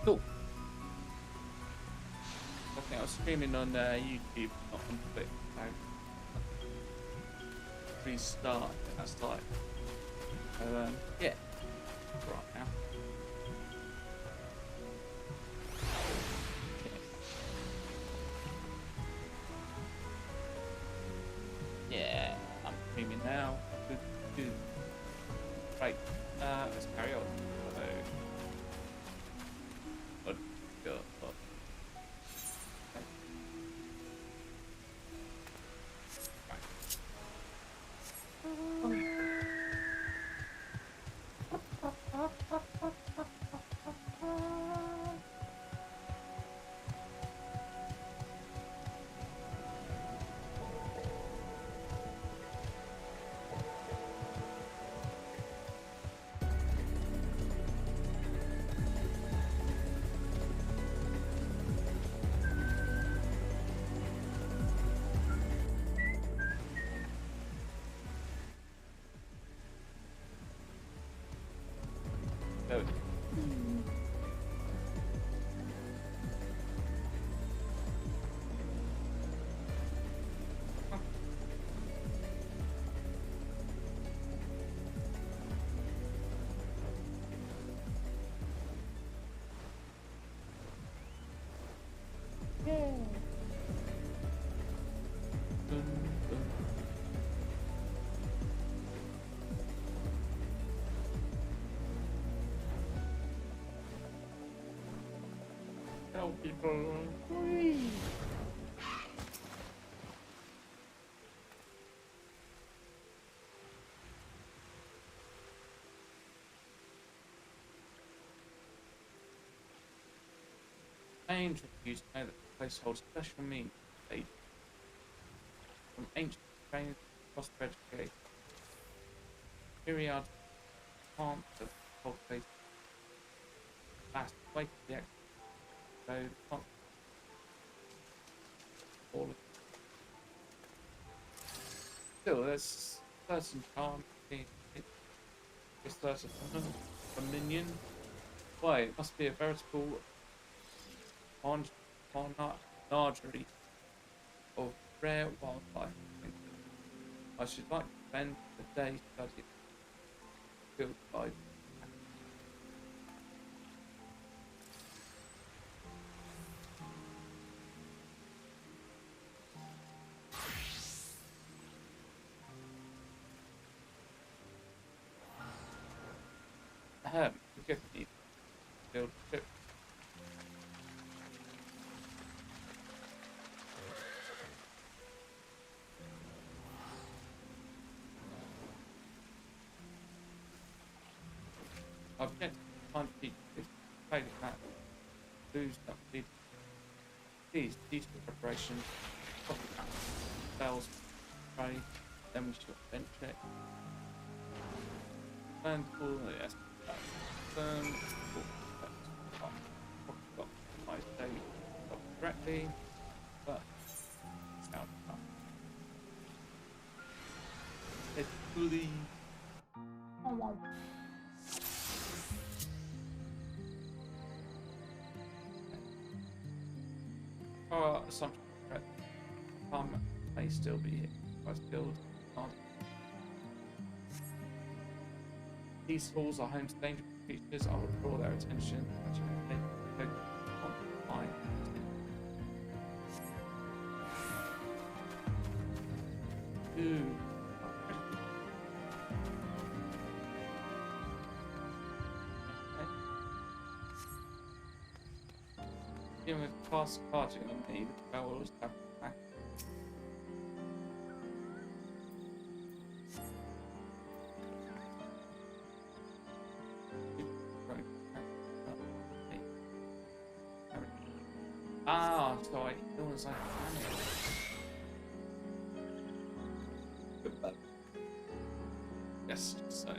Cool. I think I was streaming on YouTube, not on Twitch. So restart. I think that's like. So yeah, right now. Yeah, I'm streaming now. Good. Right, let's carry on. So, good. So, tell people. Whee! Ancient used to know that the place holds special meaning. They from ancient trainers across their education. Period plant of cultivated last wake of the extra. So the plant all of still there's certain charm in it. It's certain dominion. Why it must be a veritable menagerie of rare wildlife. I should like to spend the day studying field guide. We get the field trip. I've yet to find people who've played it that lose that lead. These preparations, sales, trade, then we shall bench it. And all yes. Probably got my save correctly, but out. It's fully. Assumption correct. May still be hit by skilled. These halls are home to dangerous creatures. I will draw their attention. Ooh. Even with fast charging on me, the spell will always have back. Ah, sorry, it was like yes, so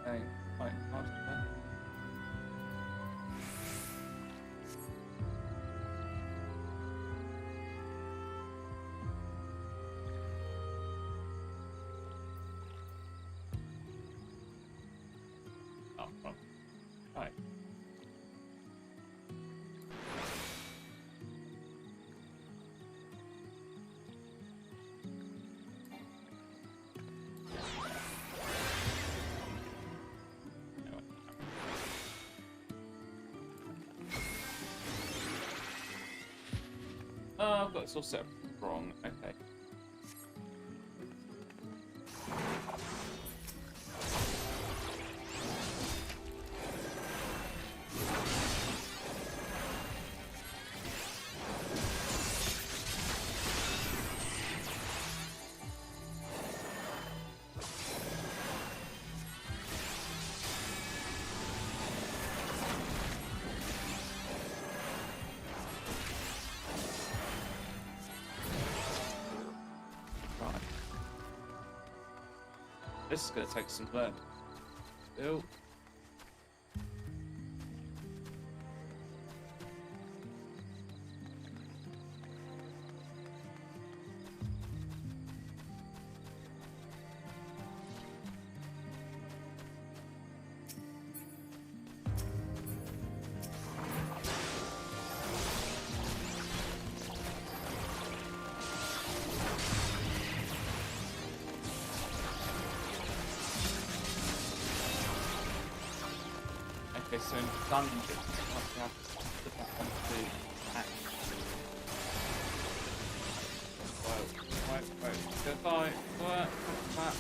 Okay, right, nice. Oh, well. Right. Anyway. Oh, I've got this all set up wrong. Okay. Right. This is going to take some learning. Still. Okay, so in dungeons, you have to put that onto action. Wait. Goodbye. What? That.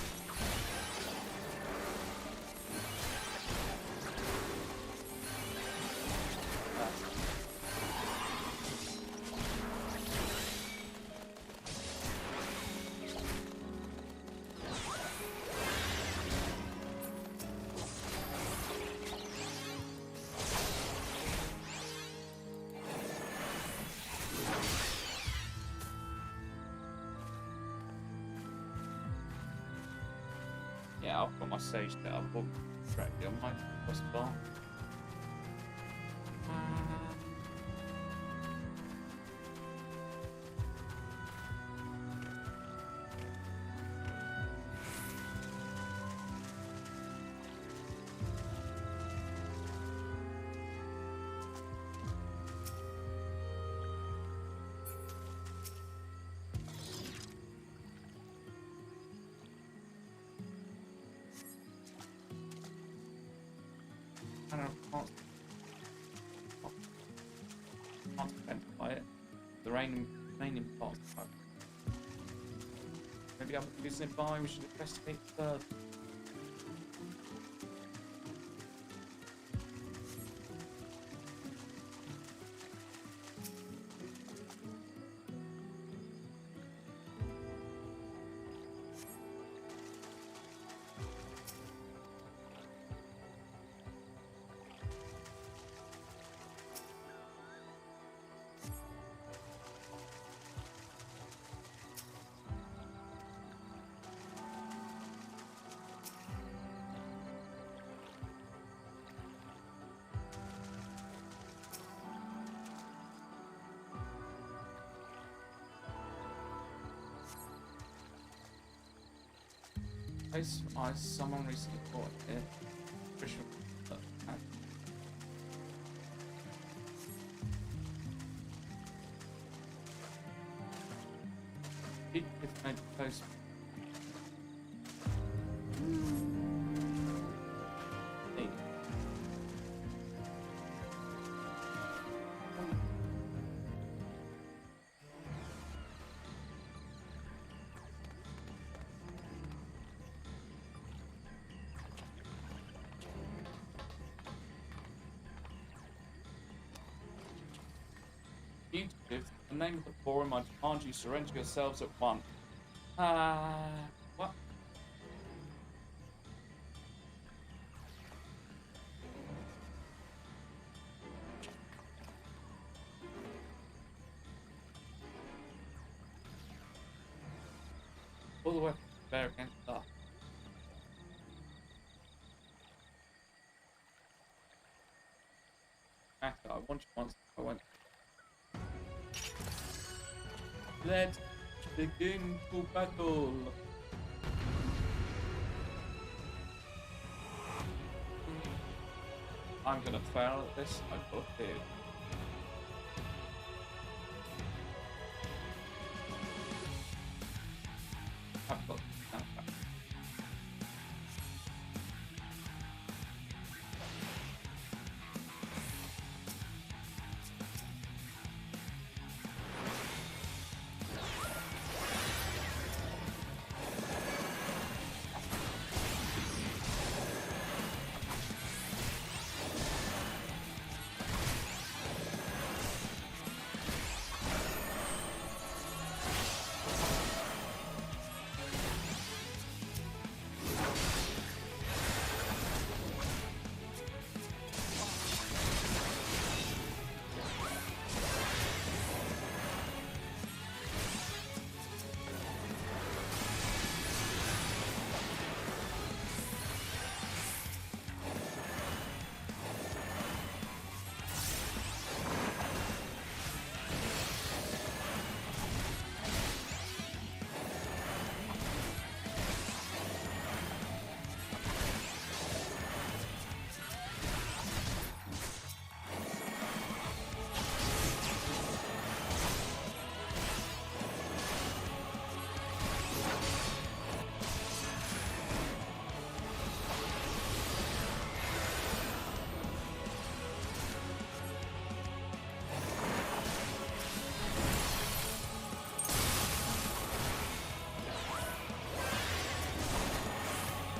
Yeah, I've got my sage set up correctly on my quest bar. I can't identify it. The remaining parts. Maybe I'm using it by. We should investigate further. Someone recently bought it. Pretty sure. It's made post. Fugitive, the name of the forum, I demand you surrender yourselves at once. What? All the weapons bear against us. warned you once. I went. Let's begin to battle. I'm gonna fail at this. I thought it. I've got that back.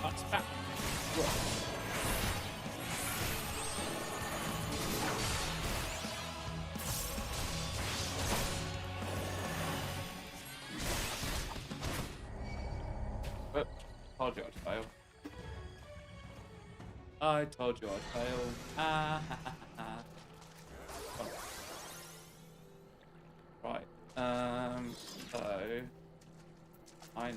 That's back. But told you I'd fail. I told you I'd fail. Ah ha ha ha. Oh. Right. So I.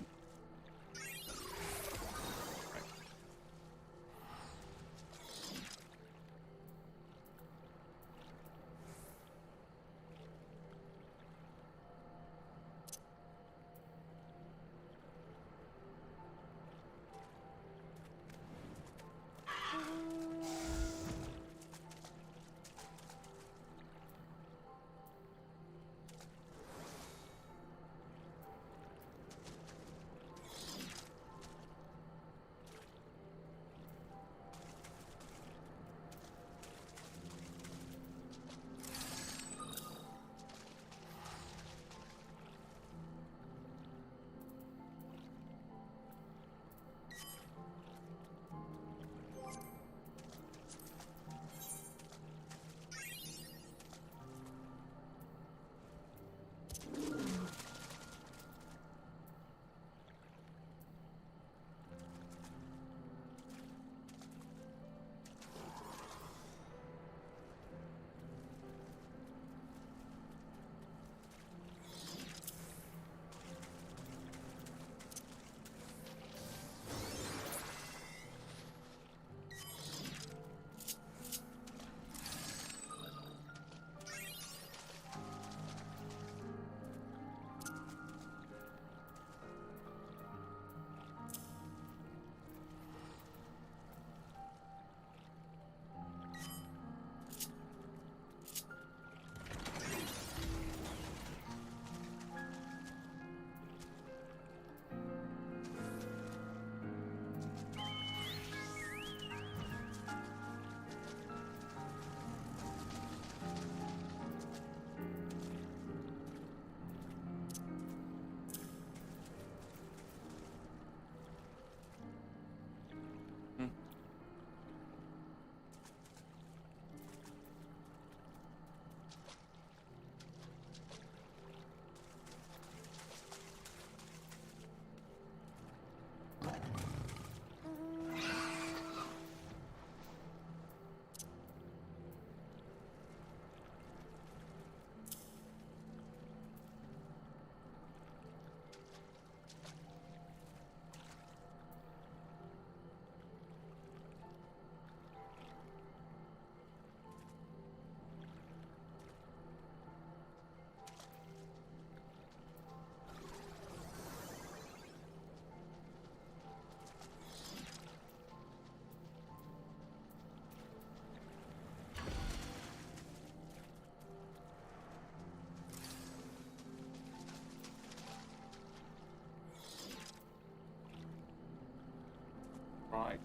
Right.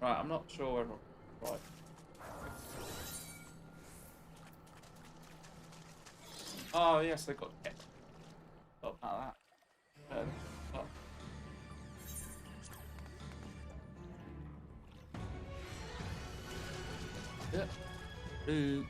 Right, I'm not sure whether right. Oh yes, they got kept up like that. Up. Yeah. Ooh.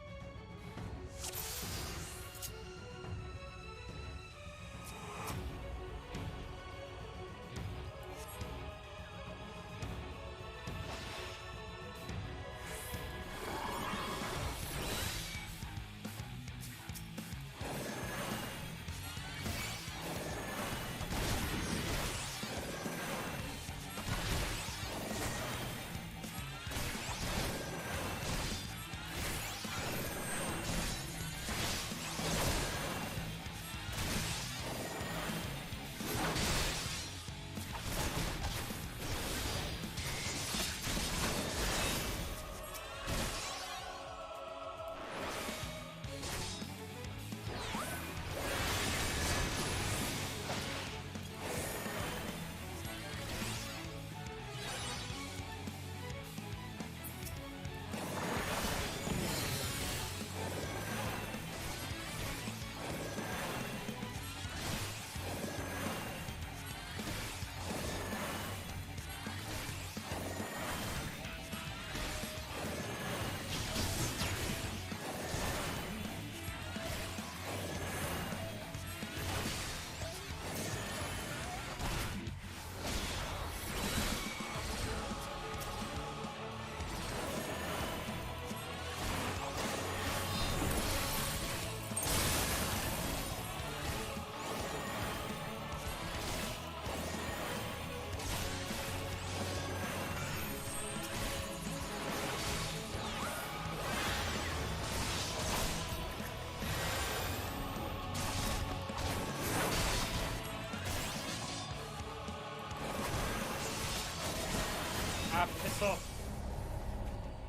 Ah, piss off.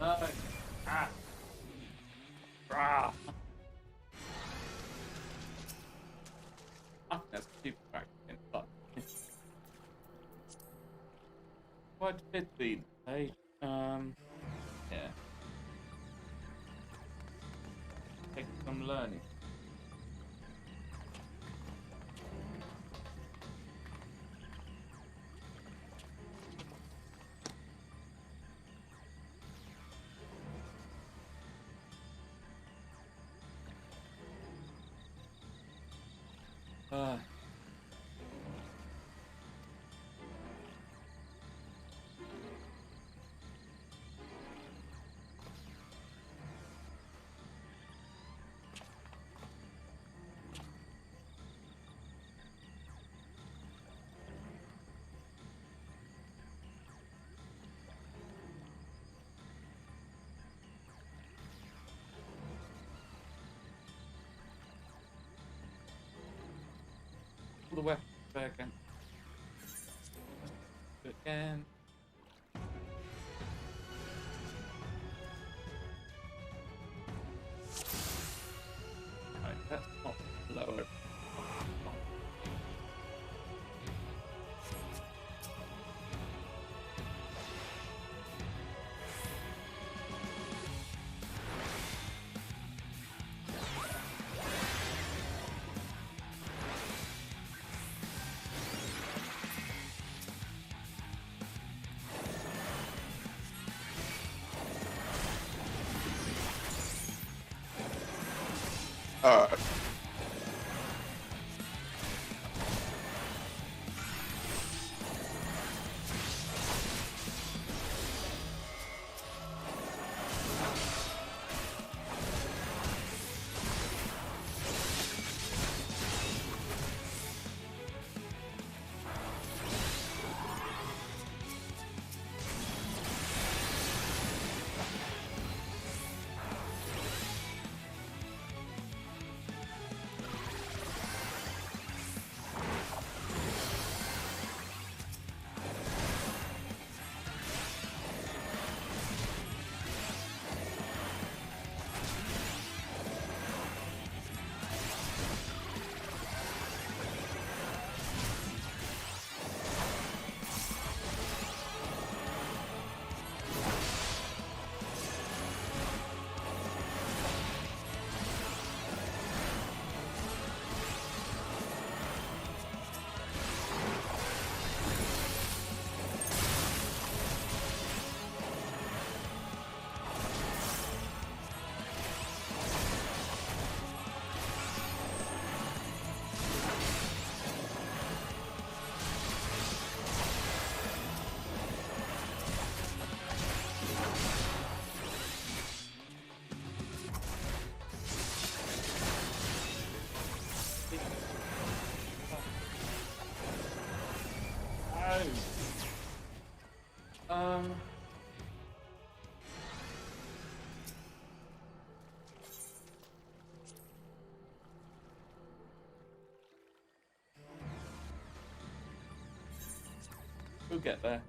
No. Ah. Rah. I think that's a stupid fact. Quite a bit been played. Yeah. Take some learning. Uh, all the weapons back again. Do it again. Right, that's not lower. Um. We'll get there.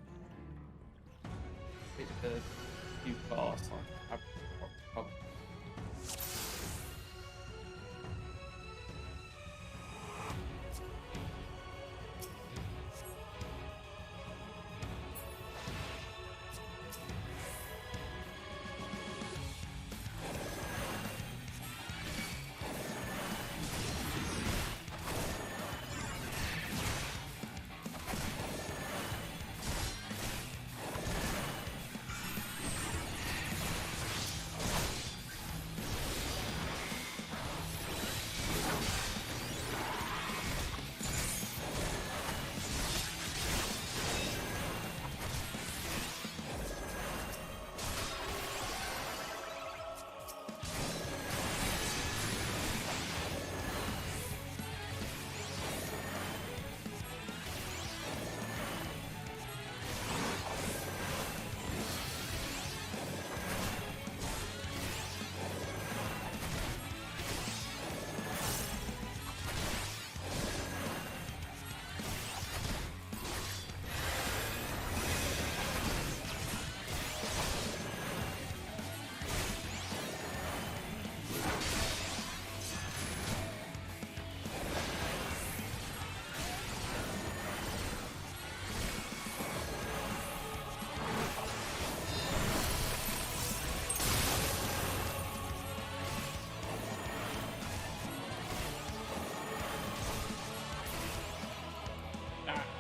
It's a few cars on.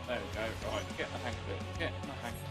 There we go, right, get the hang of it, get the hang of it.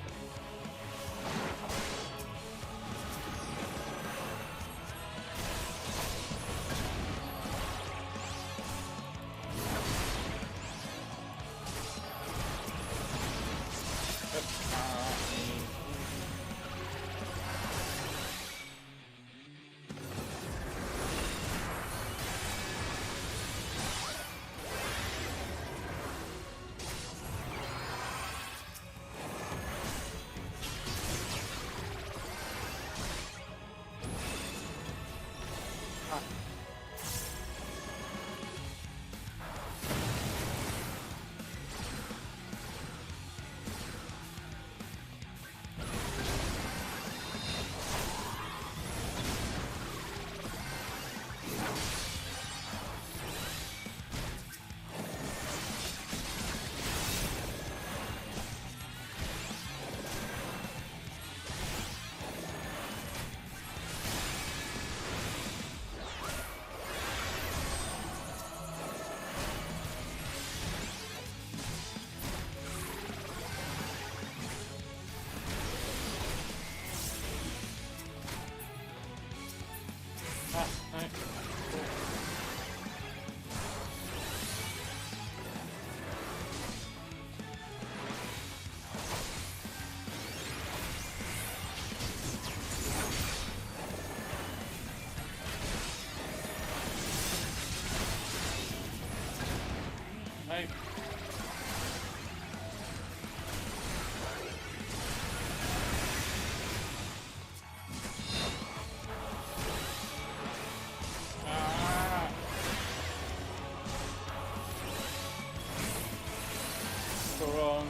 Hey. Go wrong.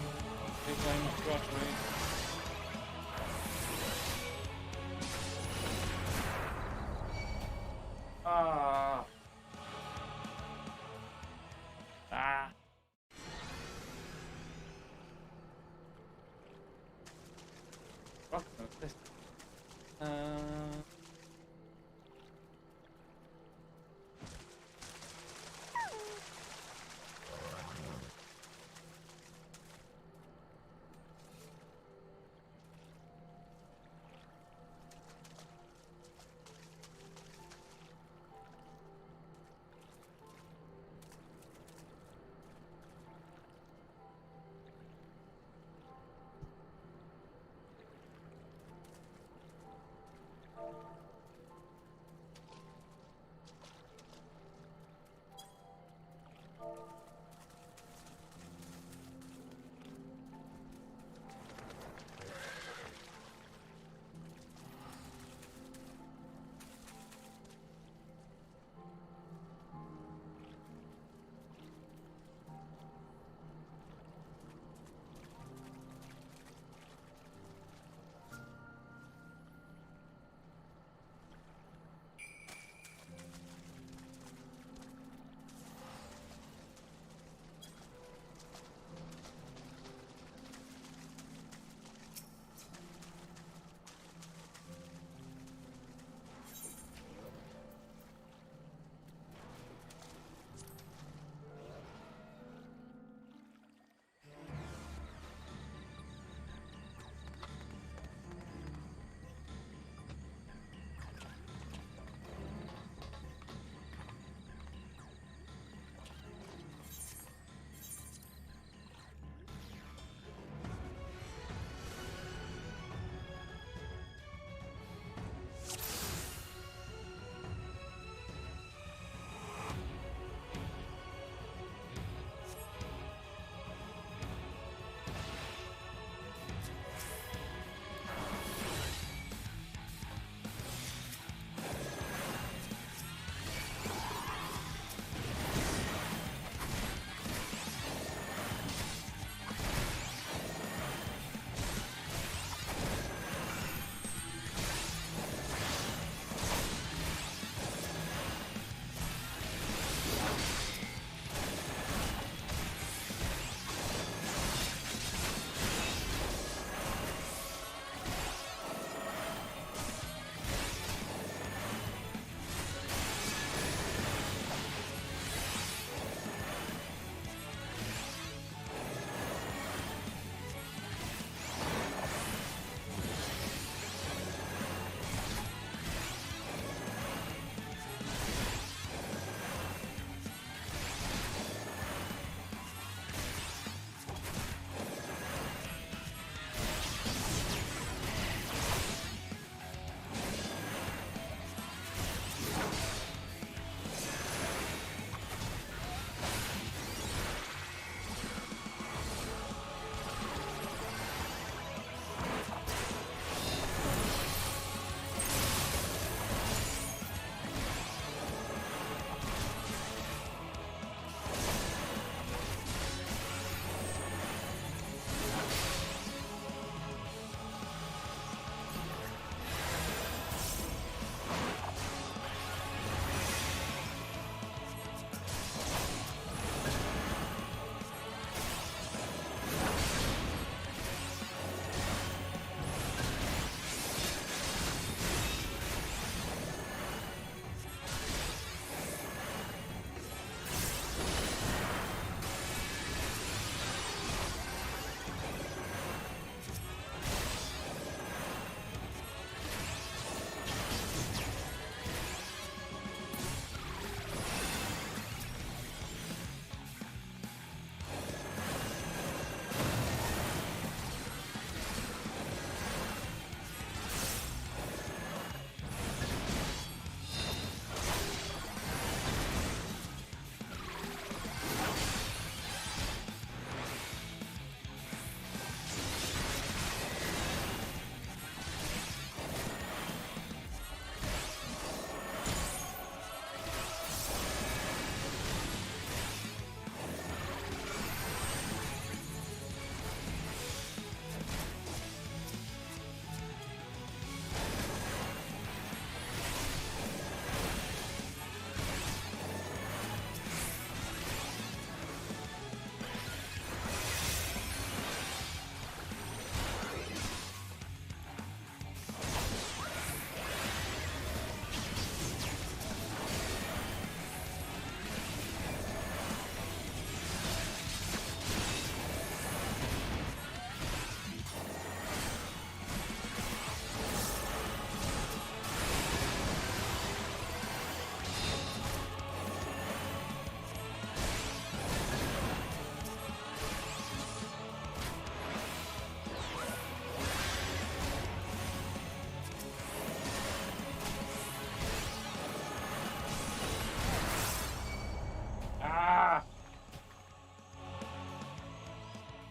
Big lane not rush me. Ah. Fuck this.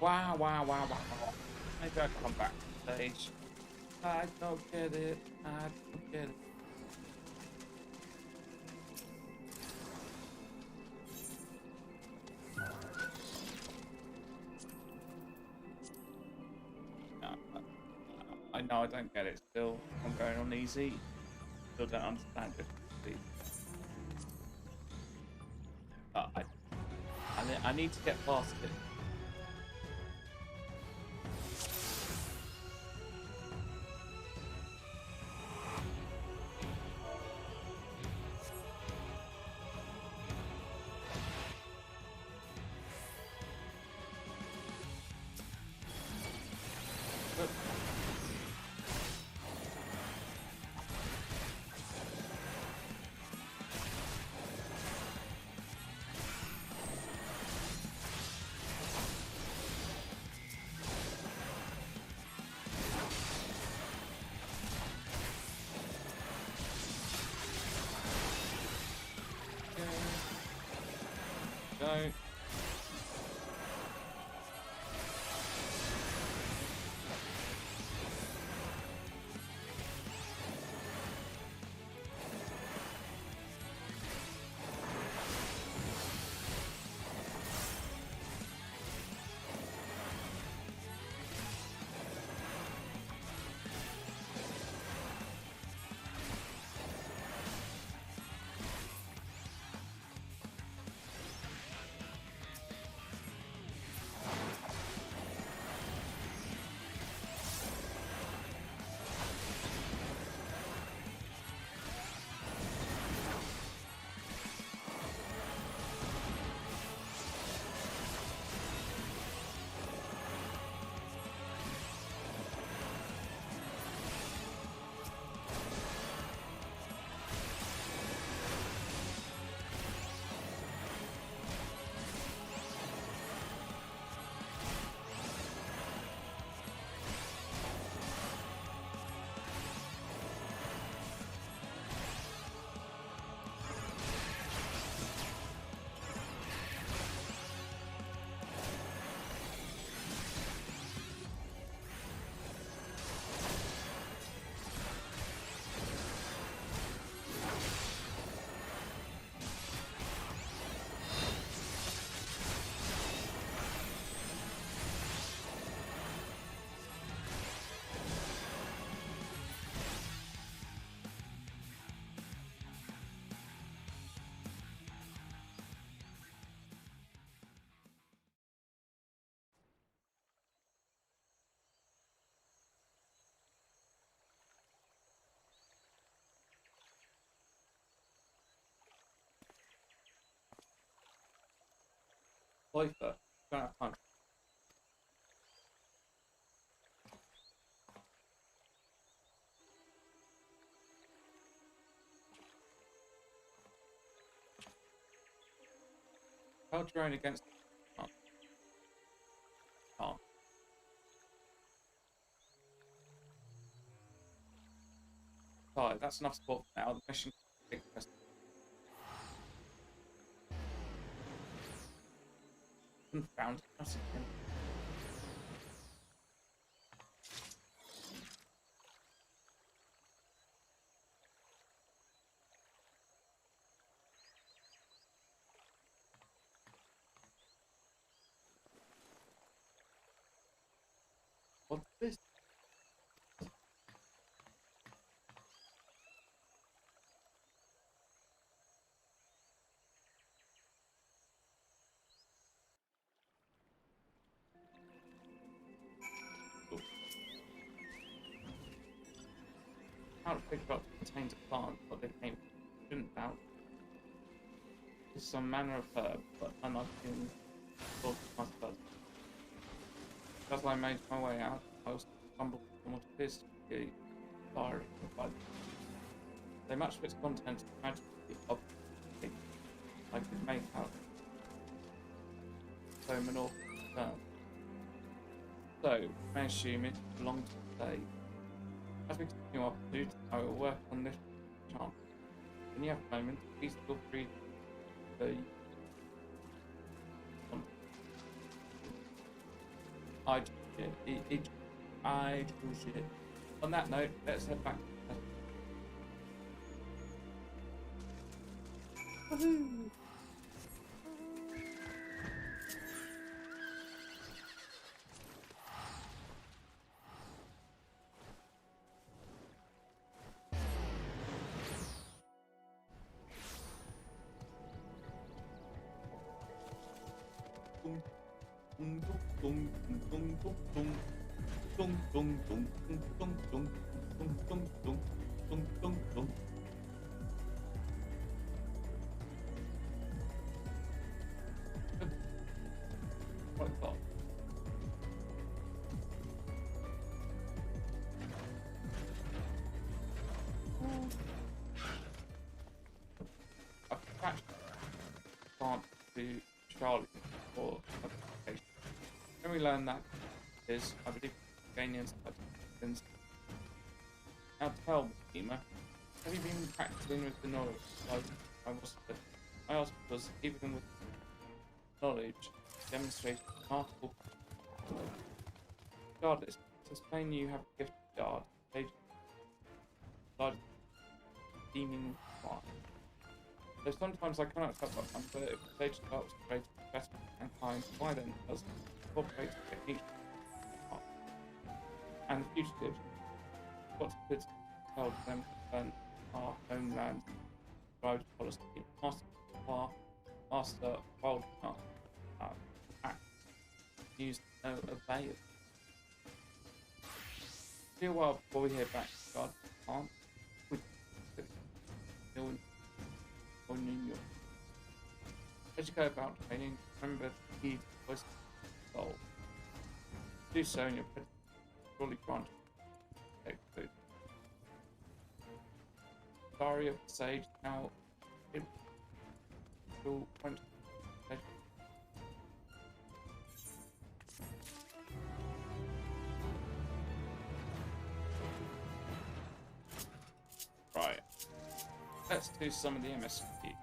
Wow, wow, wow, wow, wow. Maybe I'll come back to stage. I don't get it. I don't get it. No, I know I don't get it still. I'm going on easy. Still don't understand difficulty. But I need to get past it. But don't. Lifer. Don't have time. How drone against. Oh, oh. Oh, that's enough support for now. The mission. Confound us again. What's this? Oh. How to figure out contains a plant, but they came. Shouldn't doubt. Is some manner of herb, but unlike in sort of mustard. As I made my way out, I was stumbled on what appears to be a diary of the blood. They matched its contents magically of I could make out. So Manor returned. So, I assume it belonged to the day. As we continue our pursuit, I will work on this charm. When you have a moment, please feel free to I shit. On that note, let's head back. Woohoo! Quite far. I've attached plant to Charlie for application. When we learn that is, I believe, gaining intelligence. Now tell me, Ema, have you been practicing with the knowledge? I asked because even with knowledge, demonstrates remarkable. Regardless, since plain you have a gift of guard, they started deeming fine. So sometimes I cannot help but wonder if the sage starts to create better and kind, why then does incorporate the technique and the fugitives? What could tell them to learn our homeland, drive policy, master wild act, use no avail. See a while before we hear back, God, can't. As you go about training, remember to heed the voice of the soul. Do so in your surely granted. Take food. Diary of the Sage now it will point. Right. Let's do some of the MSP.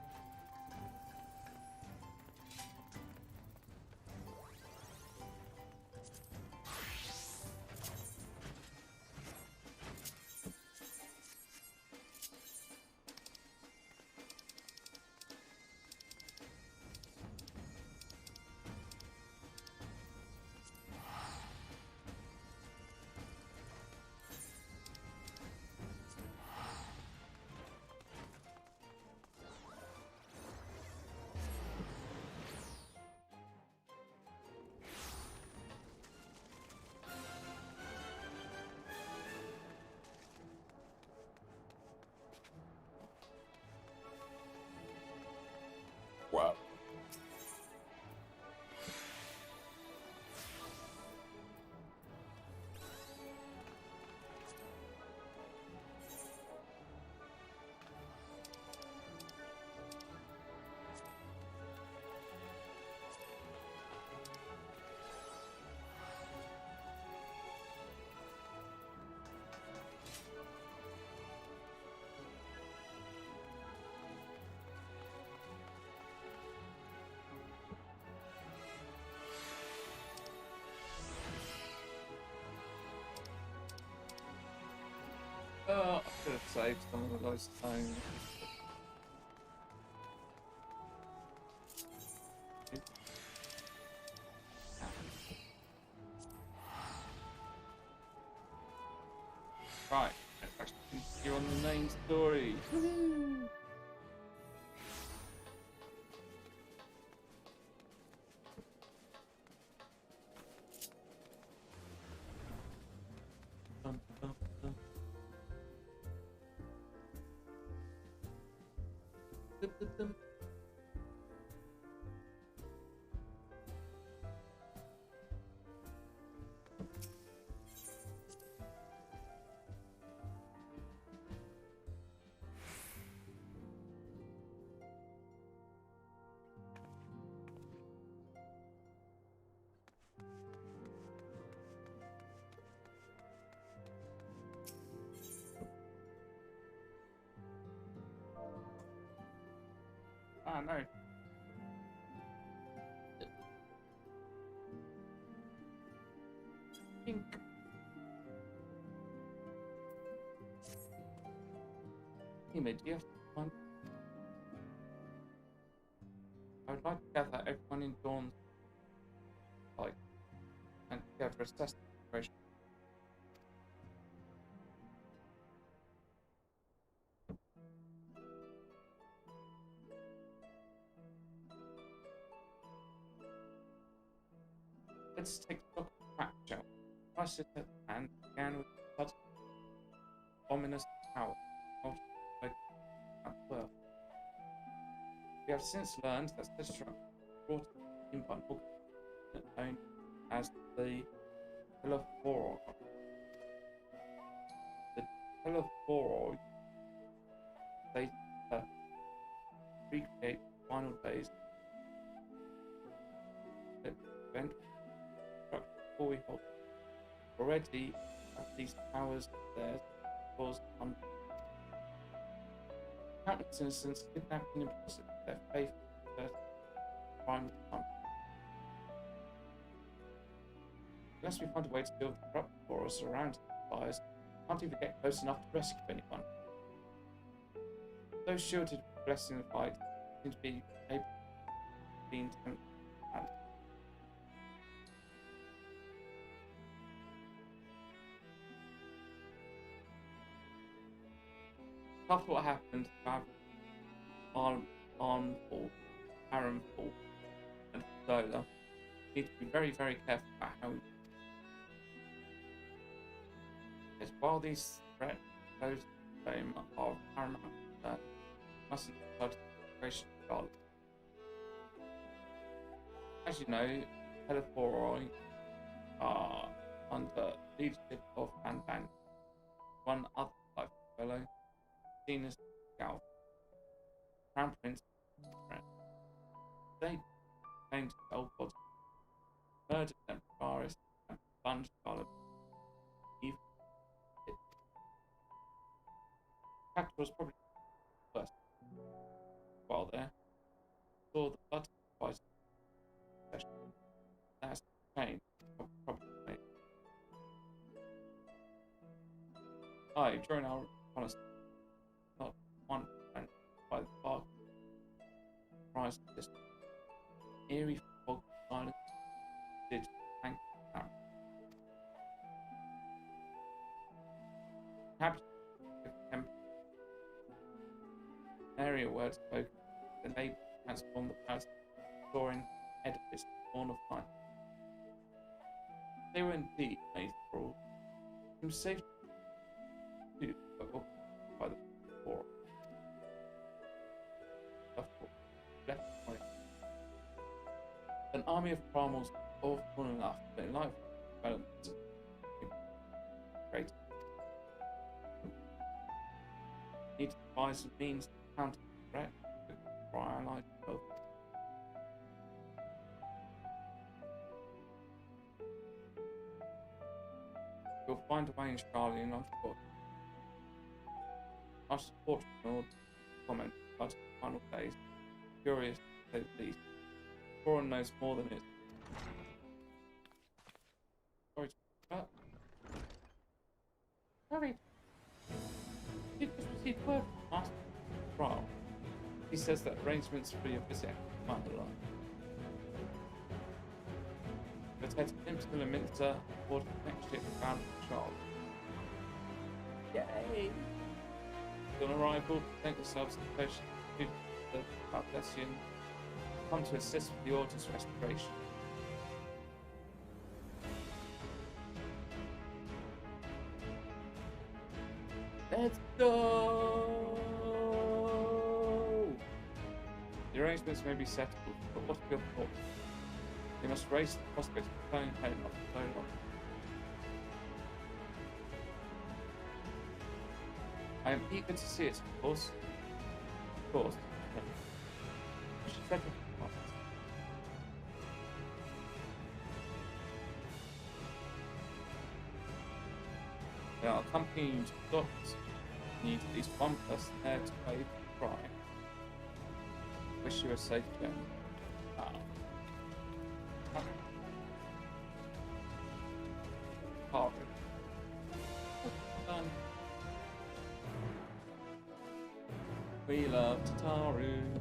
Wow. I could have saved some of those stones. Right, let's actually continue on the main story. Woohoo! Ah, no. Amy, do you have to find... I would like to gather everyone in Dawn's light and together assess the situation. Let's take stock of the crack, shall we? Crisis at hand began with the sudden ominous power multiplied at birth. We have since learned that this structure brought in by an organization known as the Telephoroi. The Telephoroi stated that recreate the final days that event structure before we hold. Already, these powers of theirs cause countless innocents kidnapped and imprisoned. Their faith in crime time. Unless we find a way to deal with the corrupt forest around the fires, we can't even get close enough to rescue anyone. Those shielded with blessing the fight seem to be able to be intent. After what happened, Armful, Aaronful, and Zola, we need to be very, very careful about how we. Yes, while these threats pose the fame of paramount concern, we mustn't decide the situation of Charlotte. As you know, Telephoroi are under leadership of Van Van, one other life fellow. Venus Gal, Crown Prince, they claimed the old body, murdered Empress, and plunged Charlotte even it. Captor was probably first. While there, saw the blood sacrifice session. That's the change probably made. During our honesty. Not one and by the park rise to this eerie fog silence did thank the Inhabitants of the temple. An area word spoken, the neighbor transformed the palace soaring edifice born of light. They were indeed made for all. It was safe to do, but by the war. Left point. An army of primals all fallen enough, but in life development great. Need to devise a means to counter the threat for our allied folk. You'll find a way in Charlie and I'm sure. Our support from all comment about the final days. Curious to say the least. Foreign knows more than it. Sorry to that. Harry, you just received word from Master Trial. He says that arrangements for your visit are underlined. But head to Imperial Minster aboard the next ship bound for Charles. Yay! On arrival, present yourselves to the potion to the Cardassian. Come to assist with the Order's restoration. Let's go! The arrangements may be settled, but what are your thoughts? You must raise the prospect of flying home after so long. I am eager to see it, of course. Of course. We should settle the costs. They are accompanying you to the docks. You need at least one person there to wave and cry. Wish you a safe journey. Harvard. Done. We love Tataru.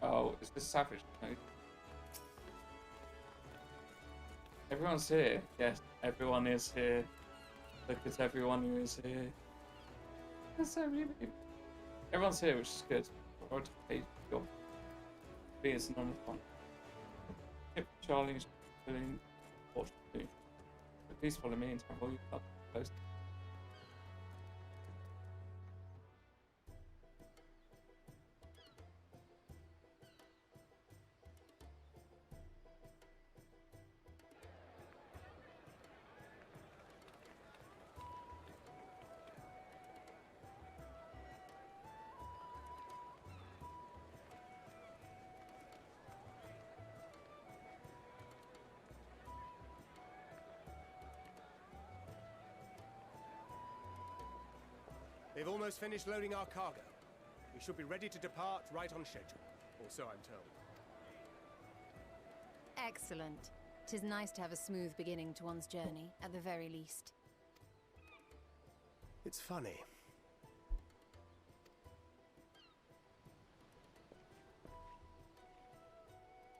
Oh, it's the savage mode. Everyone's here. Yes, everyone is here. Look at everyone who is here. There's so many people. Everyone's here, which is good. I'll just pay your fee as an honest one. Yep, Charlie is doing what to do. But please follow me in time while you cut post. They've almost finished loading our cargo. We should be ready to depart right on schedule, or so I'm told. Excellent. 'Tis nice to have a smooth beginning to one's journey, at the very least. It's funny.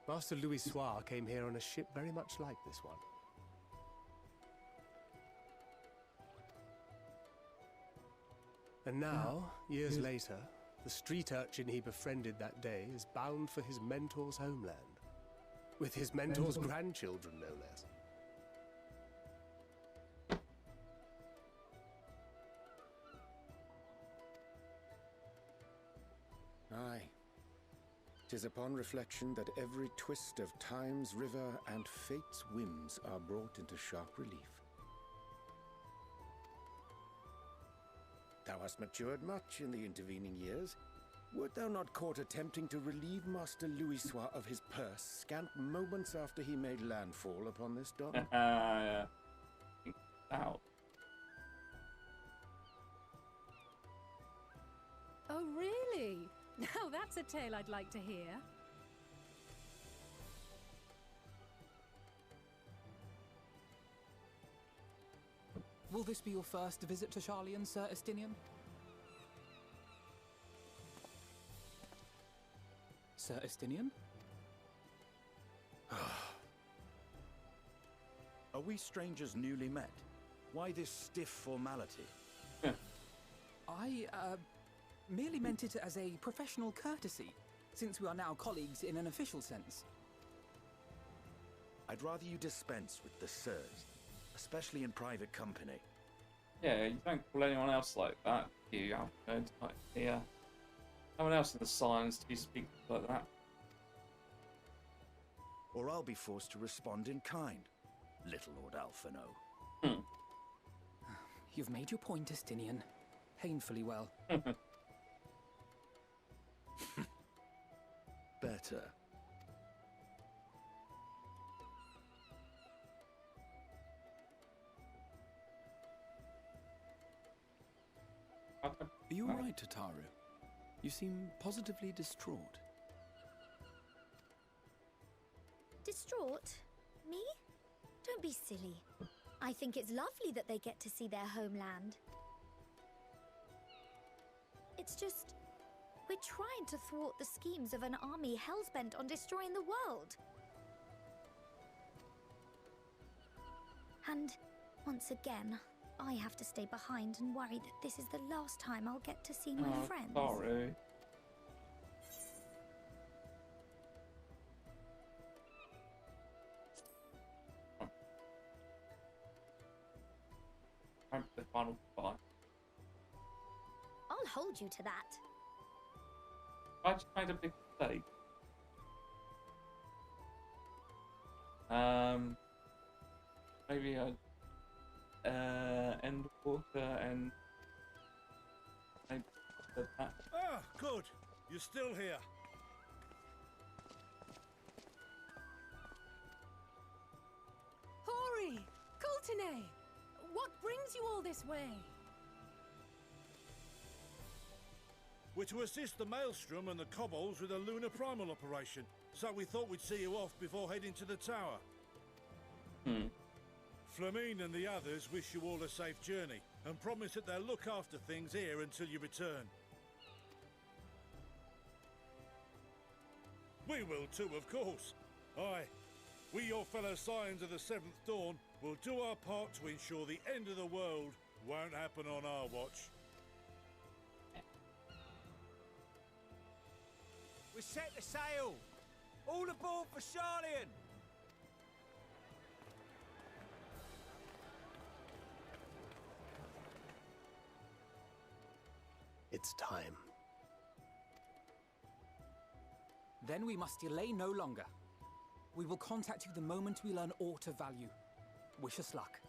Master Louis Soir came here on a ship very much like this one. And now, years later, the street urchin he befriended that day is bound for his mentor's homeland. With his mentor's grandchildren, no less. Aye. 'Tis upon reflection that every twist of time's river and fate's whims are brought into sharp relief. Thou hast matured much in the intervening years. Wert thou not caught attempting to relieve Master Louis Soir of his purse scant moments after he made landfall upon this dock? Ow. Oh, really? Now that's a tale I'd like to hear. Will this be your first visit to Charlian, Sir Estinian? Sir Estinian? Are we strangers newly met? Why this stiff formality? I, merely meant it as a professional courtesy, since we are now colleagues in an official sense. I'd rather you dispense with the sirs, especially in private company. Yeah, you don't call anyone else like that, you Alfred. Like, yeah. No one else in the Scions do you speak like that. Or I'll be forced to respond in kind, little Lord Alphino. You've made your point, Estinian. Painfully well. Better. Are you all right, Tataru? You seem positively distraught. Distraught? Me? Don't be silly. I think it's lovely that they get to see their homeland. It's just, we're trying to thwart the schemes of an army hellbent on destroying the world. And once again, I have to stay behind and worry that this is the last time I'll get to see my friends. Sorry. Time for the final goodbye. I'll hold you to that. I just made a big mistake. Maybe I Endwalker and maybe that. Ah, good. You're still here. Hori! Coulternay! What brings you all this way? We're to assist the Maelstrom and the Kobolds with a lunar primal operation, so we thought we'd see you off before heading to the tower. Flamine and the others wish you all a safe journey, and promise that they'll look after things here until you return. We will too, of course. Aye, we your fellow Scions of the Seventh Dawn will do our part to ensure the end of the world won't happen on our watch. We set the sail! All aboard for Sharlayan! It's time. Then we must delay no longer. We will contact you the moment we learn aught of value. Wish us luck.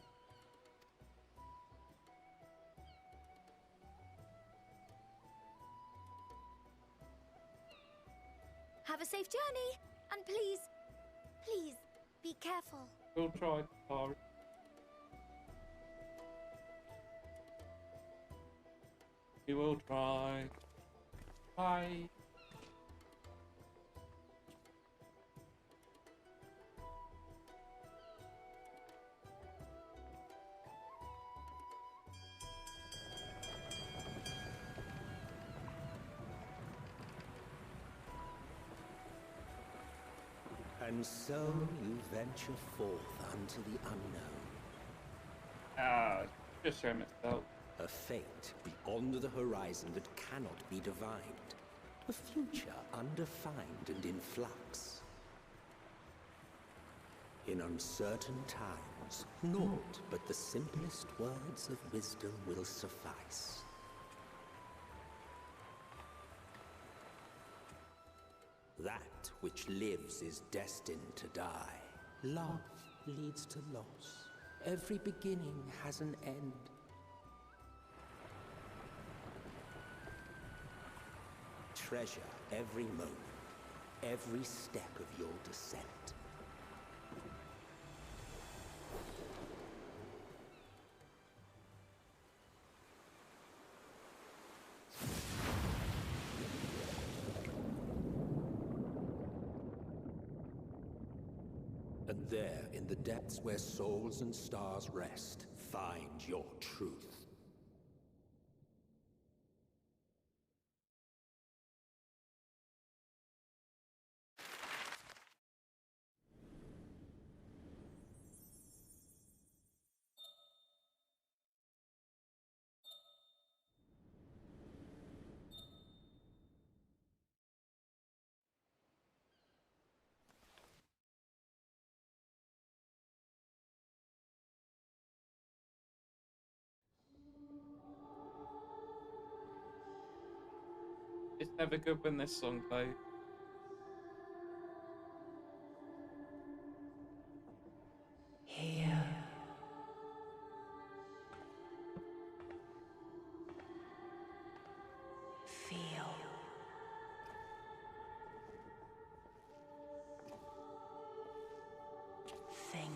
Have a safe journey, and please, please, be careful. We'll try, sorry. We will try. Bye. And so you venture forth unto the unknown. Just show myself. A fate beyond the horizon that cannot be divined. A future undefined and in flux. In uncertain times, naught but the simplest words of wisdom will suffice. That which lives is destined to die. Love leads to loss. Every beginning has an end. Treasure every moment, every step of your descent. And there, in the depths where souls and stars rest, find your truth. It's never good when this song plays. Here. Feel. Think.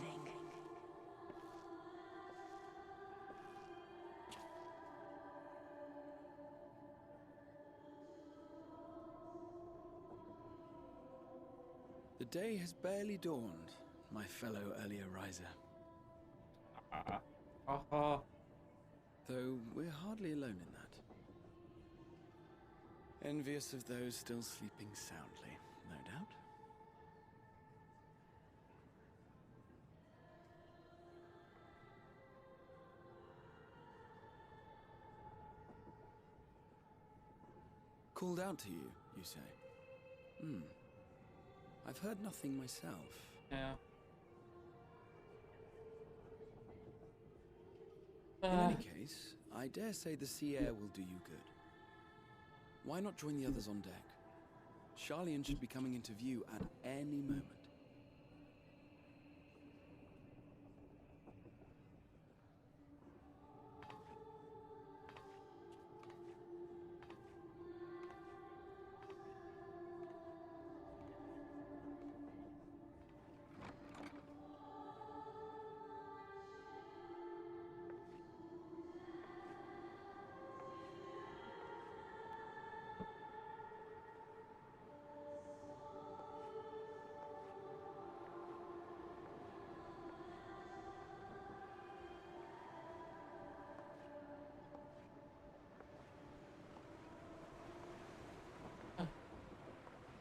The day has barely dawned, my fellow earlier riser. Though we're hardly alone in that. Envious of those still sleeping soundly, no doubt. called out to you, you say? I've heard nothing myself. Yeah. In any case, I dare say the sea air will do you good. Why not join the others on deck? Charlian should be coming into view at any moment.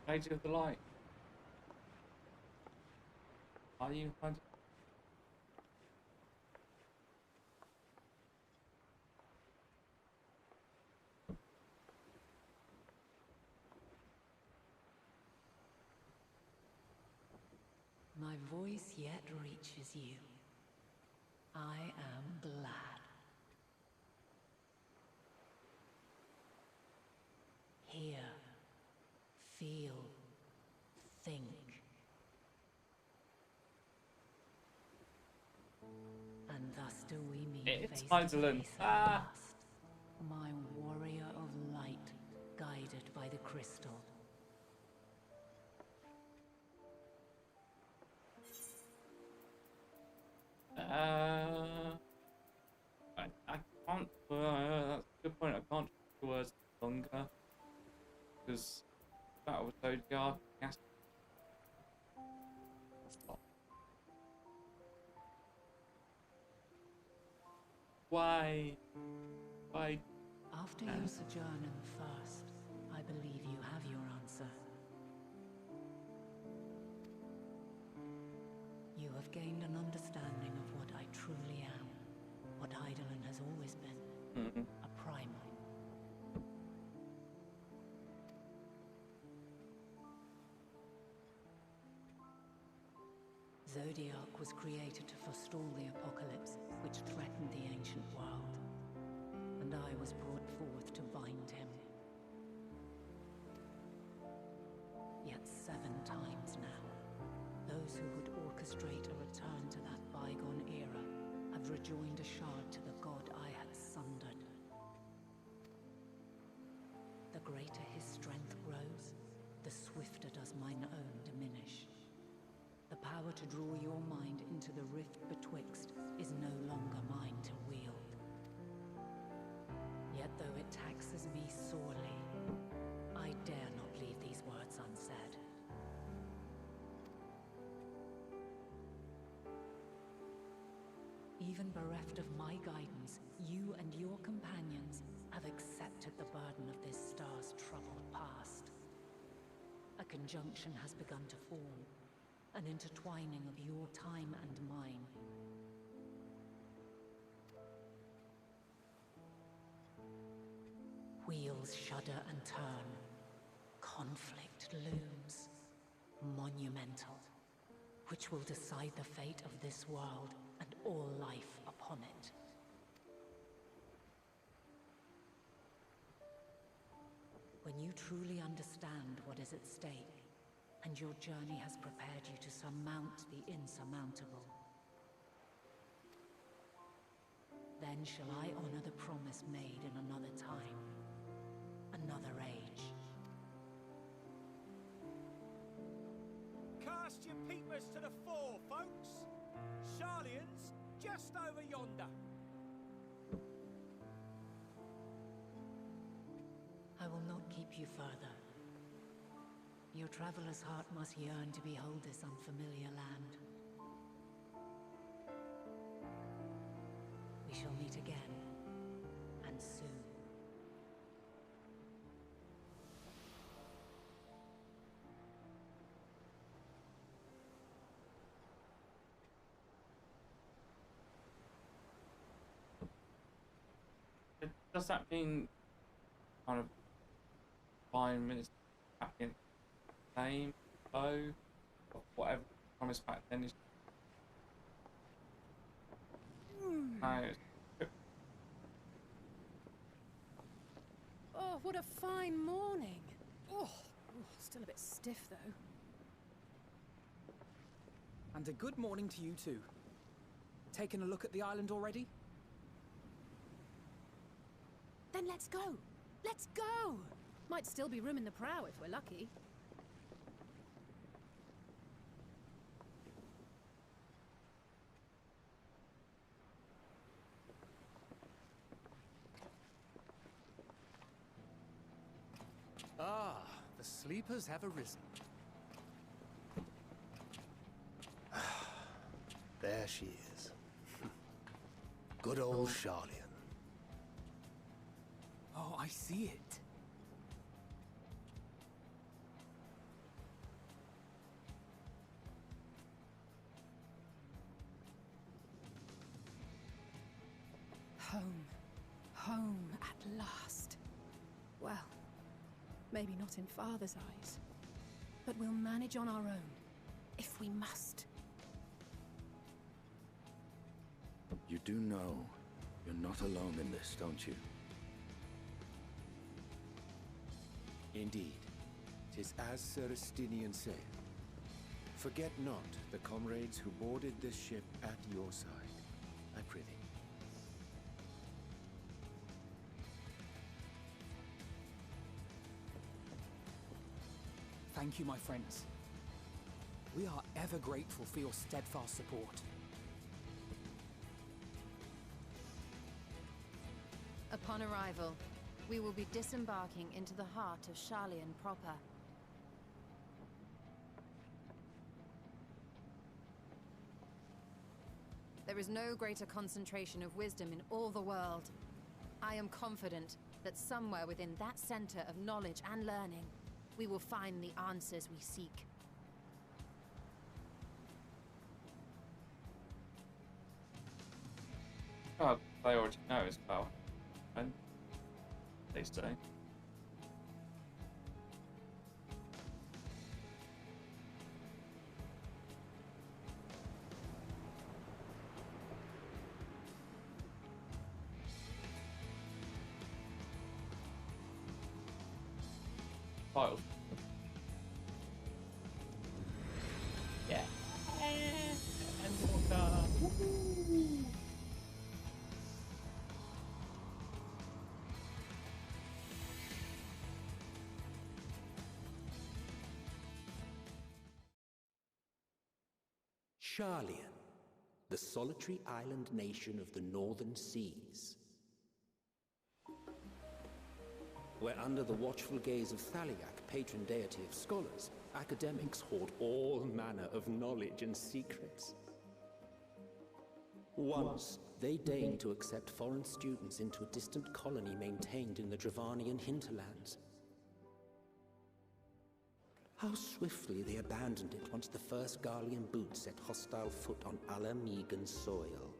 Lady of the Light. Are you hunting? My voice yet reaches you. I am glad. Hear, feel, think. And thus do we meet It's face to Heidelin. face at last. My warrior of light, guided by the crystal. I can't. That's a good point. I can't use the words longer because that was so dark. Yes. Stop. Why? Why? After your sojourn in the First, I believe you have your answer. You have gained an understanding of what I truly am, what Heidelin has always been, a primal. Zodiac was created to forestall the apocalypse which threatened the ancient world, and I was brought forth to bind him. Yet 7 times now, those who would orchestrate a return to that bygone era have rejoined a shard to the god I had sundered. The greater his strength grows, the swifter does mine own diminish. The power to draw your mind into the rift betwixt is no longer mine to wield. Yet though it taxes me sorely, I dare not leave these words unsaid. Even bereft of my guidance, you and your companions have accepted the burden of this star's troubled past. A conjunction has begun to form, an intertwining of your time and mine. Wheels shudder and turn. Conflict looms, monumental, which will decide the fate of this world and all life upon it. When you truly understand what is at stake, and your journey has prepared you to surmount the insurmountable, then shall I honor the promise made in another time, another age. Cast your peepers to the fore, folks. Charlian's just over yonder. I will not keep you further. Your traveler's heart must yearn to behold this unfamiliar land. We shall meet again, and soon. Does that mean kind of 5 minutes back in game, bow, or whatever promised back then is. Oh, what a fine morning. Oh, still a bit stiff though. And a good morning to you too. Taking a look at the island already? Then let's go. Let's go. Might still be room in the prow if we're lucky. Ah, the sleepers have arisen. There she is. Good old Charlian. Oh, I see it. Home. Home at last. Well, maybe not in Father's eyes, but we'll manage on our own, if we must. You do know you're not alone in this, don't you? Indeed. 'Tis as Sir Estinian saith. Forget not the comrades who boarded this ship at your side, I prithee. Thank you, my friends. We are ever grateful for your steadfast support. Upon arrival, we will be disembarking into the heart of Charlian proper. There is no greater concentration of wisdom in all the world. I am confident that somewhere within that center of knowledge and learning, we will find the answers we seek. Oh, they already know as well. And they say. Files. Yeah. Endwalker. Woohoo! Charlian, the solitary island nation of the northern seas. Where under the watchful gaze of Thaliak, patron deity of scholars, academics hoard all manner of knowledge and secrets. Once, they deigned to accept foreign students into a distant colony maintained in the Dravanian hinterlands. How swiftly they abandoned it once the first Garlean boot set hostile foot on Alamegan soil.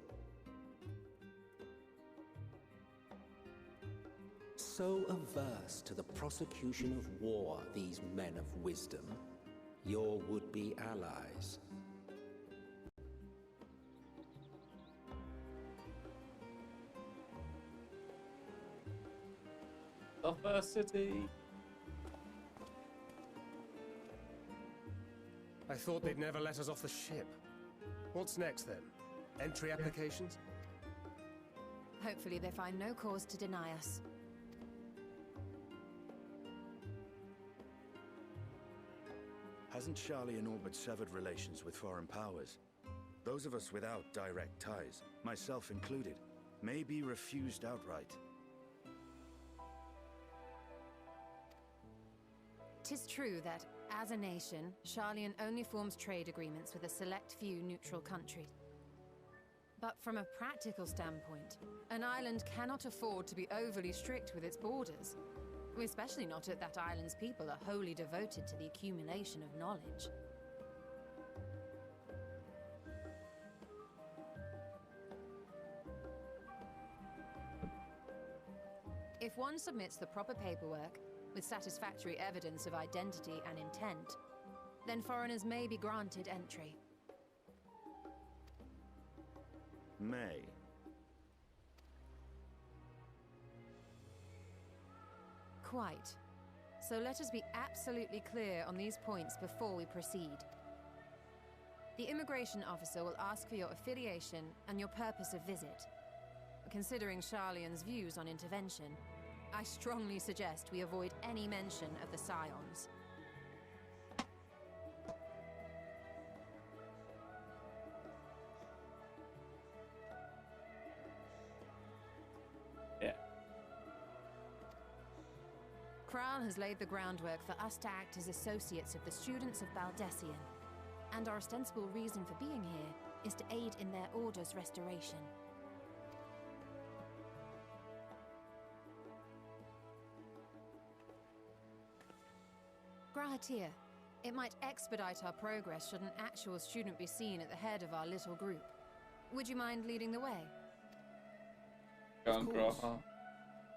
So averse to the prosecution of war, these men of wisdom, your would-be allies. Diversity. I thought they'd never let us off the ship. What's next then? Entry applications? Hopefully they find no cause to deny us. Hasn't Charlian all but severed relations with foreign powers? Those of us without direct ties, myself included, may be refused outright. 'Tis true that, as a nation, Charlian only forms trade agreements with a select few neutral countries. But from a practical standpoint, an island cannot afford to be overly strict with its borders. Especially not if that island's people are wholly devoted to the accumulation of knowledge. If one submits the proper paperwork, with satisfactory evidence of identity and intent, then foreigners may be granted entry. May. Quite. So let us be absolutely clear on these points before we proceed. The immigration officer will ask for your affiliation and your purpose of visit. Considering Sharlayan's views on intervention, I strongly suggest we avoid any mention of the Scions. Yeah. Kral has laid the groundwork for us to act as associates of the students of Baldessian, and our ostensible reason for being here is to aid in their order's restoration. Grahatir, it might expedite our progress should an actual student be seen at the head of our little group. Would you mind leading the way? Go on, Of course. Graha.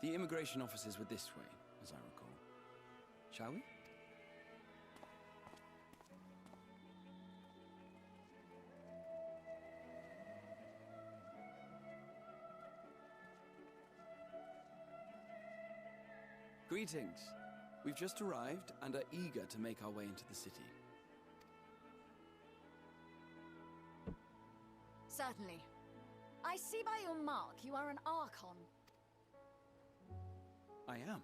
The immigration officers were this way, as I recall. Shall we? Greetings. We've just arrived and are eager to make our way into the city. Certainly. I see by your mark you are an Archon. I am.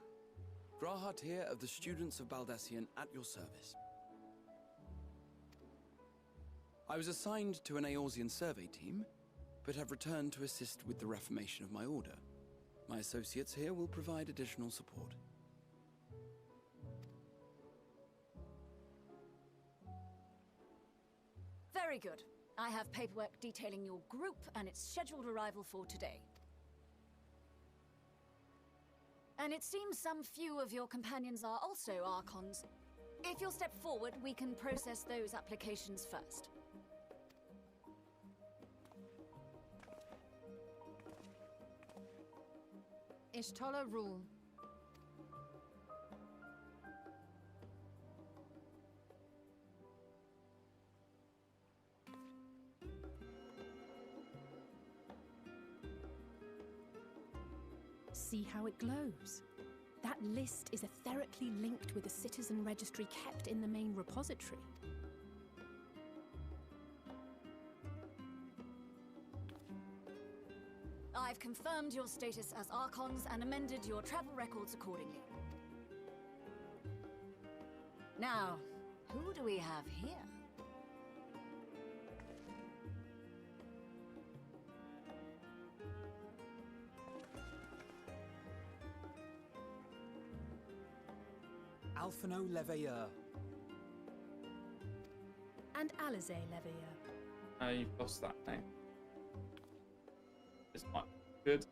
Grahatir of the Students of Baldessian at your service. I was assigned to an Eorzean survey team, but have returned to assist with the reformation of my order. My associates here will provide additional support. Very good. I have paperwork detailing your group and its scheduled arrival for today. And it seems some few of your companions are also Archons. If you'll step forward, we can process those applications first. Ishtola rule. See how it glows? That list is etherically linked with the citizen registry kept in the main repository. I've confirmed your status as Archons and amended your travel records accordingly. Now, who do we have here? Alphino Leveilleur. And Alize Leveilleur. You've lost that name. This might be good.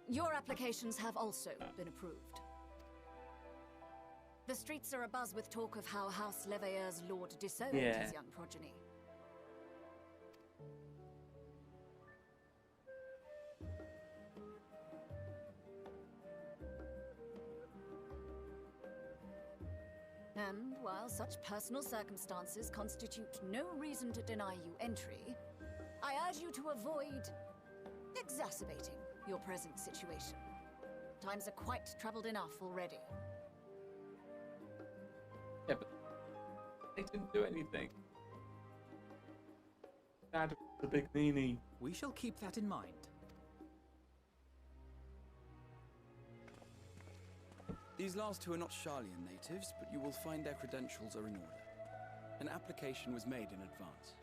Your applications have also been approved. The streets are abuzz with talk of how House Leveilleur's lord disowned his young progeny. And while such personal circumstances constitute no reason to deny you entry, I urge you to avoid exacerbating your present situation. Times are quite troubled enough already. Yeah, but they didn't do anything. Dad was the big meanie. We shall keep that in mind. These last two are not Sharlayan natives, but you will find their credentials are in order. An application was made in advance.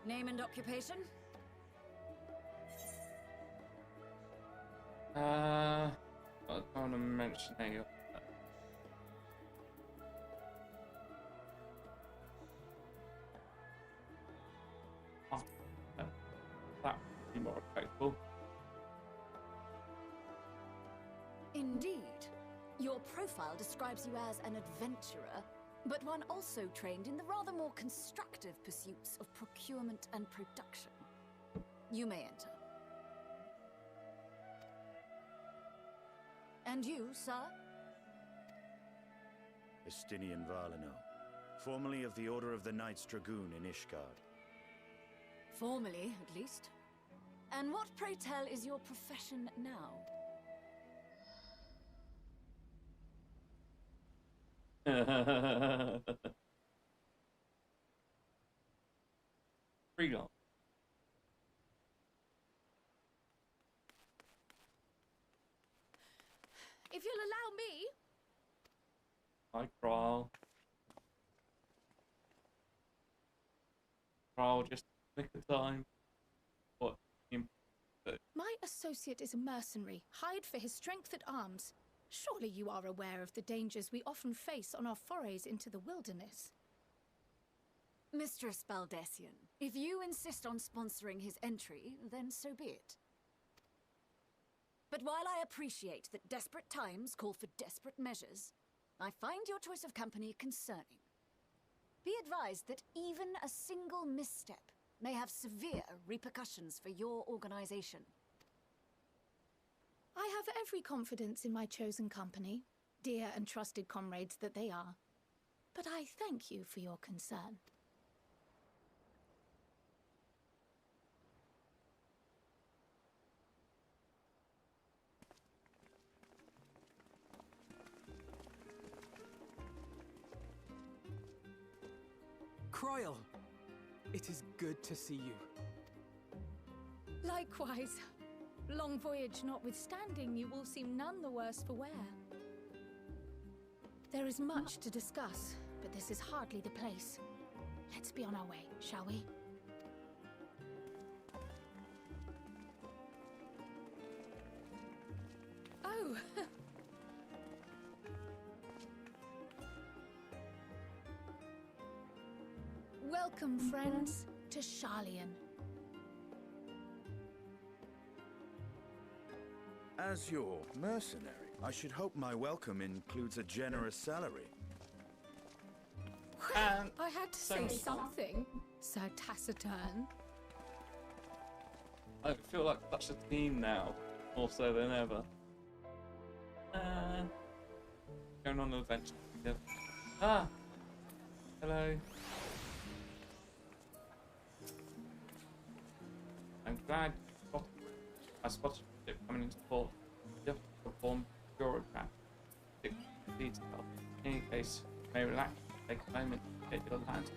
Name and occupation? I don't want to mention any of that. Oh, that would be more respectful. Indeed. Your profile describes you as an adventurer, but one also trained in the rather more constructive pursuits of procurement and production. You may enter. And you, sir? Estinian Valeno, formerly of the Order of the Knights Dragoon in Ishgard. Formally, at least. And what, pray tell, is your profession now? Freelance. If you'll allow me. Hi, Kral. Kral, just nick of time. What? My associate is a mercenary, hired for his strength at arms. Surely you are aware of the dangers we often face on our forays into the wilderness. Mistress Baldessian, if you insist on sponsoring his entry, then so be it. But while I appreciate that desperate times call for desperate measures, I find your choice of company concerning. Be advised that even a single misstep may have severe repercussions for your organization. I have every confidence in my chosen company, dear and trusted comrades that they are. But I thank you for your concern. Croyle, it is good to see you. Likewise. Long voyage notwithstanding, you all seem none the worse for wear. There is much to discuss, but this is hardly the place. Let's be on our way, shall we? Oh! Welcome, friends, to Sharlayan. As your mercenary, I should hope my welcome includes a generous salary. I had to say something, so taciturn. I feel like such a team now, more so than ever. Going on an adventure together. Ah! Hello. I'm glad I spotted it coming into port. You have to perform bureaucrat detail. In any case, you may relax, take a moment to get your hands on.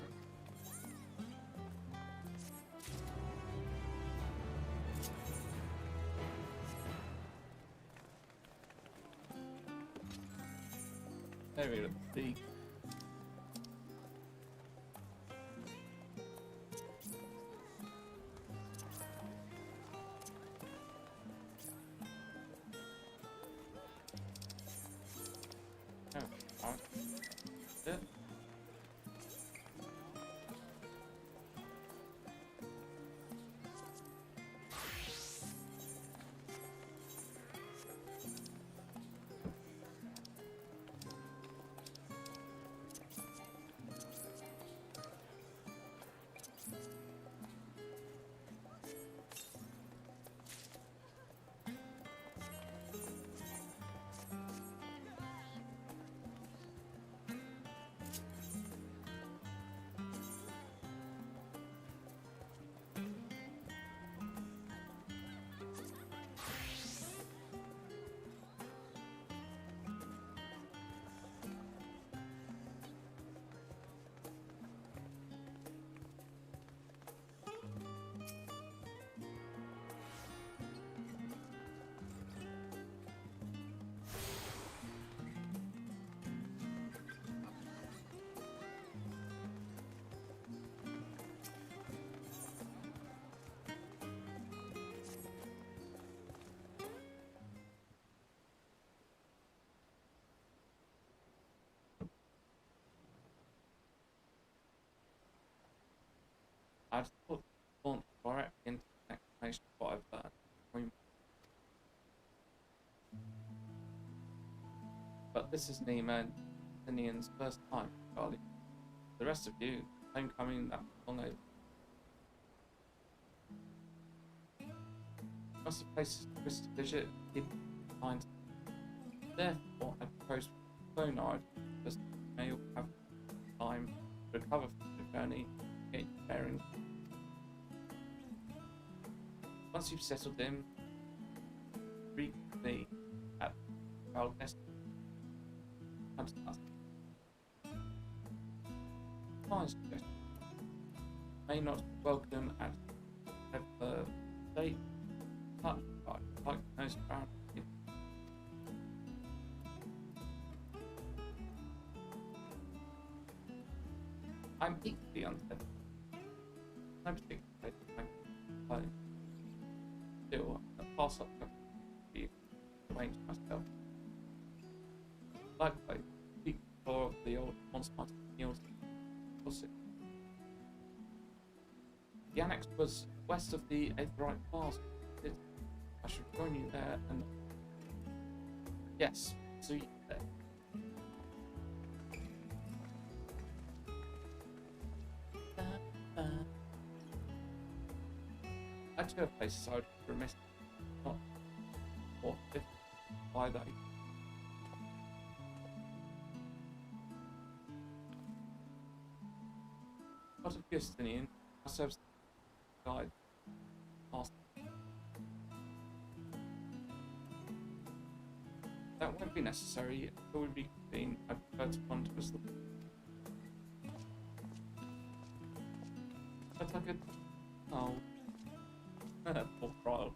There we look. See. I just thought launch directly into the next nation what I've learned. But this is Nima and Tinian's first time, Charlie. The rest of you, homecoming that long over. Lots of places to visit, hidden behind. Therefore, I propose Clonard, because you may all have time to recover from the journey and get your bearings. Once you've settled in, reach me at our guest. Fine suggestion. May not welcome at whatever date, but I'd like to know around. I'm equally unsettled. No particular place to home. Still, I'll pass up the arrange myself. Likewise, speak for the old monster meals. The annex was west of the Aetherite Pass. I should join you there and... Yes, see you there. I too have places I would be remiss not or fifth by that. Not a Justinian, I serve guide. That won't be necessary until we reconvene. I prefer to wander as the. But I could. Oh. Poor trial.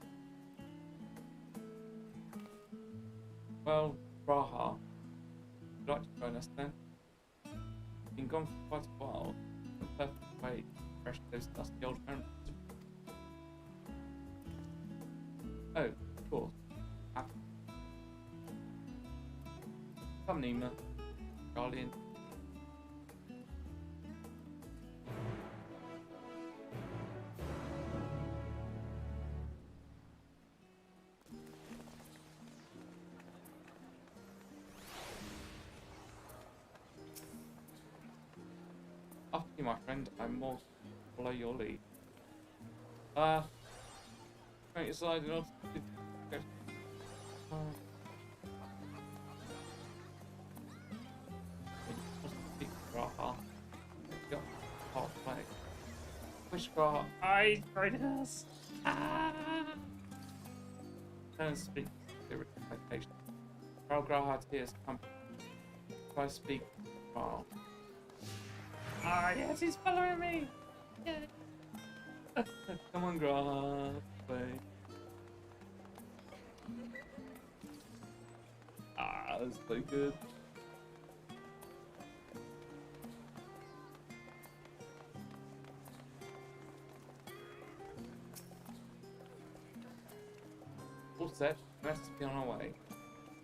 Well, Braha, would you like to join us then? Been gone for quite a while. The perfect way to refresh those dusty old memories. Oh, of course. Come, Nima. Guardian. After you, my friend, I more follow your lead. Don't decide not to Which got I tried us. Don't speak the location. Carl Grahart here's company. Try speak Carl. Yes, he's following me. Yeah. Come on, Grahart. Play. That's so good. All set, the rest will be on our way.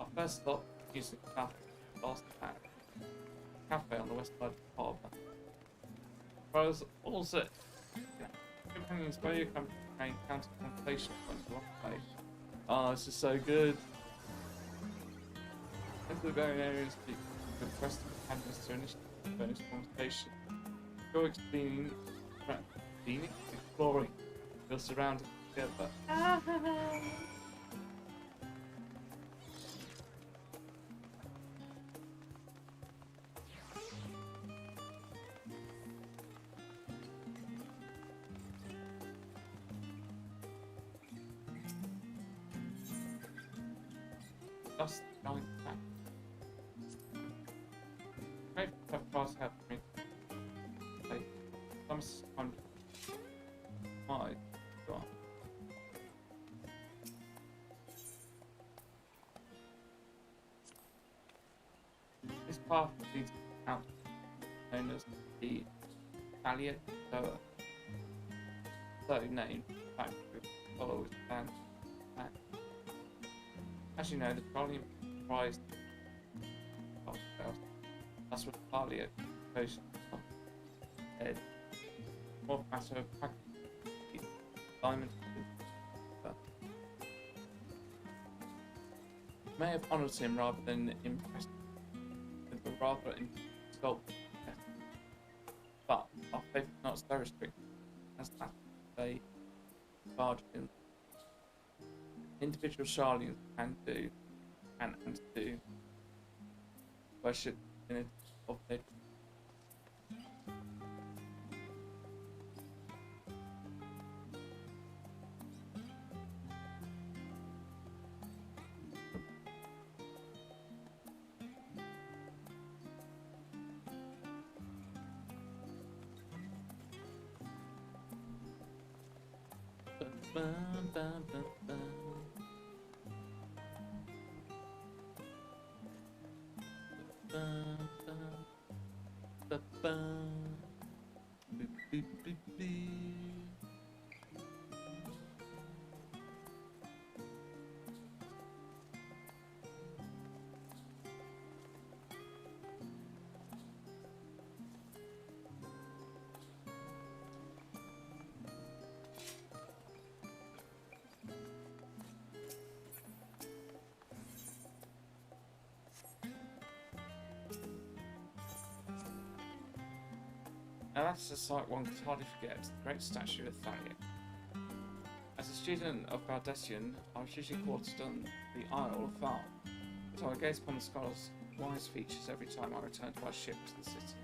Our first stop is the last cafe on the west side of the harbour. Pros all set. Companions where you come to encounter conversation points along the way. Oh, this is so good. Into the very areas to request companions to initiate bonus conversation. Go exploring, feel surrounded together. Just going back. Great tough cross help me. Like, some my God. This path leads out, known as the Alliot Tower. So named back to follow its plan. As you know, the petroleum prized that's what Alliot goes head. More matter of practice. Diamond may have honoured him rather than impressed rather in sculpt. But our faith is not so restricted as that they barge in. Individual Sharlians can do and do worship in it of their Now that's a sight one could hardly forget, the great statue of Thalia. As a student of Baldessian, I was usually quartered on the Isle of Val, so I gazed upon the scholar's wise features every time I returned by ship to the city.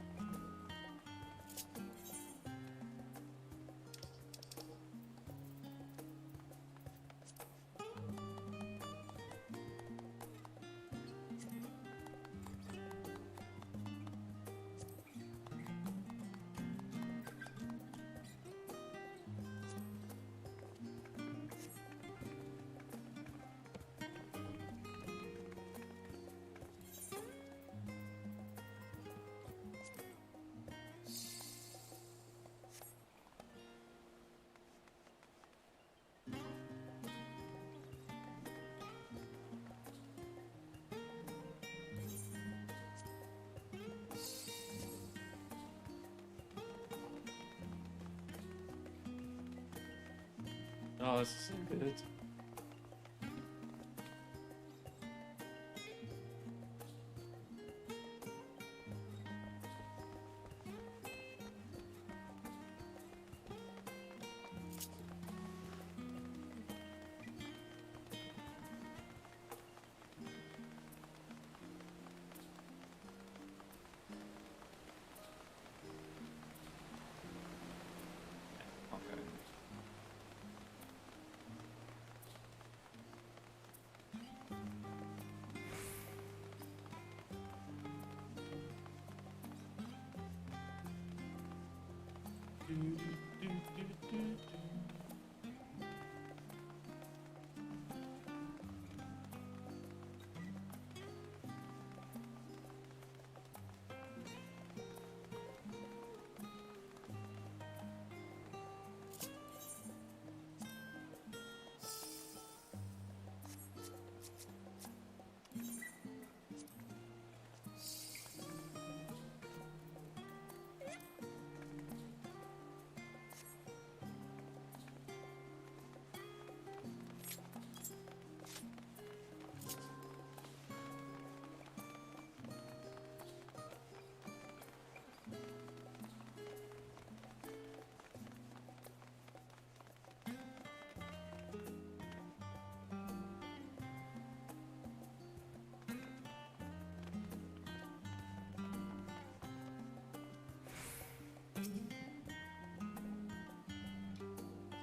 Oh, this is so good.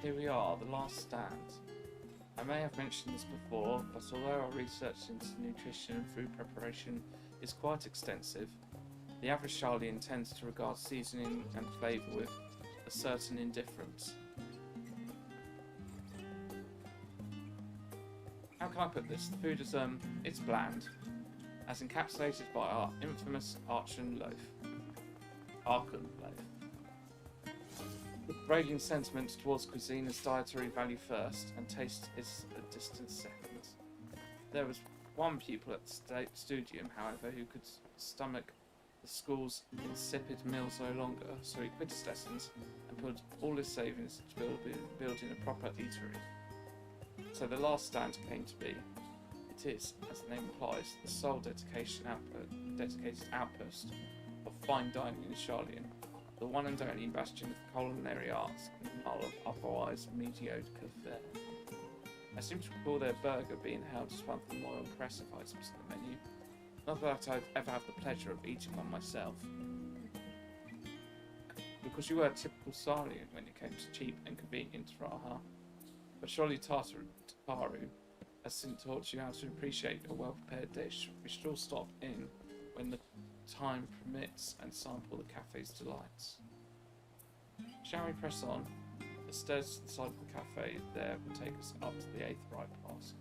Here we are, the last stand. I may have mentioned this before, but although our research into nutrition and food preparation is quite extensive, the average Sharlian tends to regard seasoning and flavour with a certain indifference. How can I put this? The food is, it's bland, as encapsulated by our infamous Archon loaf. Archon loaf. The prevailing sentiment towards cuisine is dietary value first, and taste is a distant second. There was one pupil at the State Studium, however, who could stomach the school's insipid meals no longer, so he quit his lessons and put all his savings into building a proper eatery. So the last stand came to be. It is, as the name implies, the sole dedicated outpost of fine dining in Charlian, the one and only bastion of culinary arts in the null of otherwise mediocre fare. I seem to recall their burger being hailed as one of the more impressive items in the menu. Not that I'd ever have the pleasure of eating one myself. Because you were a typical Salian when it came to cheap and convenient raha. But surely Tataru has since taught you how to appreciate a well-prepared dish. We should all stop in when the time permits and sample the cafe's delights. Shall we press on? The stairs to the side of the cafe there will take us up to the 8th right pass.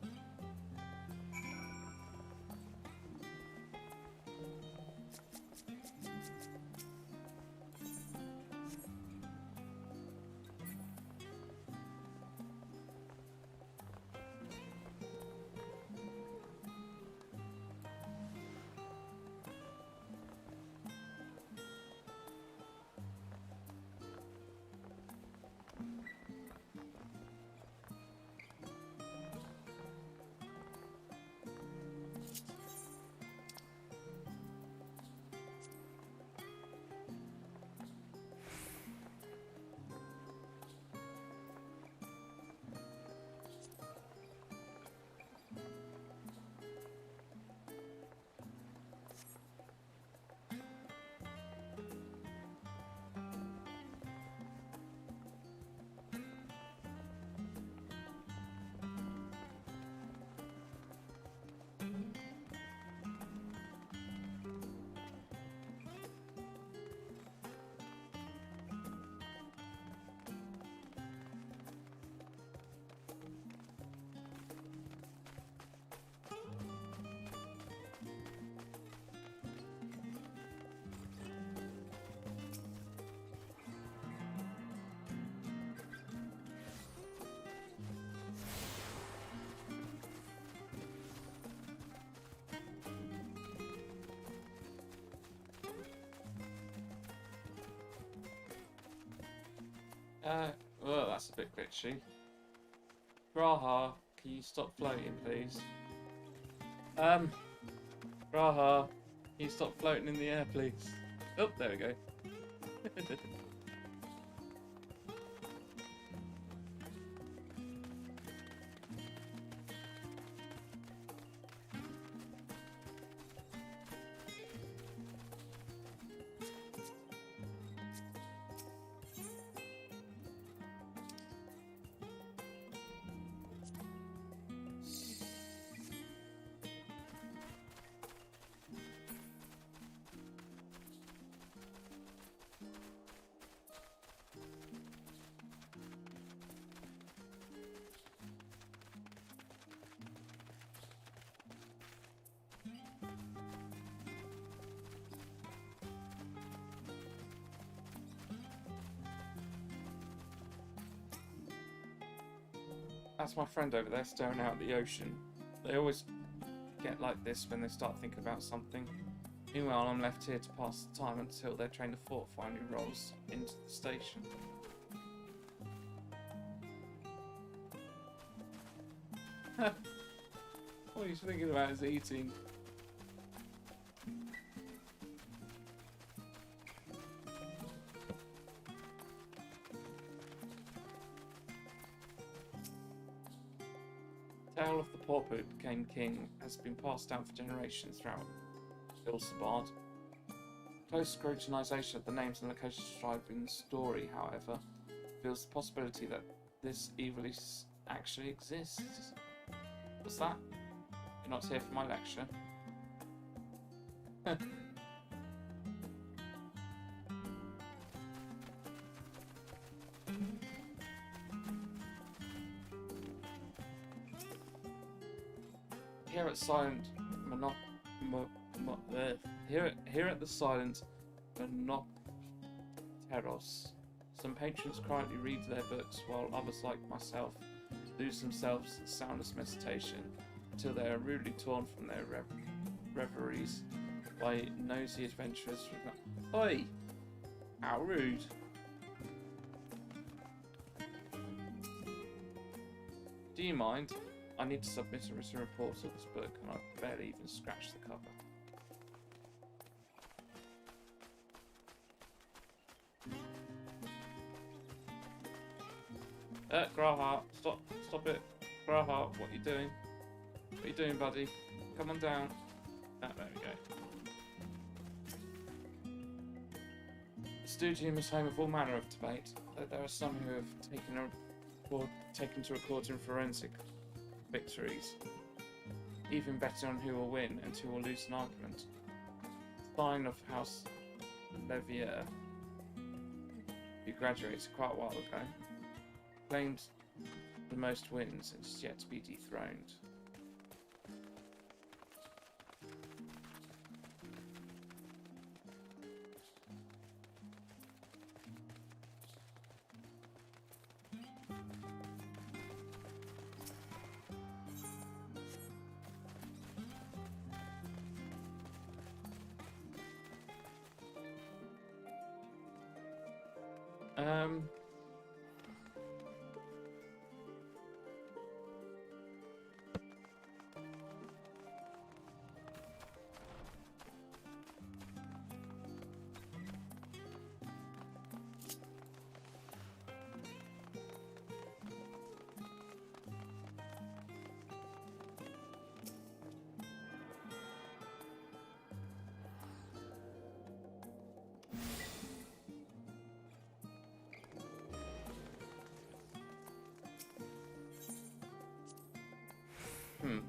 Well, that's a bit glitchy. Graha, can you stop floating, please? Graha, can you stop floating in the air, please? Oh, there we go. That's my friend over there staring out at the ocean. They always get like this when they start thinking about something. Meanwhile, I'm left here to pass the time until their train of thought finally rolls into the station. All he's thinking about is eating. The tale of the pauper who became king has been passed down for generations throughout Ilsabard. Close scrutinisation of the names and locations described in the story, however, reveals the possibility that this evil actually exists. What's that? You're not here for my lecture? Here at Silent here at the Silent Monopteros, some patrons quietly read their books while others, like myself, lose themselves in soundless meditation until they are rudely torn from their reveries by nosy adventurers from... Oi! How rude! Do you mind? I need to submit a written report of this book, and I've barely even scratched the cover. Grahart, stop it. Grahart, what are you doing? What are you doing, buddy? Come on down. Ah, there we go. The studium is home of all manner of debate, though there are some who have taken to recording forensic victories, even betting on who will win and who will lose an argument. Stein of House Levier, who graduated quite a while ago, claimed the most wins and is yet to be dethroned.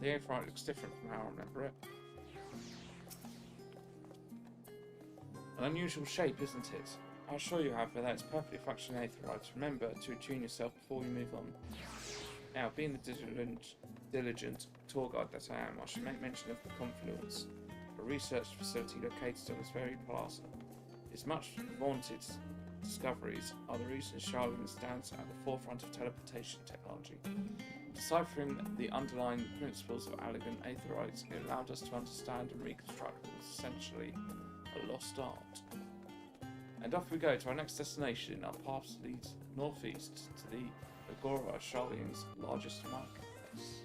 The Aetherite looks different from how I remember it. An unusual shape, isn't it? I'll show you, however, that it's perfectly functioning Aetherite. Remember to attune yourself before you move on. Now, being the diligent tour guide that I am, I should make mention of the Confluence, a research facility located on this very plaza. Its much vaunted discoveries are the reason Charlene stands at the forefront of teleportation technology. Deciphering the underlying principles of elegant Aetherites, it allowed us to understand and reconstruct what was essentially a lost art. And off we go to our next destination. Our path leads northeast to the Agora, Charlene's largest marketplace.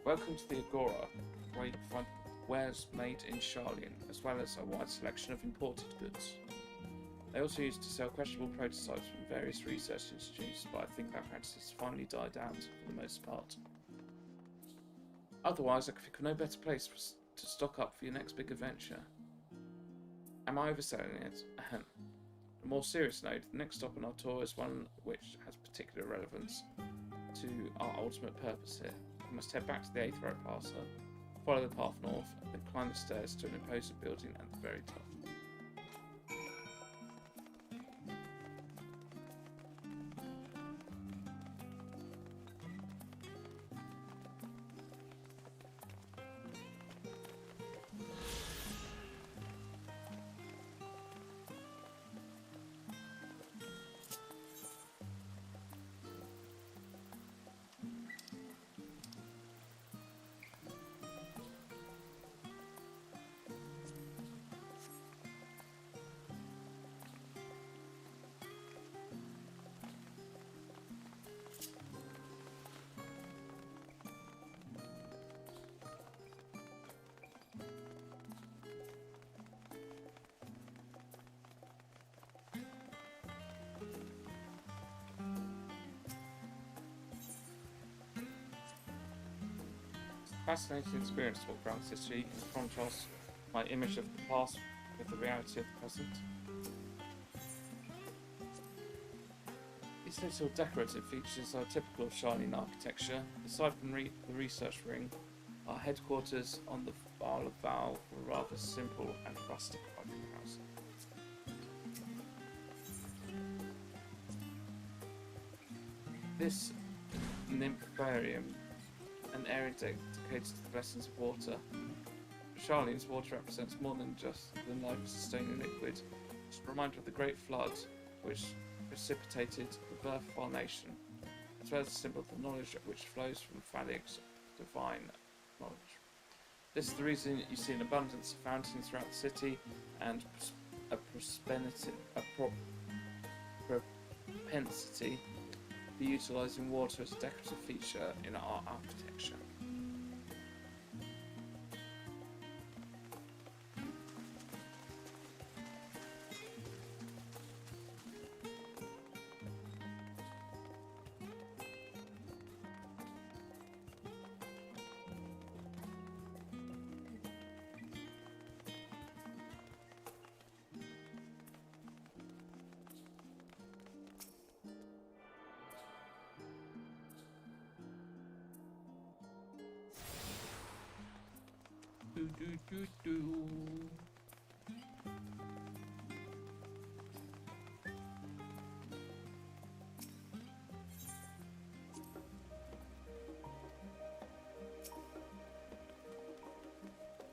Welcome to the Agora, where you can find wares made in Charlian, as well as a wide selection of imported goods. They also used to sell questionable prototypes from various research institutes, but I think that practice has finally died out for the most part. Otherwise, I could think of no better place to stock up for your next big adventure. Am I overselling it? Ahem. On a more serious note, the next stop on our tour is one which has particular relevance to our ultimate purpose here. We must head back to the Aetherite Plaza, follow the path north, and then climb the stairs to an imposing building at the very top. Fascinating experience to walk around the city and contrast my image of the past with the reality of the present. Is Since all decorative features are typical of Charlene architecture, aside from the research ring, our headquarters on the Isle of Val were rather simple and rustic looking house. This nympharium, an area dedicated to the blessings of water. For Charlene's, water represents more than just the life-sustaining liquid. It's a reminder of the great flood which precipitated the birth of our nation, as well as a symbol of the knowledge which flows from Phallic's divine knowledge. This is the reason you see an abundance of fountains throughout the city and a propensity for utilising water as a decorative feature in our architecture.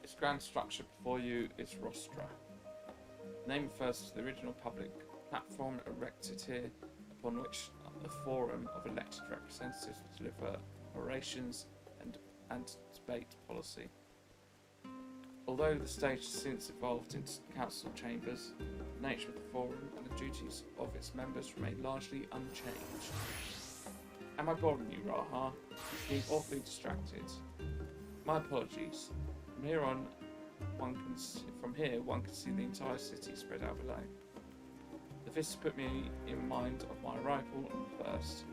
Its grand structure before you is Rostra. The name refers to the original public platform erected here, upon which a forum of elected representatives would deliver orations and debate policy. Although the stage has since evolved into council chambers, the nature of the forum and the duties of its members remain largely unchanged. Am I boring you, Raha? You seem awfully distracted. My apologies. From here, one can see the entire city spread out below. The vista put me in mind of my arrival and first.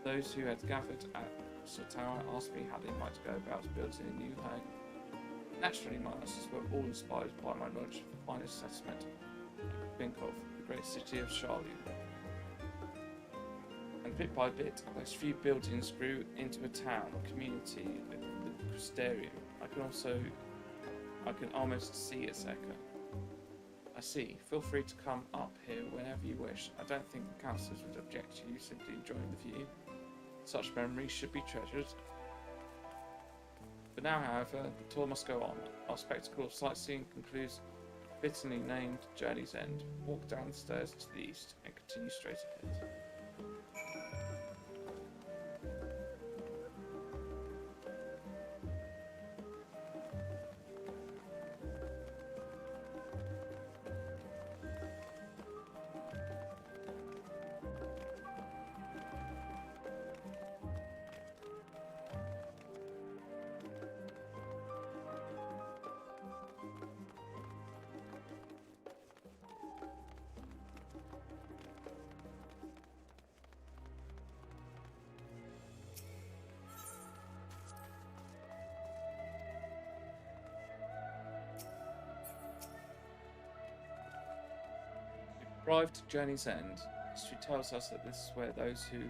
Those who had gathered at Tower asked me how they might go about building a new home. Naturally, my answers were all inspired by my knowledge of the finest settlement I could think of, the great city of Charlene. And bit by bit, those few buildings grew into a town or community, the Crystarium. I can almost see its echo. I see. Feel free to come up here whenever you wish. I don't think the councillors would object to you simply enjoying the view. Such memories should be treasured. For now, however, the tour must go on. Our spectacle of sightseeing concludes fittingly named Journey's End. Walk down the stairs to the east and continue straight ahead. Arrived at Journey's End, history tells us that this is where those who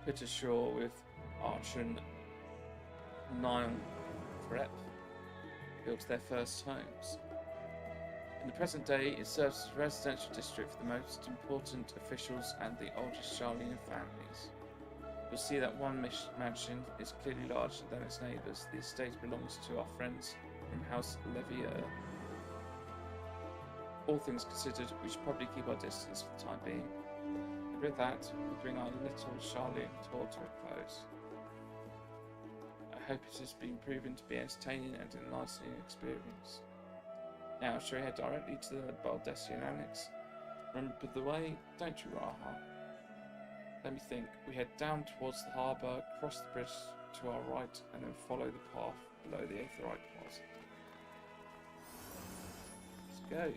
put ashore with Archon Niall Frep built their first homes. In the present day, it serves as a residential district for the most important officials and the oldest Charlene families. You'll see that one mansion is clearly larger than its neighbours. The estate belongs to our friends from House Levier. All things considered, we should probably keep our distance for the time being. And with that, we bring our little Charlene tour to a close. I hope it has been proven to be entertaining and enlightening experience. Now, shall we head directly to the Baldessian Annex? Remember the way, don't you, Raha? Let me think. We head down towards the harbour, cross the bridge to our right, and then follow the path below the Aetherite Plaza. Let's go.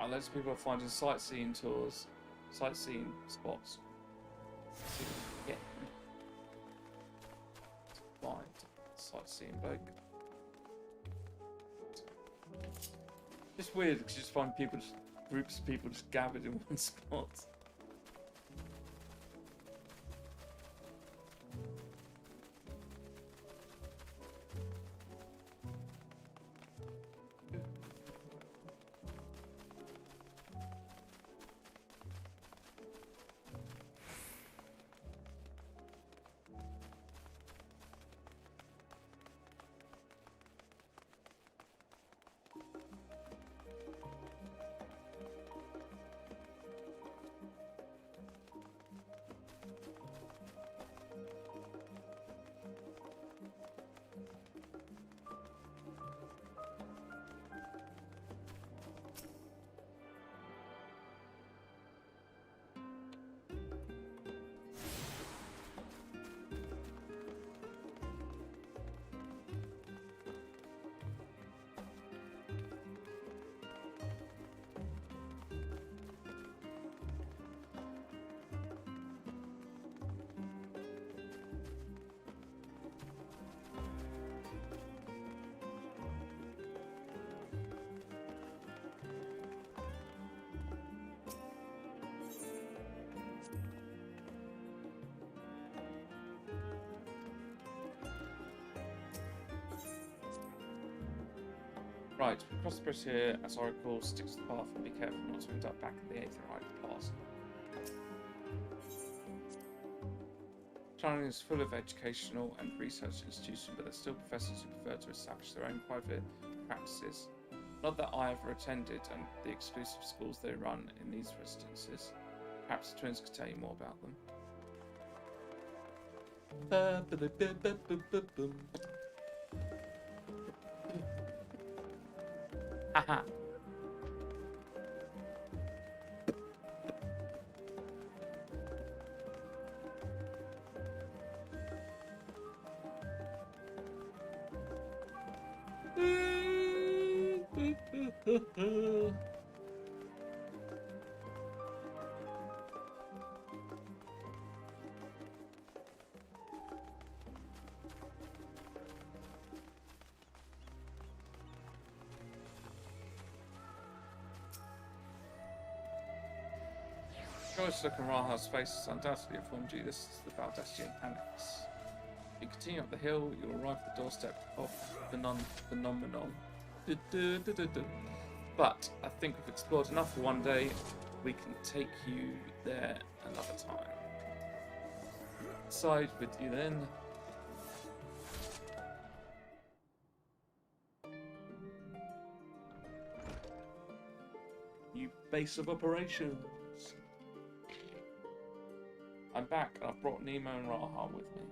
Loads of people are finding sightseeing tours, sightseeing spots. find sightseeing bloke. It's weird because you just find people, groups of people just gathered in one spot. Right, we cross the bridge here, as I recall, stick to the path and be careful not to end up back in the Aetherite Plaza. China is full of educational and research institutions, but there's still professors who prefer to establish their own private practices. Not that I ever attended and the exclusive schools they run in these residences. Perhaps the twins could tell you more about them. Haha. Joyous look on Raha's face has undoubtedly informed you this is the Baldastian Annex. If you continue up the hill, you'll arrive at the doorstep of the phenomenon. But I think we've explored enough for one day. We can take you there another time. Side with you then. New base of operations. I'm back, and I've brought Nemo and Raha with me.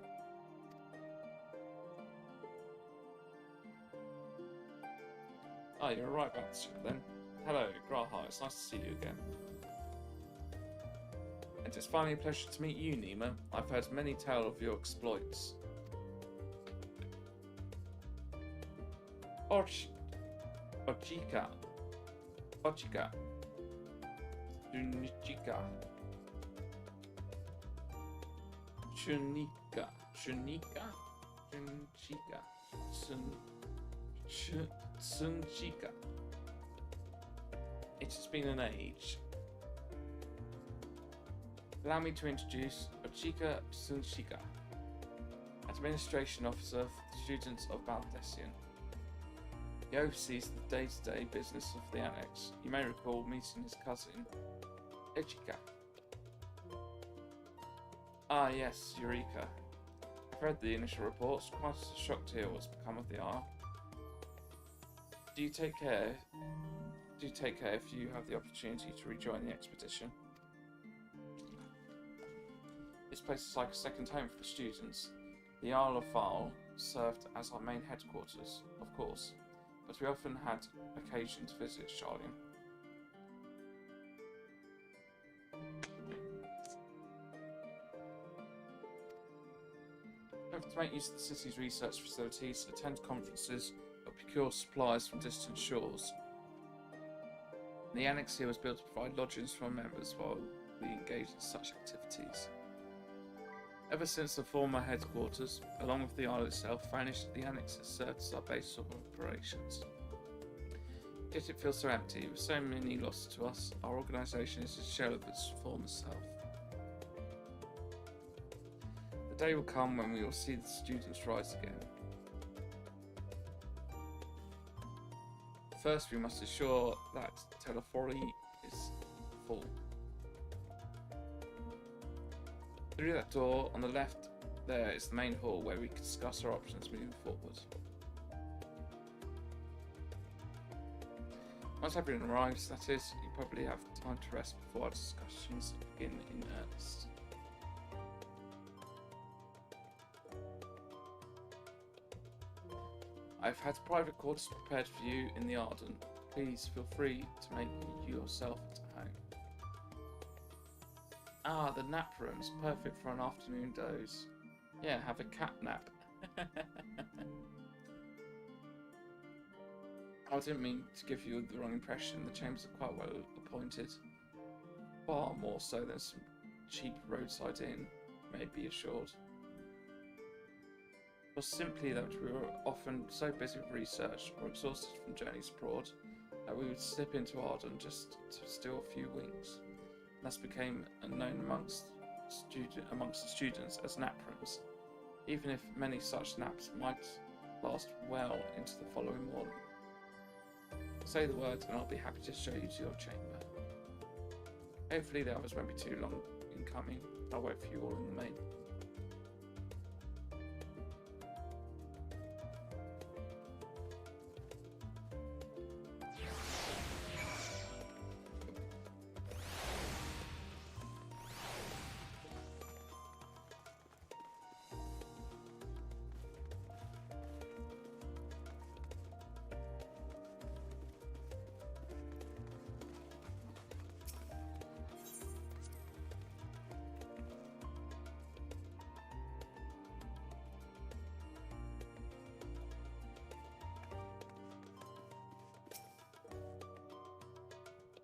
Ah, you're right about the ship then. Hello, Raha, it's nice to see you again. And it's finally a pleasure to meet you, Nemo. I've heard many tell of your exploits. Ochika. Junichika. Chunika. Sunchika. It has been an age. Allow me to introduce Ochika Sunchika, Administration Officer for the students of Baldastian. He oversees the day-to-day business of the Annex. You may recall meeting his cousin, Ochika. Ah yes, Eureka. I've read the initial reports, quite shocked to hear what's become of the Isle. Do take care if you have the opportunity to rejoin the expedition. This place is like a second home for the students. The Isle of Val served as our main headquarters, of course, but we often had occasion to visit Charlian. We have to make use of the city's research facilities, attend conferences, or procure supplies from distant shores. The annex here was built to provide lodgings for our members while we engage in such activities. Ever since the former headquarters, along with the isle itself, vanished, the Annex has served as our base of operations. Yet it feels so empty, with so many losses to us. Our organisation is a shell of its former self. The day will come when we will see the students rise again. First, we must ensure that Telefori is full. Through that door on the left, there is the main hall where we can discuss our options moving forward. Once everyone arrives, that is, you probably have time to rest before our discussions begin in earnest. I've had private quarters prepared for you in the Arden. Please feel free to make yourself at home. Ah, the nap room's perfect for an afternoon doze. Yeah, have a cat nap. I didn't mean to give you the wrong impression. The chambers are quite well appointed. Far more so than some cheap roadside inn, may be assured. It was simply that we were often so busy with research or exhausted from journeys abroad that we would slip into Arden just to steal a few winks. Thus became known amongst the students as nap rooms, even if many such naps might last well into the following morning. Say the words and I'll be happy to show you to your chamber. Hopefully the others won't be too long in coming. I'll wait for you all in the main.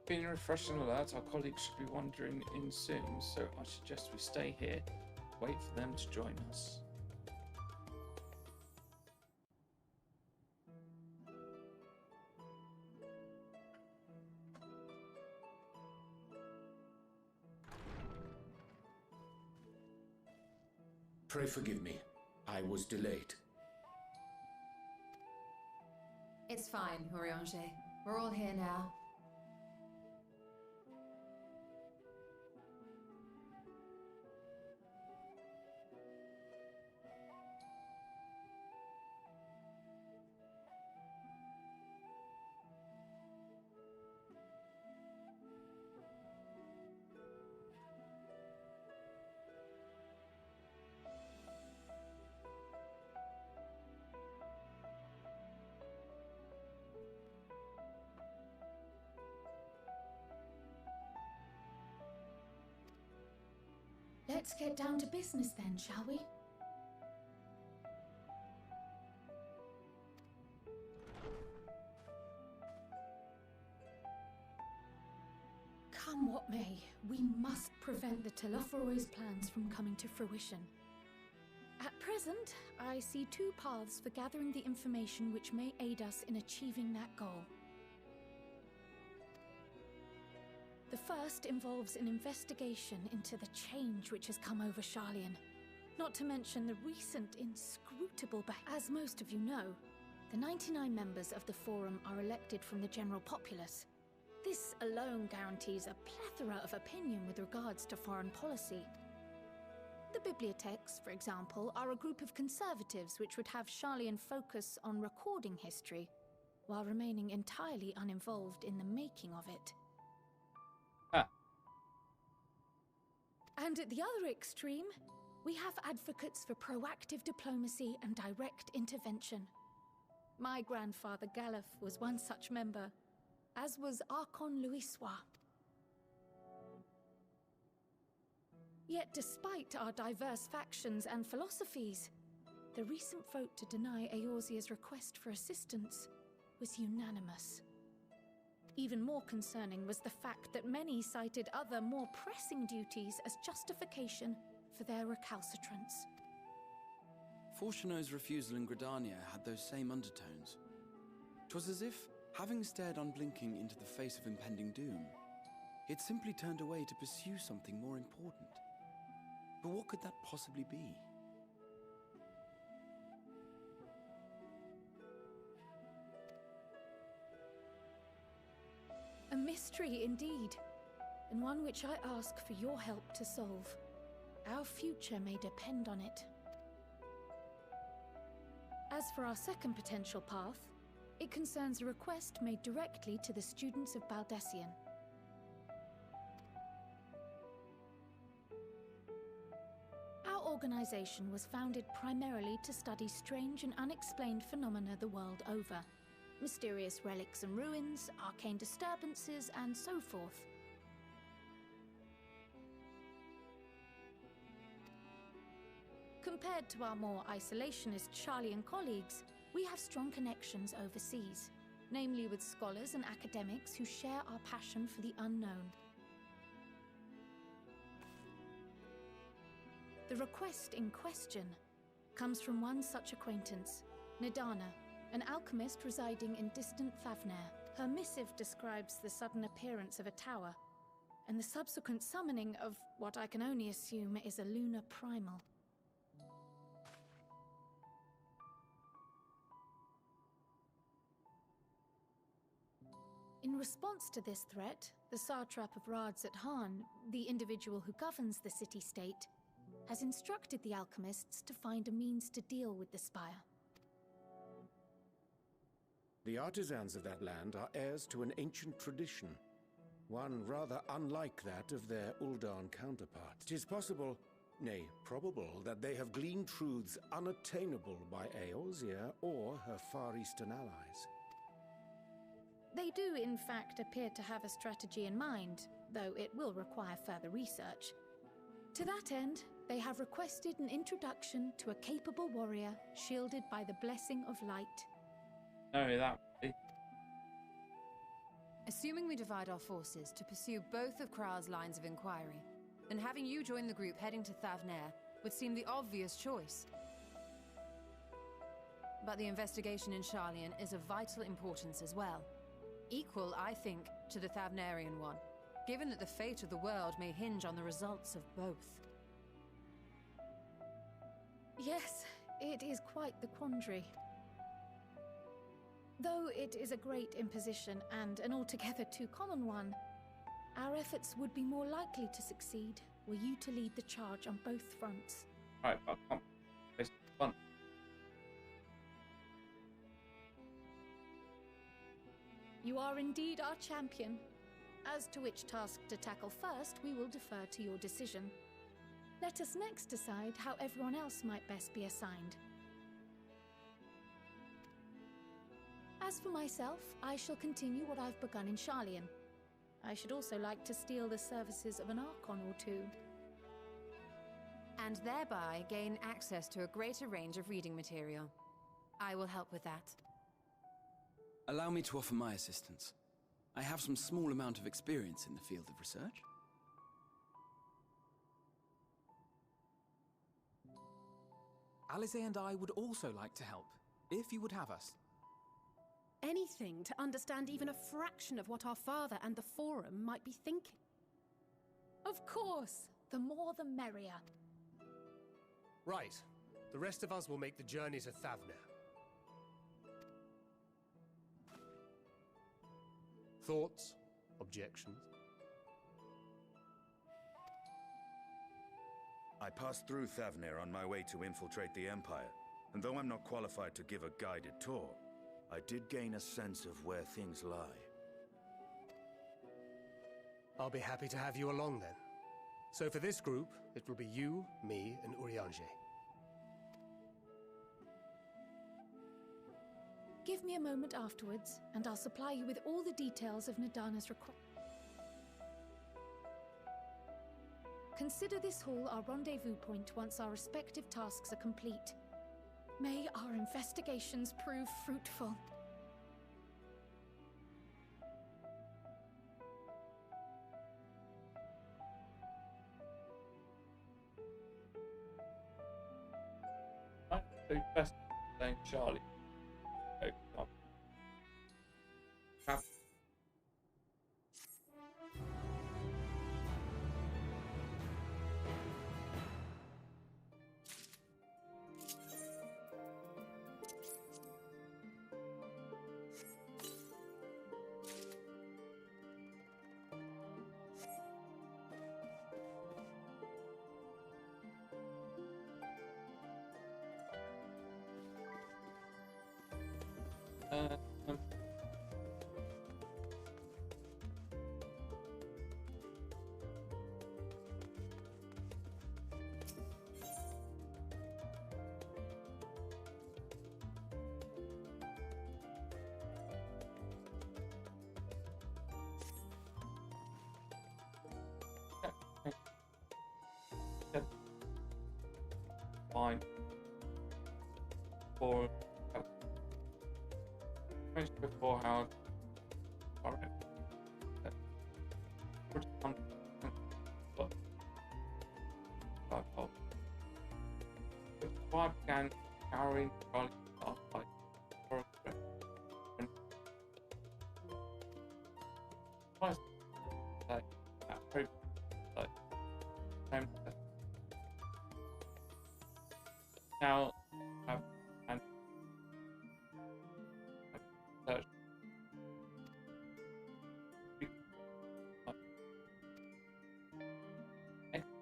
Being refreshed and alert, our colleagues should be wandering in soon, so I suggest we stay here, wait for them to join us. Pray forgive me. I was delayed. It's fine, Urianger. We're all here now. Let's get down to business then, shall we? Come what may, we must prevent the Teleforoi's plans from coming to fruition. At present, I see two paths for gathering the information which may aid us in achieving that goal. The first involves an investigation into the change which has come over Sharlayan, not to mention the recent inscrutable as most of you know, the 99 members of the Forum are elected from the general populace. This alone guarantees a plethora of opinion with regards to foreign policy. The bibliotheques, for example, are a group of conservatives which would have Sharlayan focus on recording history, while remaining entirely uninvolved in the making of it. And at the other extreme, we have advocates for proactive diplomacy and direct intervention. My grandfather Galef was one such member, as was Archon Louisois. Yet despite our diverse factions and philosophies, the recent vote to deny Eorzea's request for assistance was unanimous. Even more concerning was the fact that many cited other, more pressing duties as justification for their recalcitrance. Fortuno's refusal in Gridania had those same undertones. 'Twas as if, having stared unblinking into the face of impending doom, he had simply turned away to pursue something more important. But what could that possibly be? A mystery indeed, and one which I ask for your help to solve. Our future may depend on it. As for our second potential path, it concerns a request made directly to the students of Baldessian. Our organization was founded primarily to study strange and unexplained phenomena the world over. Mysterious relics and ruins, arcane disturbances, and so forth. Compared to our more isolationist Sharlayan colleagues, we have strong connections overseas, namely with scholars and academics who share our passion for the unknown. The request in question comes from one such acquaintance, Nidana, an alchemist residing in distant Thavnair. Her missive describes the sudden appearance of a tower, and the subsequent summoning of what I can only assume is a lunar primal. In response to this threat, the Satrap of Radzat-Han, the individual who governs the city-state, has instructed the alchemists to find a means to deal with the spire. The artisans of that land are heirs to an ancient tradition, one rather unlike that of their Uldan counterparts. It is possible, nay, probable, that they have gleaned truths unattainable by Eorzea or her Far Eastern allies. They do, in fact, appear to have a strategy in mind, though it will require further research. To that end, they have requested an introduction to a capable warrior shielded by the blessing of light. No, that would be. Assuming we divide our forces to pursue both of Kral's lines of inquiry, then having you join the group heading to Thavnair would seem the obvious choice. But the investigation in Sharlayan is of vital importance as well. Equal, I think, to the Thavnairian one, given that the fate of the world may hinge on the results of both. Yes, it is quite the quandary. Though it is a great imposition and an altogether too common one, our efforts would be more likely to succeed were you to lead the charge on both fronts. Right, but I can't waste fun. You are indeed our champion. As to which task to tackle first, we will defer to your decision. Let us next decide how everyone else might best be assigned. As for myself, I shall continue what I've begun in Sharlayan. I should also like to steal the services of an Archon or two. And thereby gain access to a greater range of reading material. I will help with that. Allow me to offer my assistance. I have some small amount of experience in the field of research. Alize and I would also like to help, if you would have us. Anything to understand even a fraction of what our father and the Forum might be thinking. Of course, the more the merrier. Right. The rest of us will make the journey to Thavnair. Thoughts? Objections? I passed through Thavnair on my way to infiltrate the Empire, and though I'm not qualified to give a guided tour, I did gain a sense of where things lie. I'll be happy to have you along then. So for this group, it will be you, me, and Urianger. Give me a moment afterwards, and I'll supply you with all the details of Nidana's request. Consider this hall our rendezvous point once our respective tasks are complete. May our investigations prove fruitful. saying Charlie. Oh, have fine for mentioned before how why began scouring Charlie last night for a friend. Twice like that hope like time now have and search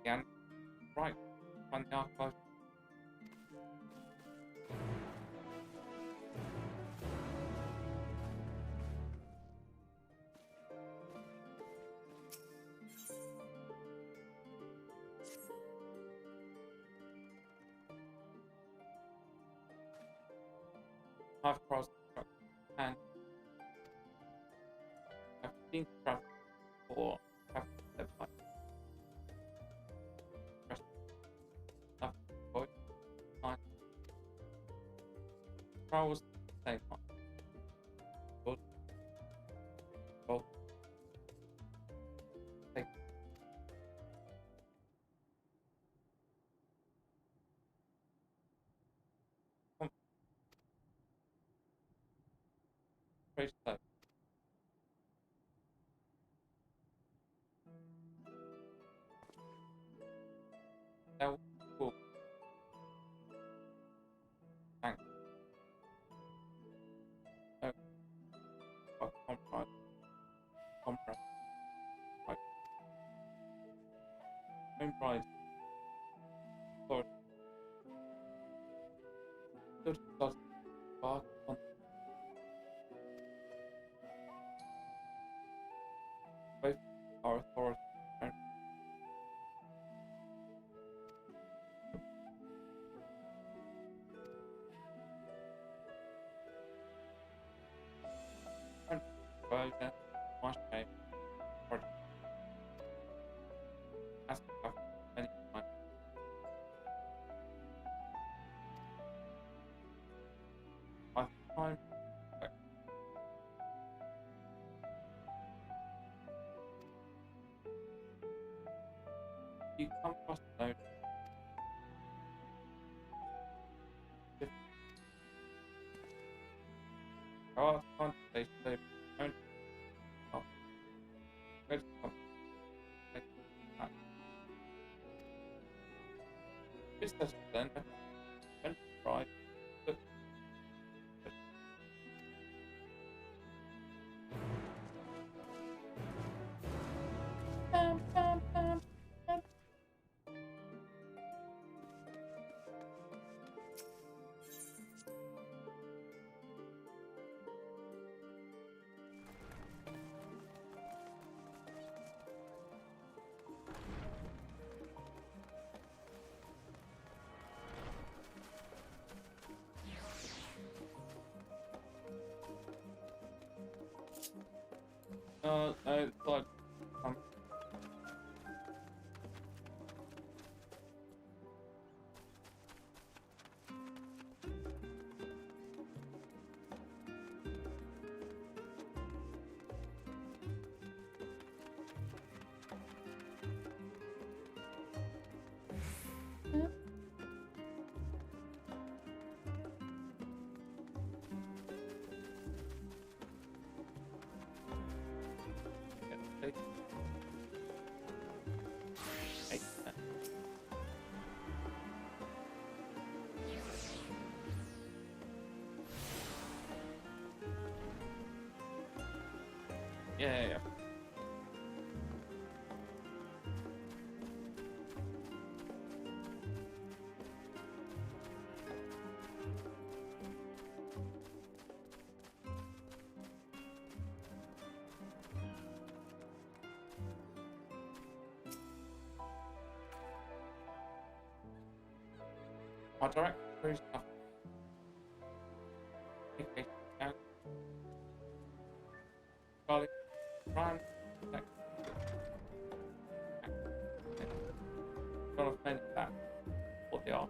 again right on the archive. I've crossed and I've been trapped for I was saying good. Well, take very slow. That was cool. Thanks. Comrade. Right. Own pride. Sorry. Good stuff. Bark on. Both are authority. Well, my shame. As I've many times. I've time. You come across the note. Our conversation they don't help. Let's come. This doesn't then try. No, but Yeah. My direct cruise stuff. Okay, now. Charlie, Ryan, gotta find that what they are.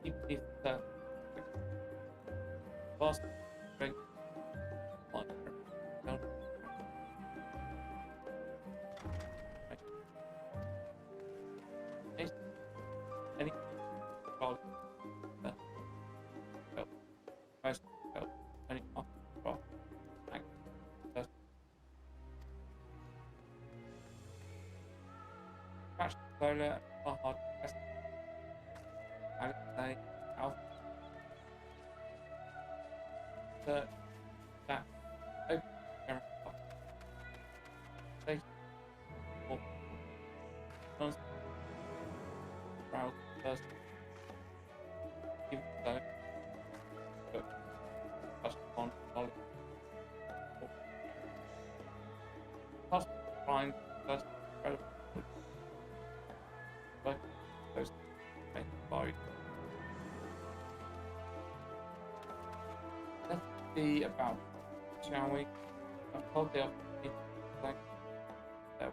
Even if the boss drink on don't any well most any well crash solar hard test and say alpha search that open camera station or constant browse first even though but just on knowledge plus find first relevant but those by let's see about shall we? I've told the opportunity to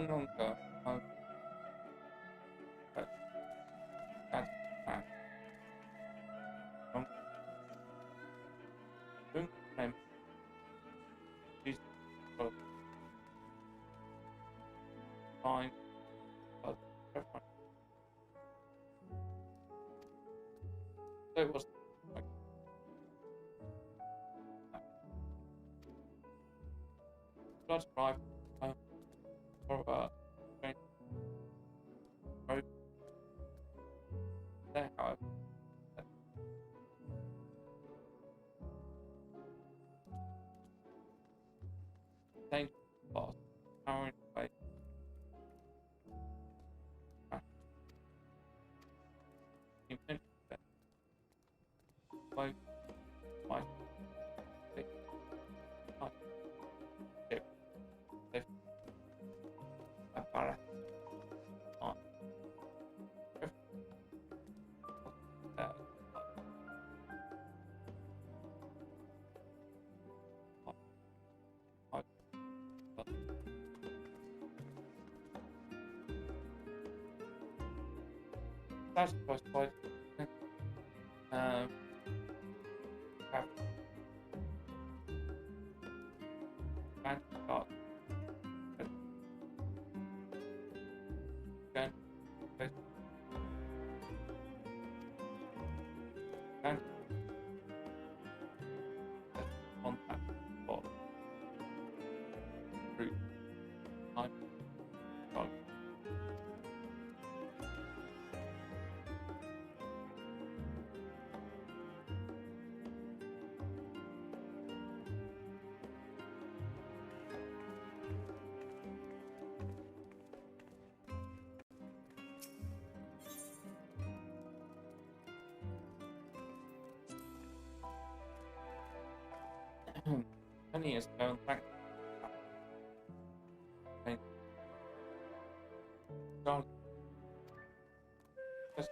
long ago, but that's fine. Doing time. Jesus, fine, but that's fine. So it was like let's drive. Or train road there, however. Dangerous boss, powering away. Intention that both might take time. If para on that's first point. Have and start again and on that spot route time start. Many years ago, back Charlie just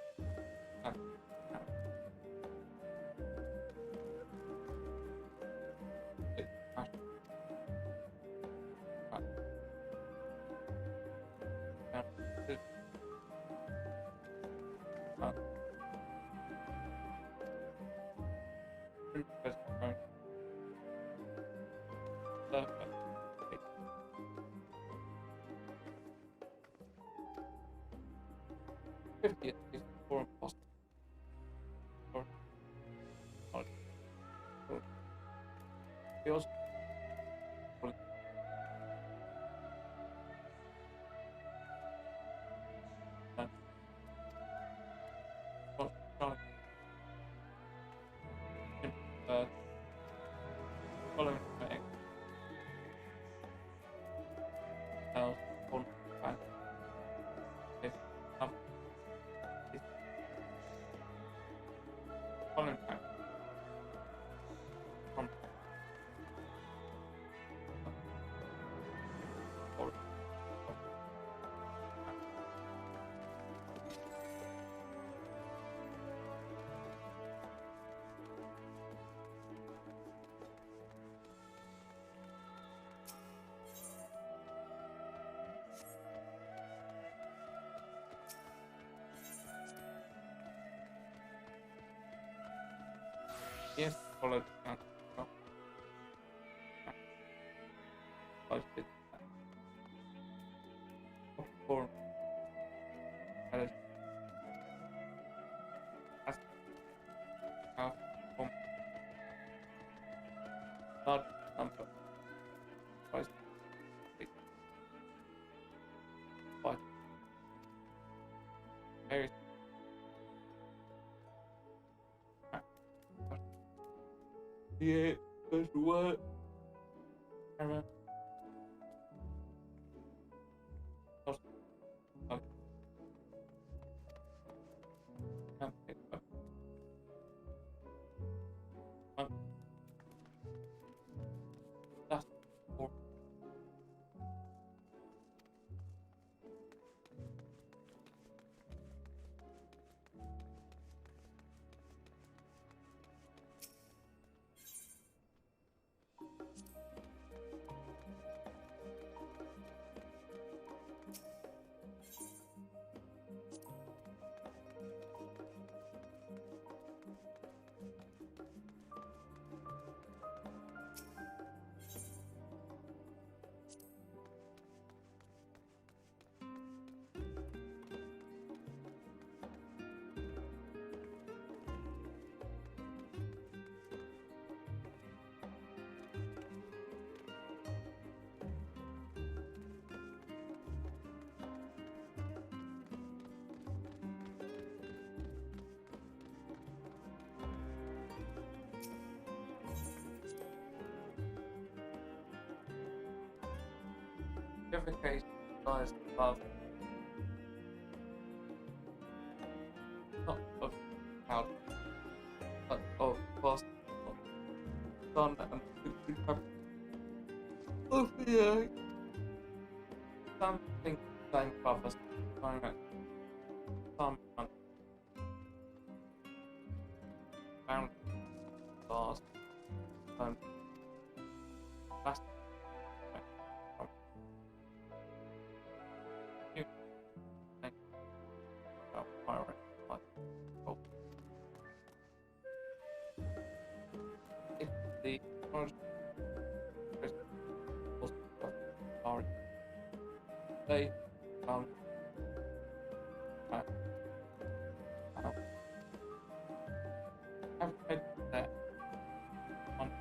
Yes, followed down. Close it. Four. Large number. Close. Five. Very. Yeah, that's what. Camera. Purification lies above. Not of cloud, but of vast sun and recovery of the earth. Something same above us, climate, some found stars, and plastic. They found have read that on the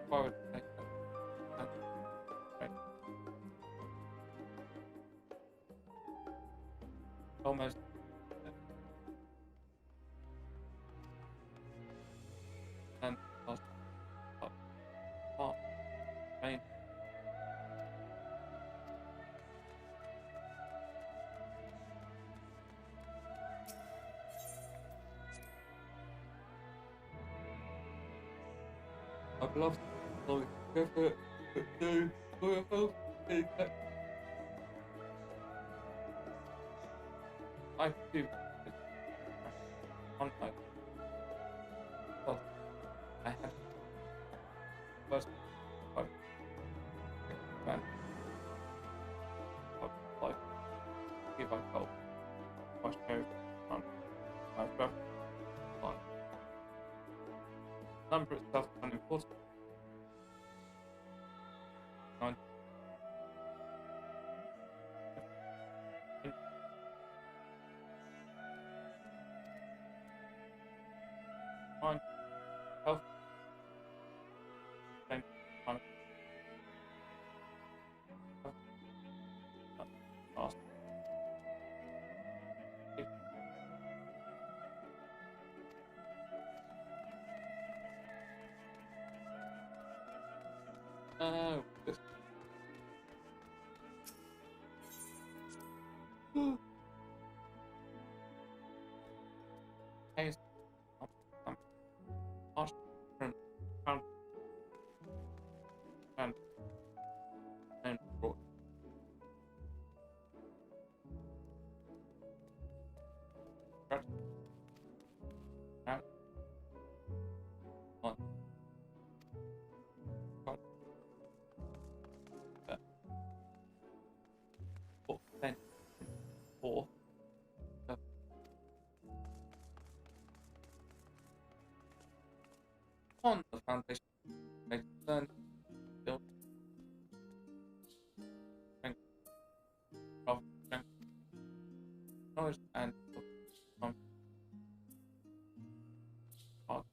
forward almost and lost part main I've lost my effort to for your health. I do on my well, I have first of life give up help my show on my breath on number itself unimportant. On health same on last this case and brought out on then or foundation. They learn, build, strength, craft, strength, knowledge, and from art.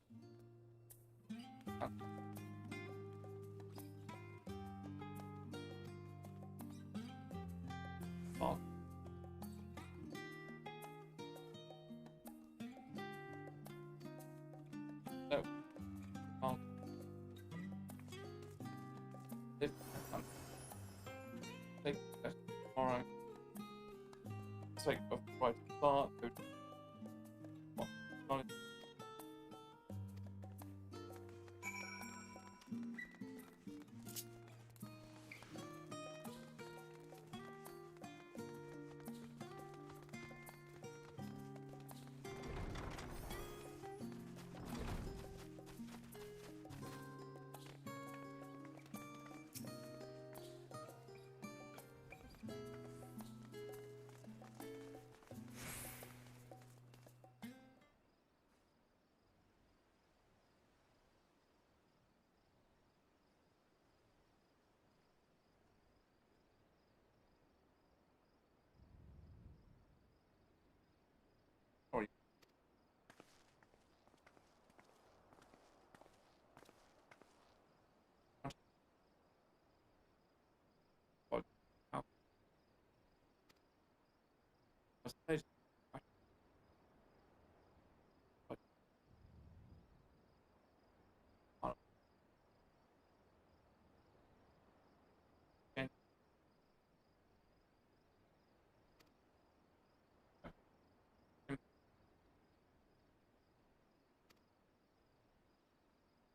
Art. So, art. If take that tomorrow, take off right start, knowledge. Sorry. What? How? I suppose. What? Again.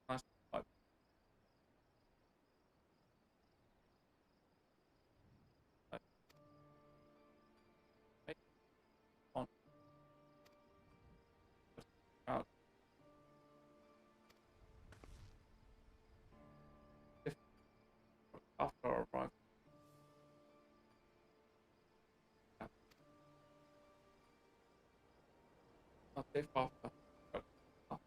Nice. On. Out. If after our arrival. Not if after. But after.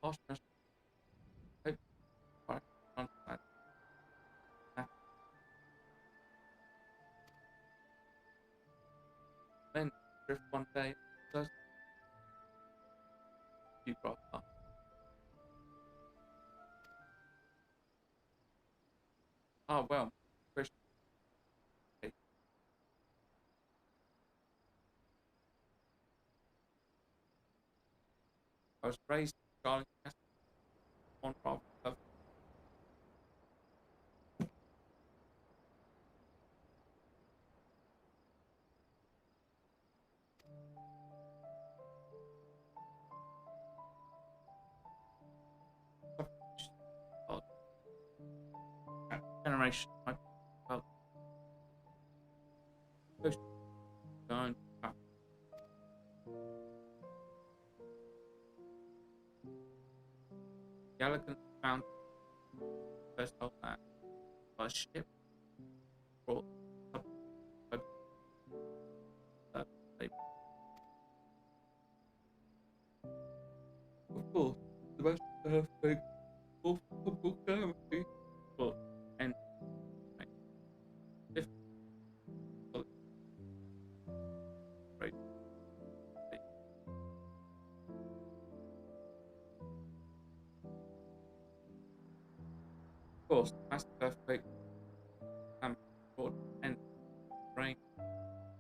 Harshness. Hope. Fire. Contact. Then drift one day. Does you brought up. Ah, well, Christian. Okay. I was raised in Charlie Castle on Rob of generation. I well, push going back. The elegant found first of that by ship brought up of course, the most perfect possible gravity, but and if right, of course, that's perfect and short and brain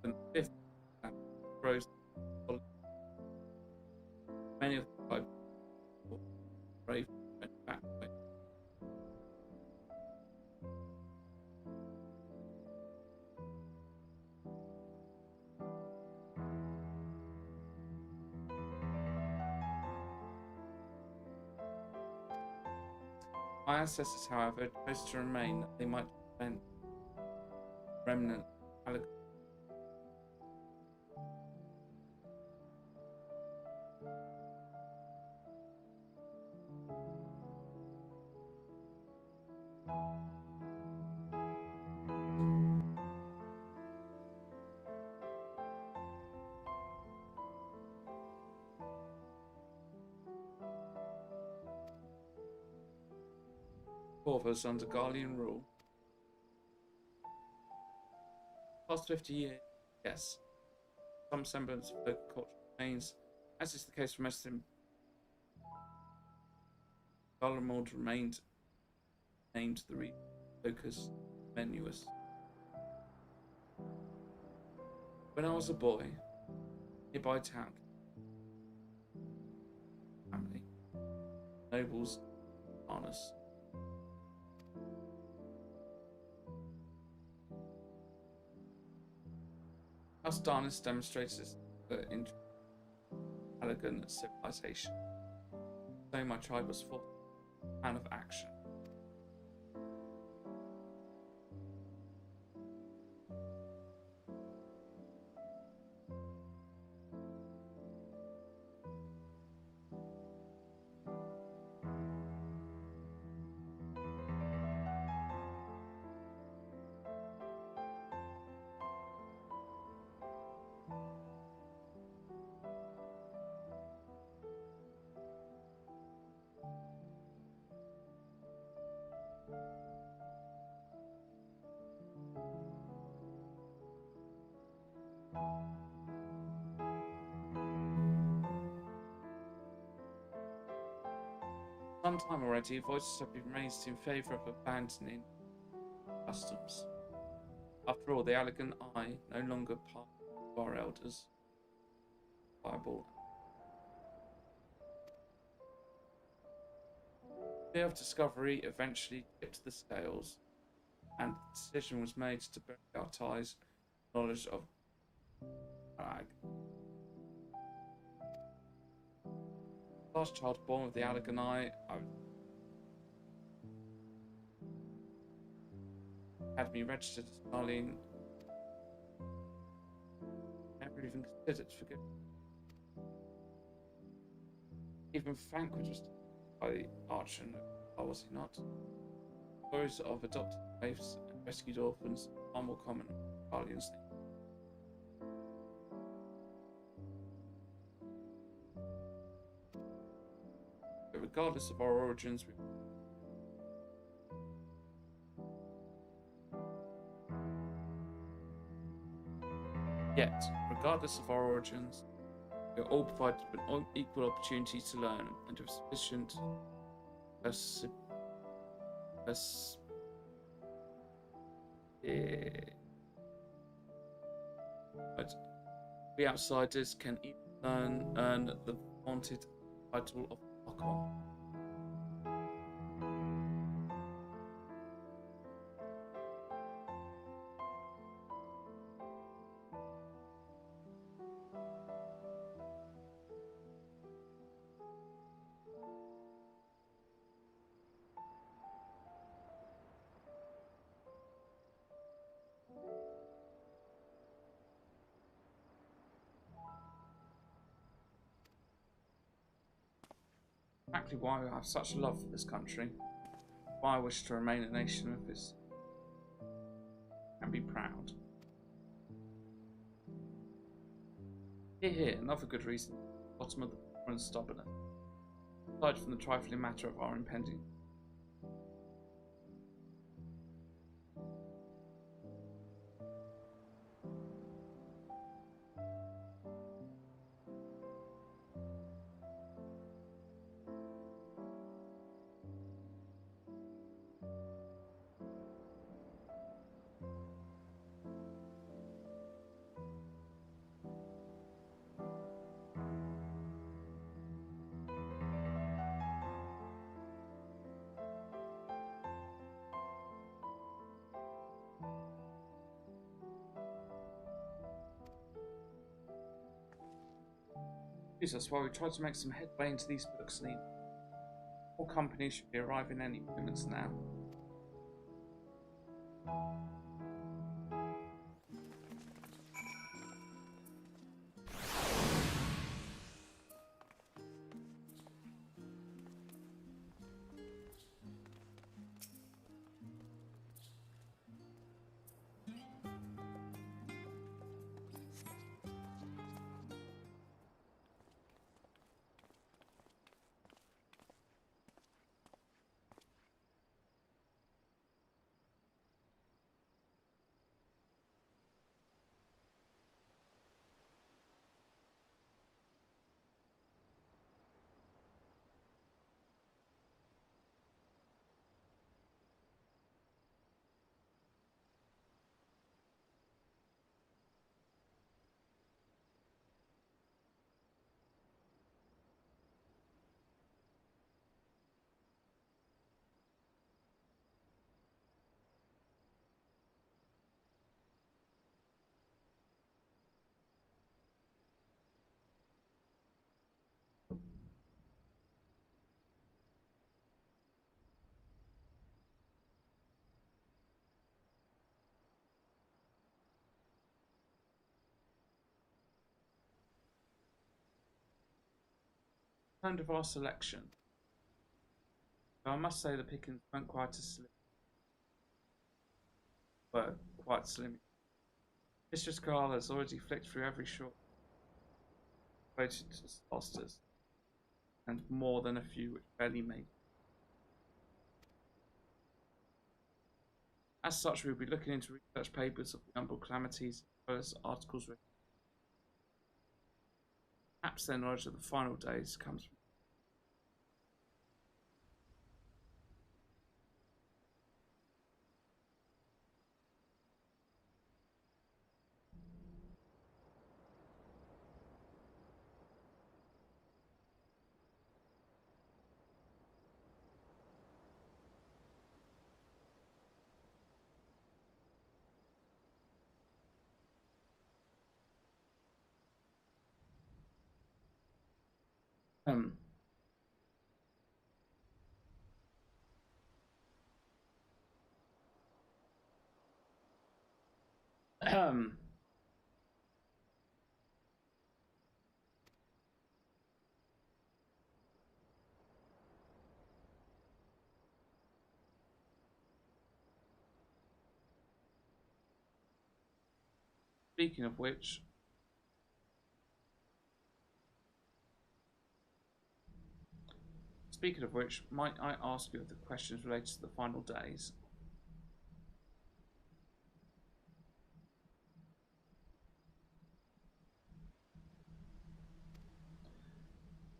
and fifth and grows many of the five brave went back way. My ancestors, however, chose to remain that they might prevent remnant allegory. Corvus under Garlean rule. Past 50 years, yes. Some semblance of local culture remains, as is the case for most of them. Garlemald remained named the region Locus Menuus. When I was a boy, nearby town, family, nobles, harness. House Darnus demonstrates in elegant civilization. So my tribe was full man of action. Some time already, voices have been raised in favour of abandoning customs. After all, the elegant eye no longer part of our elders. Bible. Fear of discovery eventually tipped the scales, and the decision was made to bury our ties knowledge of Ag. Last child born with the Allegheny, had me registered as Darlene. Never even considered forgiveness. Even Frank was just by the archer, was he not? Stories of adopted waifs and rescued orphans are more common in Darlene's name. Regardless of our origins, we are all provided with an equal opportunity to learn and with sufficient but we outsiders can even earn the vaunted title of Archon. Exactly why I have such a love for this country, why I wish to remain a nation of this and be proud. Here, another good reason, bottom of the and stubbornness, aside from the trifling matter of our impending. That's why we try to make some headway into these books, and more companies should be arriving any moments now. Kind of our selection. But I must say the pickings weren't quite as slim. Were quite slim. Mistress Carl has already flicked through every short devoted to Stosters, and more than a few which barely made. As such, we will be looking into research papers of the Umbral calamities as well as articles written. Perhaps their knowledge of the final days comes from Speaking of which, might I ask you of the questions related to the final days?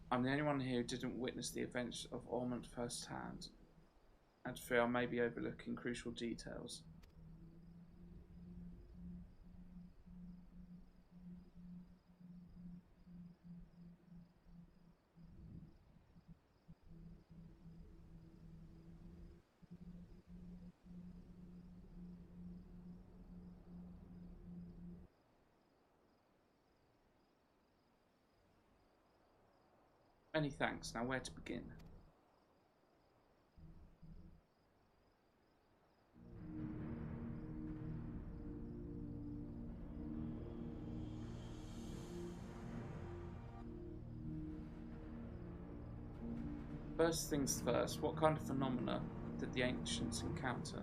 I'm the only one here who didn't witness the events of Ormond firsthand, and fear I may be overlooking crucial details. Many thanks. Now where to begin? First things first, what kind of phenomena did the ancients encounter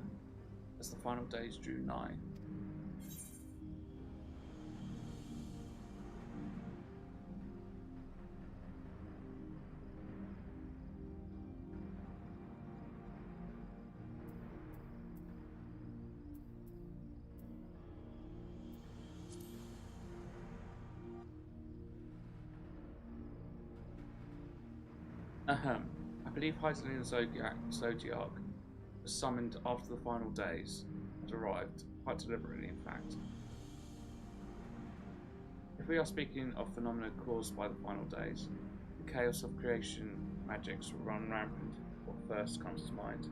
as the final days drew nigh? I believe Hydralian Zodiac was summoned after the final days had arrived, quite deliberately in fact. If we are speaking of phenomena caused by the final days, the chaos of creation magics will run rampant. What first comes to mind?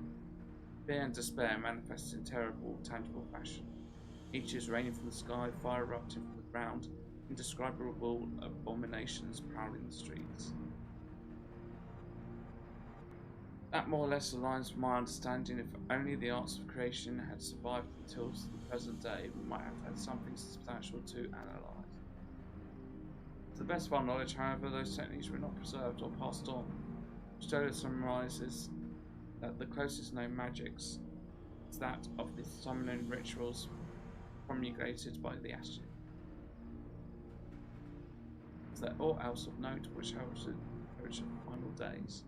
Fear and despair manifested in terrible, tangible fashion. Each is raining from the sky, fire erupting from the ground, indescribable abominations prowling the streets. That more or less aligns with my understanding. If only the arts of creation had survived until the present day, we might have had something substantial to analyse. To the best of our knowledge, however, those techniques were not preserved or passed on. Stoller summarises that the closest known magics is that of the summoning rituals promulgated by the Ashen. Is there aught else of note which heralded the final days?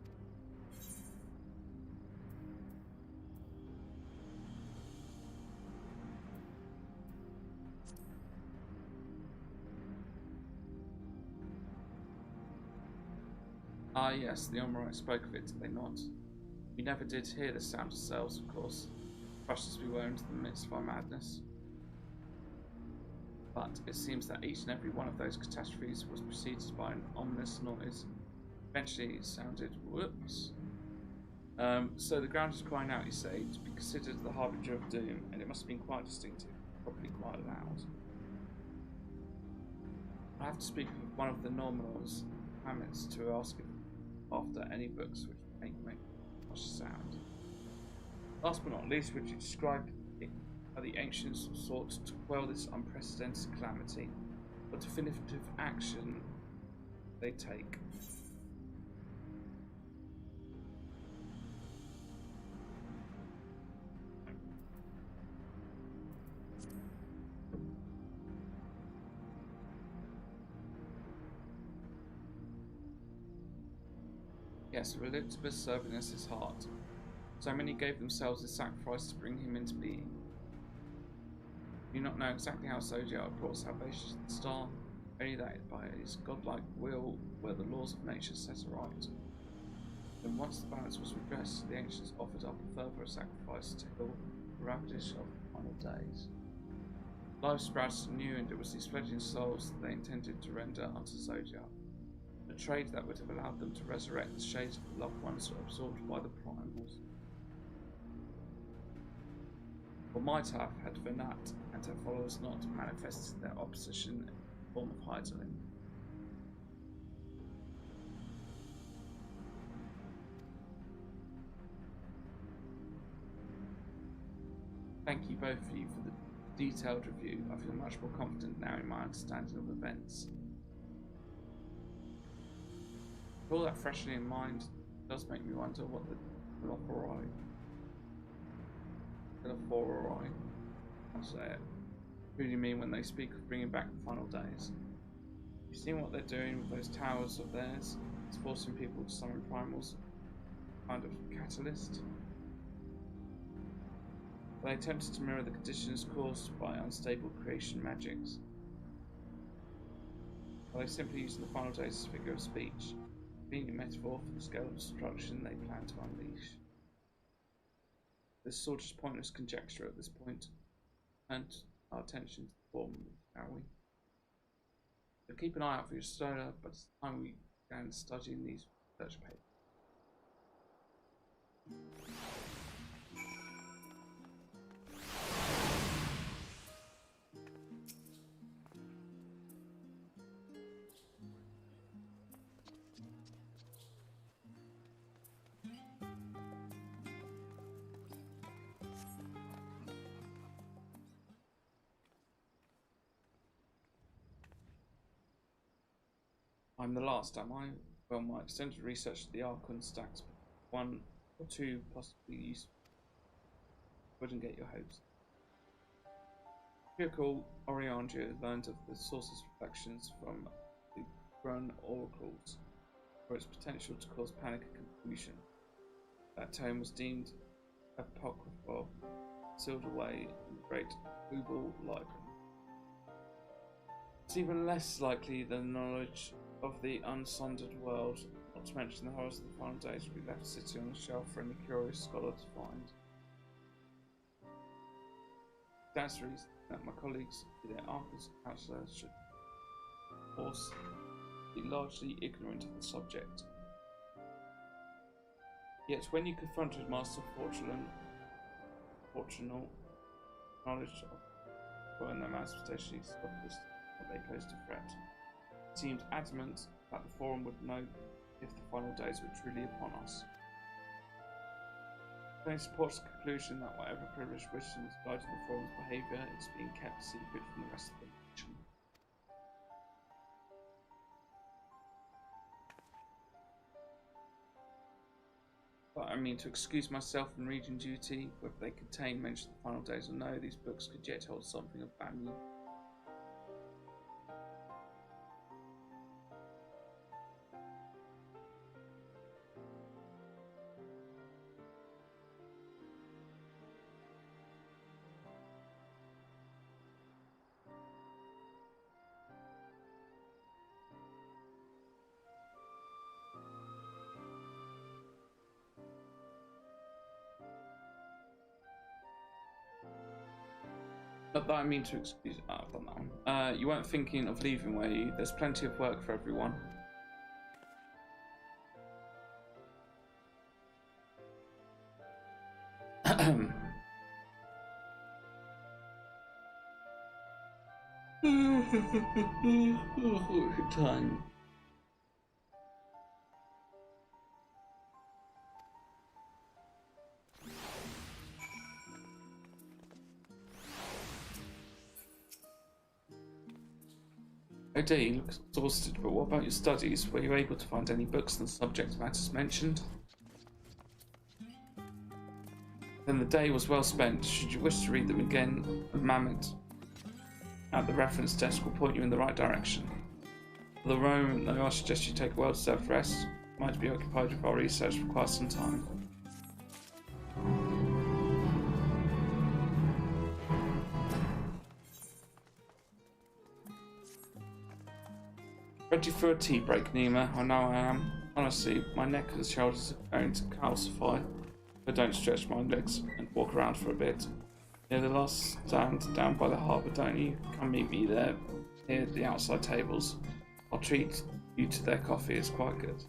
Ah yes, the Omorite spoke of it, did they not? We never did hear the sound ourselves, of course, crushed as we were into the midst of our madness. But it seems that each and every one of those catastrophes was preceded by an ominous noise. Eventually it sounded, whoops. So the ground is crying out, you say, to be considered the harbinger of doom, and it must have been quite distinctive, probably quite loud. I have to speak with one of the Normals, Hamets, to ask if after any books which make much sound. Last but not least, would you describe how the ancients sought to quell this unprecedented calamity? What definitive action they take? Yes, with Elizabeth serving as his heart. So many gave themselves as sacrifice to bring him into being. We do not know exactly how Zodiac brought salvation to the star, only that by his godlike will were the laws of nature set aright. Then once the balance was redressed, the ancients offered up a further sacrifice to heal the ravages of the final days. Life sprouted anew, and it was these fledgling souls that they intended to render unto Zodiac, a trade that would have allowed them to resurrect the shades of the loved ones absorbed by the primals. For might have had Venat and her followers not manifested their opposition in the form of Heidelin. Thank you both of you for the detailed review. I feel much more confident now in my understanding of events. With all that freshly in mind, it does make me wonder what the Philophoroi, I'll say it, really mean when they speak of bringing back the final days. You've seen what they're doing with those towers of theirs. It's forcing people to summon primals, kind of catalyst. They attempted to mirror the conditions caused by unstable creation magics. They simply using the final days as a figure of speech, being a metaphor for the scale of destruction they plan to unleash. This is all just pointless conjecture at this point, and our attention to the form, shall we? So keep an eye out for your solar, but it's time we began studying these research papers. I'm the last, am I? Well, my extended research of the Archon stacks one or two possibly useful. Wouldn't get your hopes. Critical Oriangia learned of the source's reflections from the Grun oracles for its potential to cause panic and confusion. That tome was deemed apocryphal, sealed away in the great Ubal Library. It's even less likely than knowledge of the unsondered world, not to mention the horrors of the final days, will be left sitting on the shelf for any curious scholar to find. That's the reason that my colleagues, their Archons counsellors, should, of course, be largely ignorant of the subject. Yet when you confronted Master Fortunal, knowledge of when their manifestations stopped this, that they posed a threat, seemed adamant that the Forum would know if the final days were truly upon us. It supports the conclusion that whatever privileged wisdom is guiding the Forum's behaviour is being kept secret from the rest of the nation. But I mean, to excuse myself from reading duty, whether they contain mention of the final days or no, these books could yet hold something of value. Not that I mean to excuse. I've done that one. You weren't thinking of leaving, were you? There's plenty of work for everyone. Time. Oh dear, you look exhausted, but what about your studies? Were you able to find any books on the subject matters mentioned? Then the day was well spent. Should you wish to read them again, Mammoth at the reference desk will point you in the right direction. For the moment, though, I suggest you take a well-deserved rest. might be occupied with our research for quite some time. Ready for a tea break, Nima? I know I am. Honestly, my neck and shoulders are going to calcify if I don't stretch my legs and walk around for a bit. Near the last stand down by the harbour, don't you? Come meet me there, near the outside tables. I'll treat you to their coffee, it's quite good.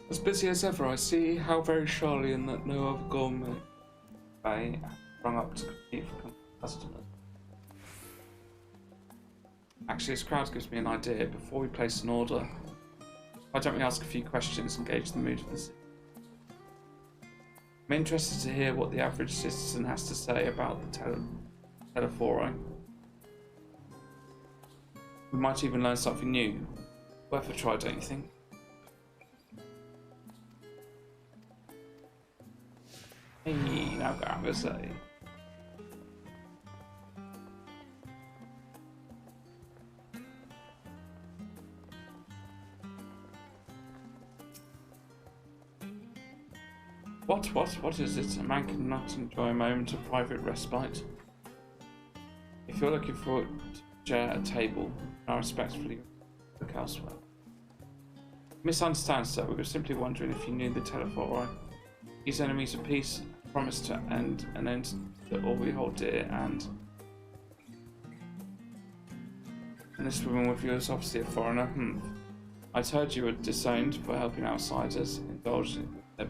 As busy as ever, I see. How very Charlian that no other gourmet bay sprung up to compete for customers. Actually, this crowd gives me an idea. Before we place an order, why don't we ask a few questions and gauge the mood of the city? I'm interested to hear what the average citizen has to say about the Telephoro. We might even learn something new. Worth a try, don't you think? Hey, now go, I'm gonna say. What is it? A man cannot enjoy a moment of private respite. If you're looking for to share a table, I respectfully look elsewhere. Misunderstand, sir. We were simply wondering if you knew the Telephoro. These enemies of peace promise to end an end to all we hold dear, and this woman with you is obviously a foreigner. I'd heard you were disowned for helping outsiders, indulged in their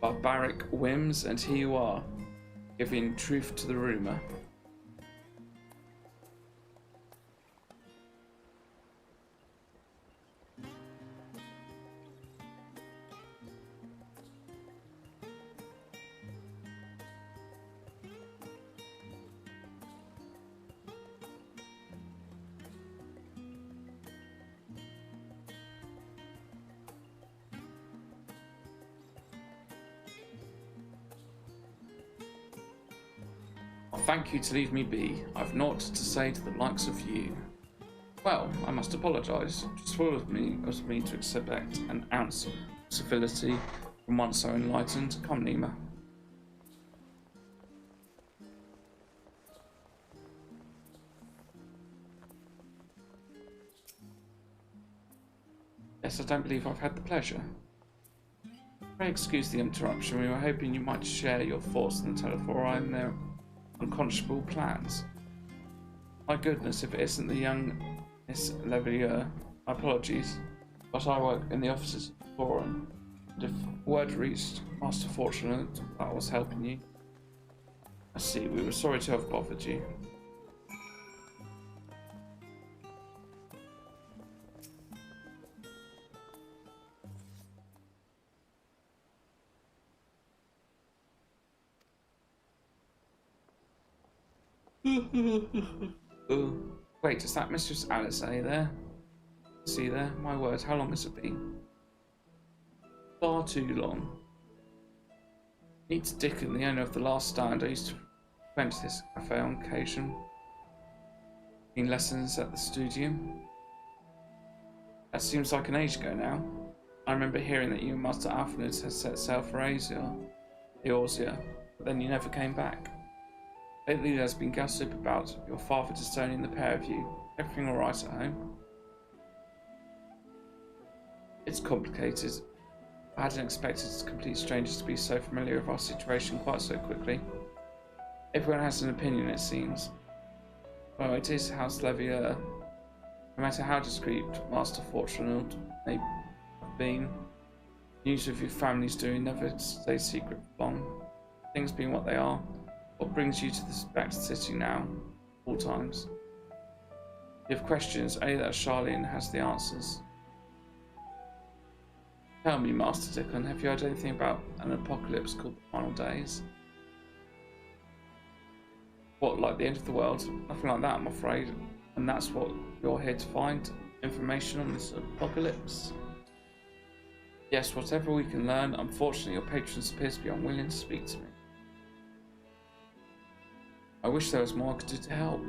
barbaric whims, and here you are, giving truth to the rumour. Thank you to leave me be. I've naught to say to the likes of you. Well, I must apologise. Just spoiled me to expect an ounce of civility from one so enlightened. Come, Nima. Yes, I don't believe I've had the pleasure. Pray excuse the interruption. We were hoping you might share your thoughts on the Telephora and their unconscionable plans. My goodness, if it isn't the young Miss Leveilleur. Apologies, but I work in the offices of the forum. And if word reached Master Fortunate that I was helping you. I see, we were sorry to have bothered you. Wait, is that Mistress Alice there? See there? My word, how long has it been? Far too long. Meets Dickon, the owner of the Last Stand. I used to frequent this cafe on occasion. In lessons at the studio. That seems like an age ago now. I remember hearing that you and Master Alphonse had set sail for Eorzea, but then you never came back. Lately there's been gossip about your father disowning the pair of you. Everything alright at home? It's complicated. I hadn't expected complete strangers to be so familiar with our situation quite so quickly. Everyone has an opinion, it seems. Well, it is House Leveilleur. No matter how discreet Master Fortunate may have been, news of your family's doing never stays secret for long. Things being what they are, what brings you to this back city now, all times? If you have questions, only that Charlene has the answers. Tell me, Master Dickon, have you heard anything about an apocalypse called the Final Days? What, like the end of the world? Nothing like that, I'm afraid. And that's what you're here to find? Information on this apocalypse? Yes, whatever we can learn. Unfortunately, your patron appears to be unwilling to speak to me. I wish there was more I could do to help.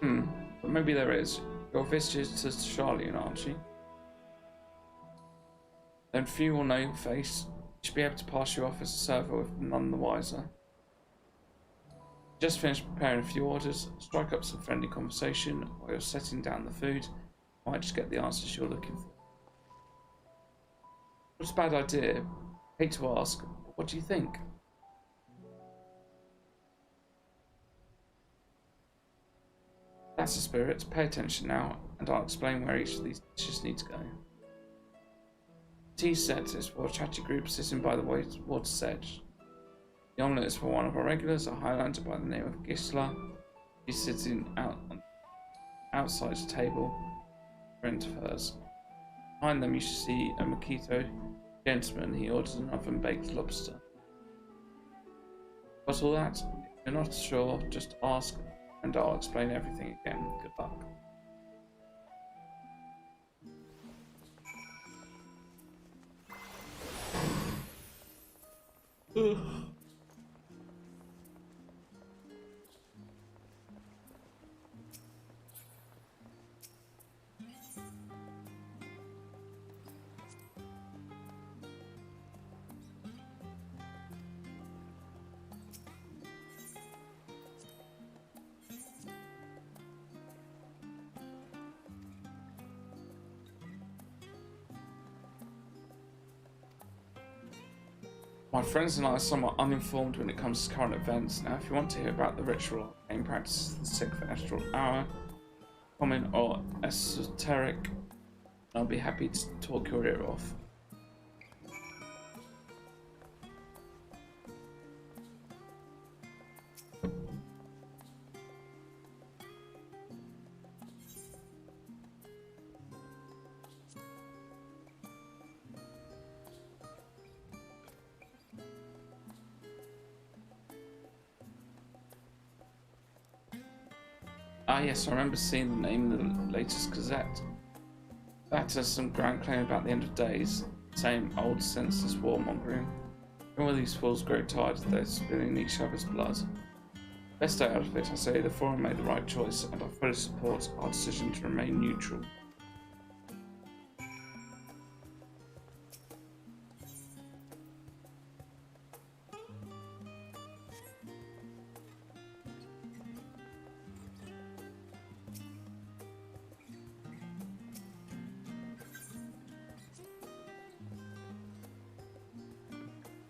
But maybe there is. You're a visitor to Charlene, aren't you? Then few will know your face. You should be able to pass you off as a server with none the wiser. Just finished preparing a few orders. Strike up some friendly conversation while you're setting down the food. You might just get the answers you're looking for. It's a bad idea. Hate to ask, but what do you think? That's the spirit. Pay attention now, and I'll explain where each of these dishes need to go. Tea set is for a chatty group sitting by the water's edge. The omelette is for one of our regulars, a Highlander by the name of Gisela. She's sitting outside a table, a friend of hers. Behind them you should see a Makito gentleman. He orders an oven-baked lobster. Got all that? If you're not sure, just ask, and I'll explain everything again. Good luck. My friends and I are somewhat uninformed when it comes to current events. Now, if you want to hear about the ritual arcane practices, the 6th astral hour, common or esoteric, I'll be happy to talk your ear off. Ah yes, I remember seeing the name in the latest Gazette. That has some grand claim about the end of days. Same old senseless warmongering. When will these fools grow tired of their spilling each other's blood? Best out of it, I say the Forum made the right choice, and I fully support our decision to remain neutral.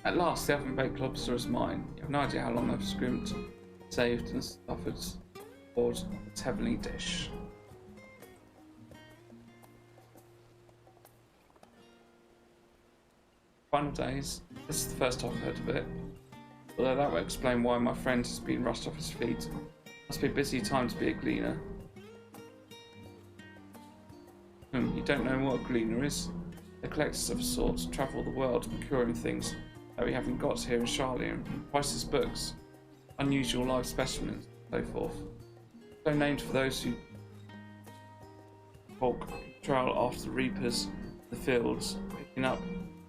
At last, the oven-baked lobster is mine. You have no idea how long I've scrimped, saved, and suffered aboard its heavenly dish. Final days. This is the first I've heard of it. Although that will explain why my friend has been rushed off his feet. Must be a busy time to be a gleaner. You don't know what a gleaner is? They're collectors of sorts, travel the world, procuring things that we haven't got here in Charlian. Priceless books, unusual live specimens, and so forth. So named for those who walk trail after the reapers in the fields, picking up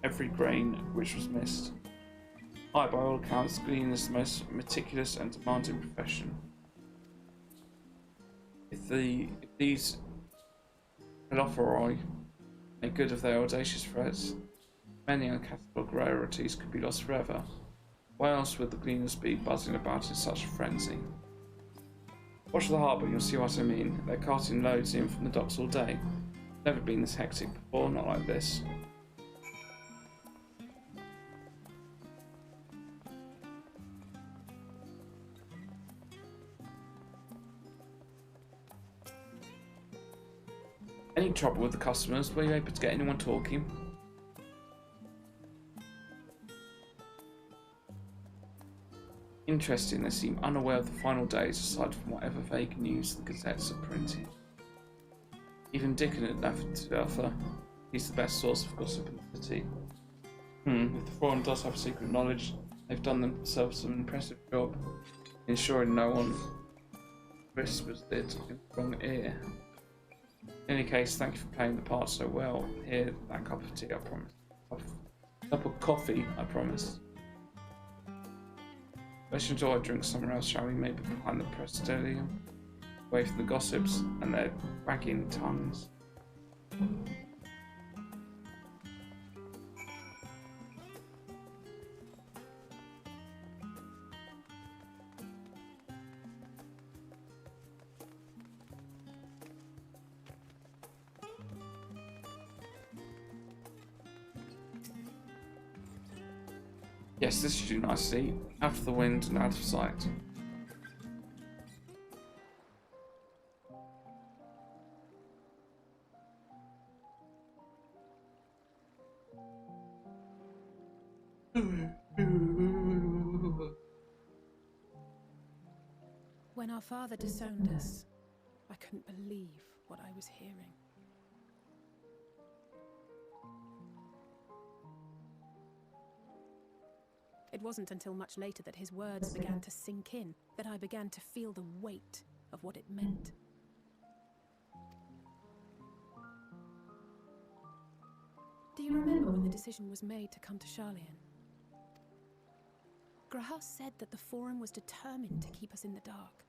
every grain which was missed. I, by all accounts, gleaning is the most meticulous and demanding profession. If these Elophoroi make good of their audacious threats, many uncatalogued rarities could be lost forever. Why else would the gleaners be buzzing about in such a frenzy? Watch the harbour, you'll see what I mean. They're carting loads in from the docks all day. Never been this hectic before, not like this. Any trouble with the customers? Were you able to get anyone talking? Interesting, they seem unaware of the final days aside from whatever vague news the gazettes are printing. Even Dickon had left to Arthur. He's the best source of gossip in the city. If the forum does have secret knowledge, they've done themselves an impressive job ensuring no one whispers it in the wrong ear. In any case, thank you for playing the part so well. Here, that cup of tea, I promise. A cup of coffee, I promise. Let's enjoy a drink somewhere else, shall we? Maybe behind the Presidium, away from the gossips and their wagging tongues. Yes, this should do nicely. Out of the wind and out of sight. When our father disowned us, I couldn't believe what I was hearing. It wasn't until much later that his words began to sink in, that I began to feel the weight of what it meant. Do you remember when the decision was made to come to Charlian? Graham said that the Forum was determined to keep us in the dark,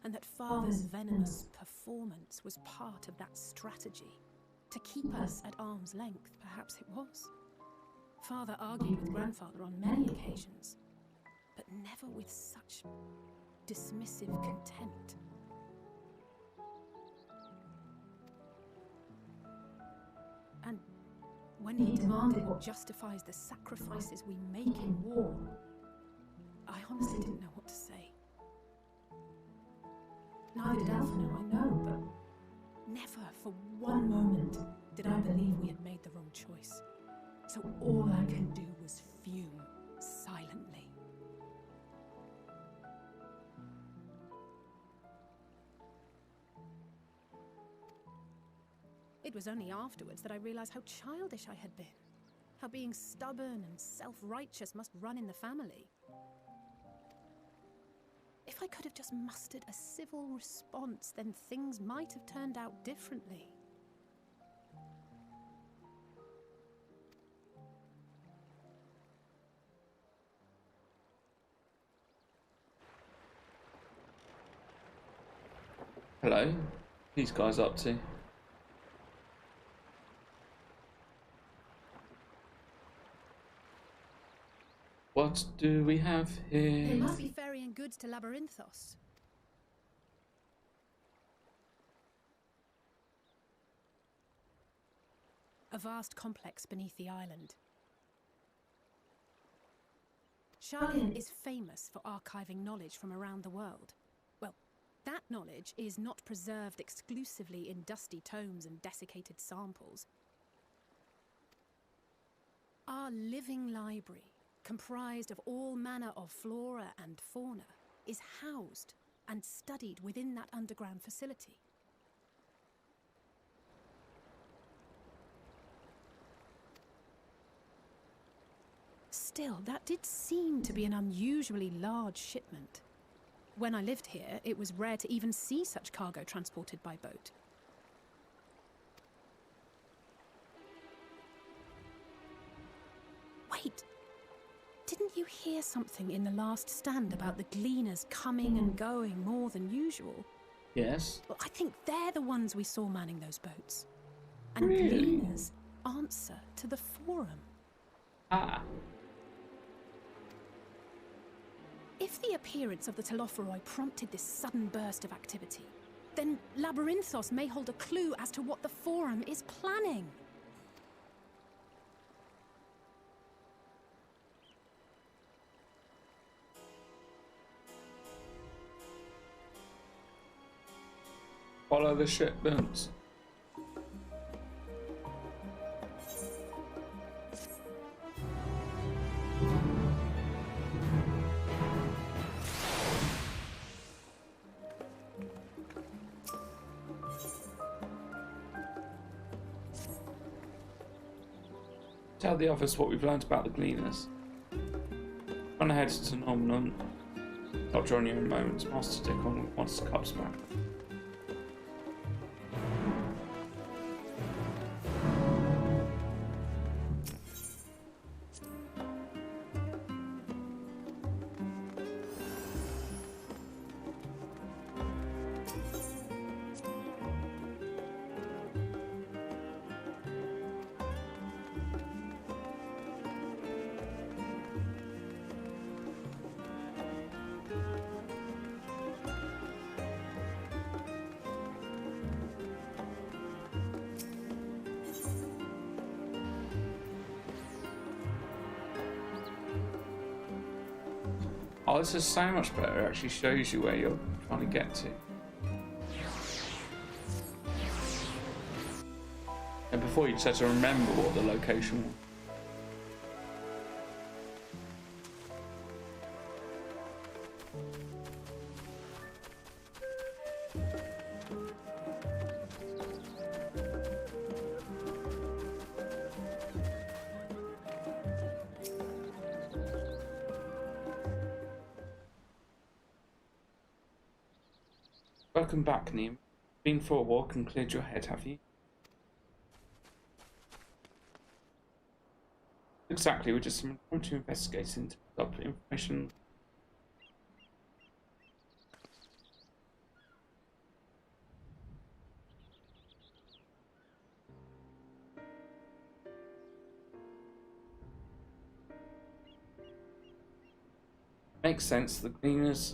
and that Father's venomous performance was part of that strategy. To keep us at arm's length, perhaps it was. Father argued with Grandfather on many occasions, but never with such dismissive contempt. And when he demanded what justifies the sacrifices we make in war, I honestly didn't know what to say. Neither did Alpha, I know, but never for one moment did I believe we had made the wrong choice. So all I could do was fume silently. It was only afterwards that I realized how childish I had been. How being stubborn and self-righteous must run in the family. If I could have just mustered a civil response, then things might have turned out differently. Hello, these guys up to? What do we have here? They must be ferrying goods to Labyrinthos. A vast complex beneath the island. Charlian is famous for archiving knowledge from around the world. Well, that knowledge is not preserved exclusively in dusty tomes and desiccated samples. Our living library, comprised of all manner of flora and fauna, is housed and studied within that underground facility. Still, that did seem to be an unusually large shipment. When I lived here, it was rare to even see such cargo transported by boat. Wait! Didn't you hear something in the last stand about the gleaners coming and going more than usual? Yes. Well, I think they're the ones we saw manning those boats. And Really? gleaners answer to the Forum. Ah. If the appearance of the Telophoroi prompted this sudden burst of activity, then Labyrinthos may hold a clue as to what the Forum is planning. Follow the shipments. Tell the others what we've learned about the Gleaners. Run ahead to Moooooooon. I'll join you in a moment. Master Dickon wants the cups back. Oh, this is so much better. It actually shows you where you're trying to get to. And before you just had to remember what the location was. Welcome back, Neem. Been for a walk and cleared your head, have you? Exactly, we're just trying to investigate and up information. Makes sense. The Gleaners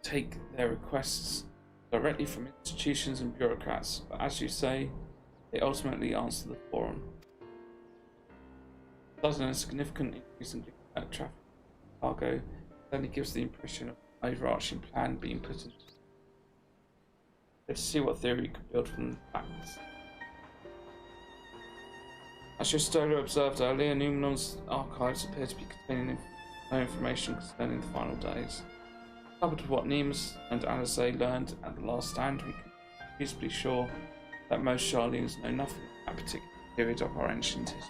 take their requests directly from institutions and bureaucrats, but as you say, they ultimately answer the Forum. Thus, a significant increase in traffic cargo only gives the impression of an overarching plan being put in. Let's see what theory you can build from the facts. As Stola observed earlier, Numenon's archives appear to be containing no information concerning the final days. Coupled with what Nemes and Alizé learned at the last stand, we can be reasonably sure that most Sharlians know nothing of that particular period of our ancient history.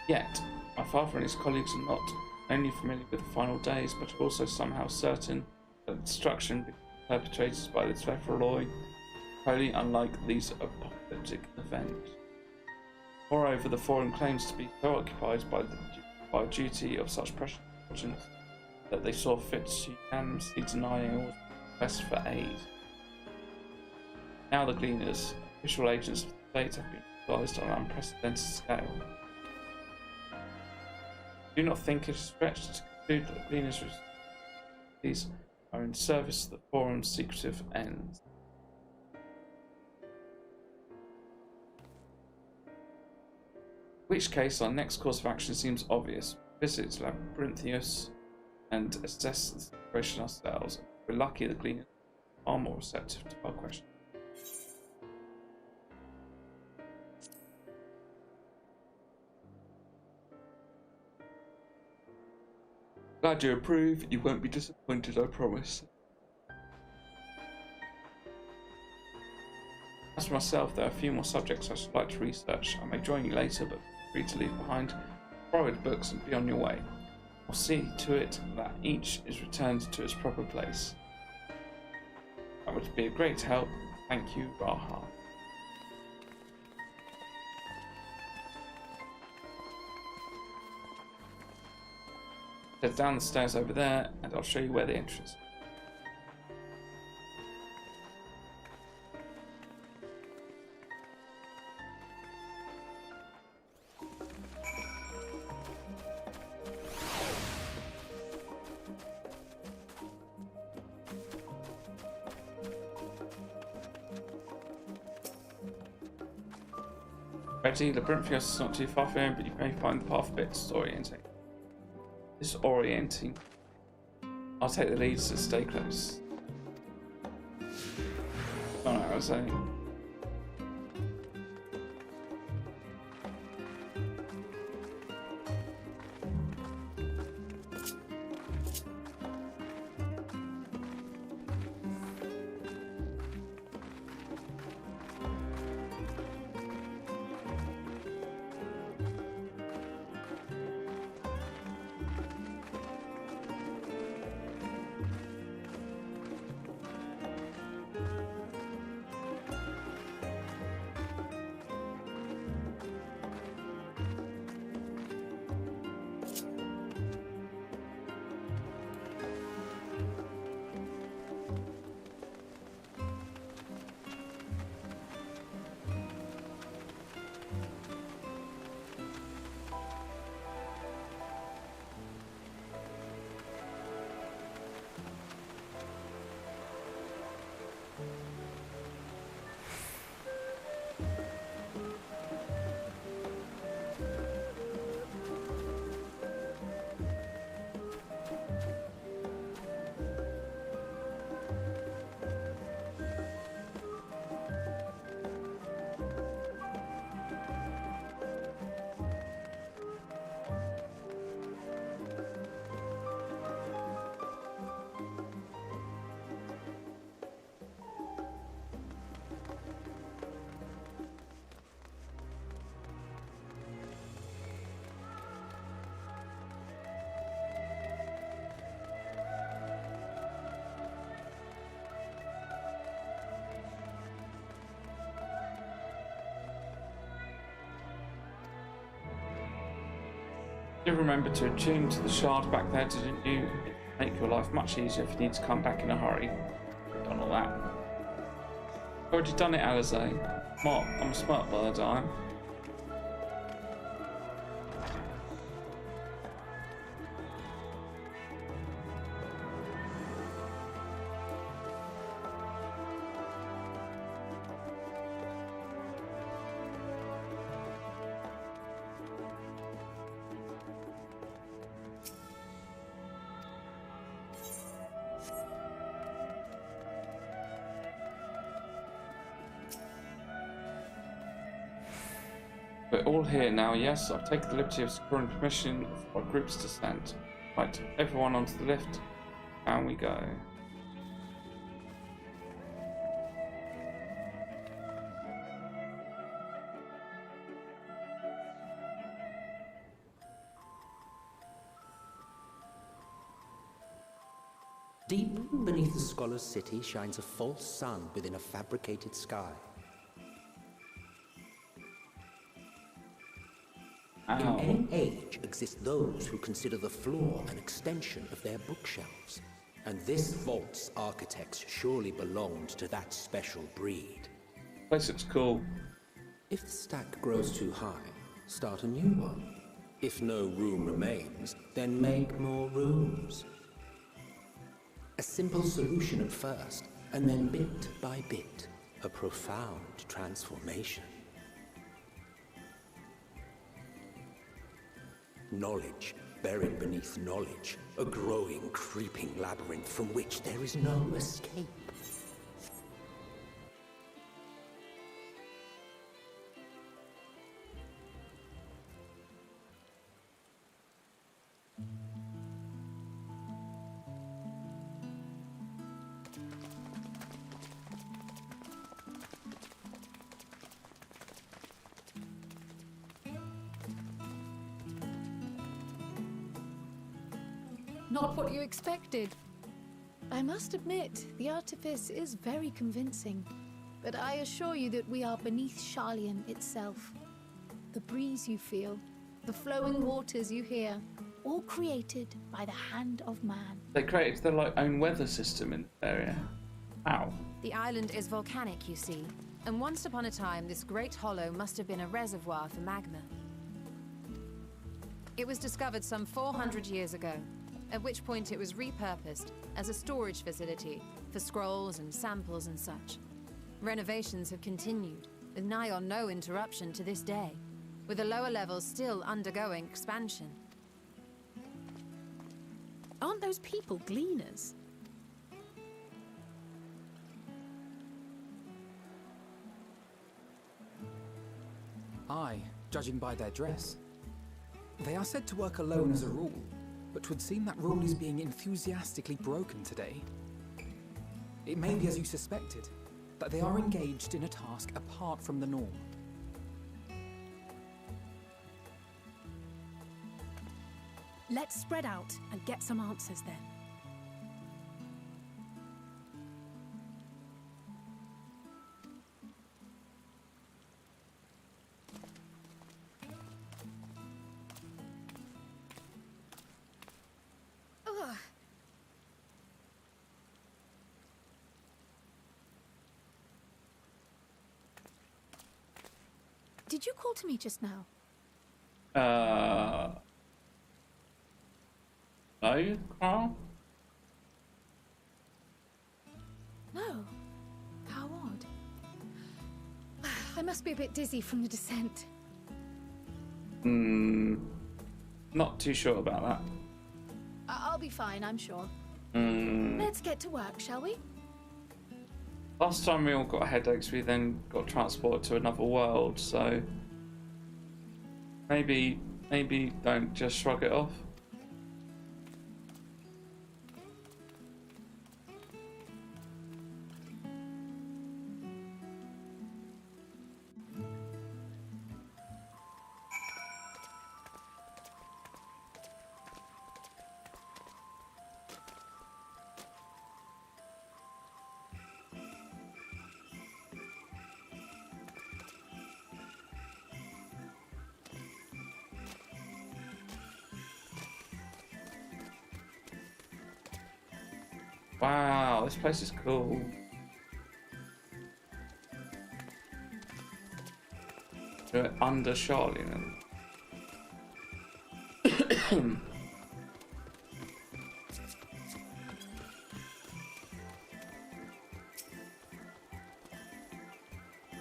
Yet, my father and his colleagues are not only familiar with the final days, but are also somehow certain that the destruction perpetrated by the Telophoroi is wholly unlike these apocalyptic events. Moreover, the Forum claims to be so occupied by duty of such precious importance that they saw fit to unanimously denying all requests for aid. Now the Gleaners, official agents of the state, have been utilized on an unprecedented scale. Do not think it a stretch to conclude that the Gleaners are in service of the Forum's secretive ends. which case our next course of action seems obvious. Visit Labyrinthius and assess the situation ourselves. If we're lucky, the Gleaners are more receptive to our questions. Glad you approve. You won't be disappointed, I promise. As for myself, there are a few more subjects I should like to research. I may join you later, but feel free to leave behind borrowed books and be on your way. I'll see to it that each is returned to its proper place. That would be a great help. Thank you, Raha. Head down the stairs over there, and I'll show you where the entrance is. Ready? Labyrinthius is not too far from here, but you may find the path a bit disorienting. I'll take the lead, so stay close. Oh no, I was saying. You remember to attune to the shard back there, didn't you? It'd make your life much easier if you need to come back in a hurry. Done all that. Already done it, Alizé. Smart. I'm a smart bird, I'm. We're all here now, yes? I've taken the liberty of securing permission for our group's descent. Right, everyone onto the lift. Down we go. Deep beneath the scholar's city shines a false sun within a fabricated sky. In any age exist those who consider the floor an extension of their bookshelves. And this vault's architects surely belonged to that special breed. Place looks cool. If the stack grows too high, start a new one. If no room remains, then make more rooms. A simple solution at first, and then bit by bit, a profound transformation. Knowledge, buried beneath knowledge. A growing, creeping labyrinth from which there is no escape. Not what you expected. I must admit, the artifice is very convincing. But I assure you that we are beneath Sharlayan itself. The breeze you feel, the flowing waters you hear, all created by the hand of man. They created their like own weather system in the area. Wow. The island is volcanic, you see. And once upon a time, this great hollow must have been a reservoir for magma. It was discovered some 400 years ago, at which point it was repurposed as a storage facility for scrolls and samples and such. Renovations have continued, with nigh on no interruption to this day, with the lower levels still undergoing expansion. Aren't those people gleaners? Aye, judging by their dress. They are said to work alone as a rule, but 'twould seem that rule is being enthusiastically broken today. It may be as you suspected, that they are engaged in a task apart from the norm. Let's spread out and get some answers then. Ugh. Did you call to me just now? No, Carl? No. How odd. I must be a bit dizzy from the descent. Not too sure about that. I'll be fine, I'm sure. Hmm. Let's get to work, shall we? Last time we all got headaches, we then got transported to another world, so maybe don't just shrug it off. Wow, this place is cool. We're under Sharlayan. You're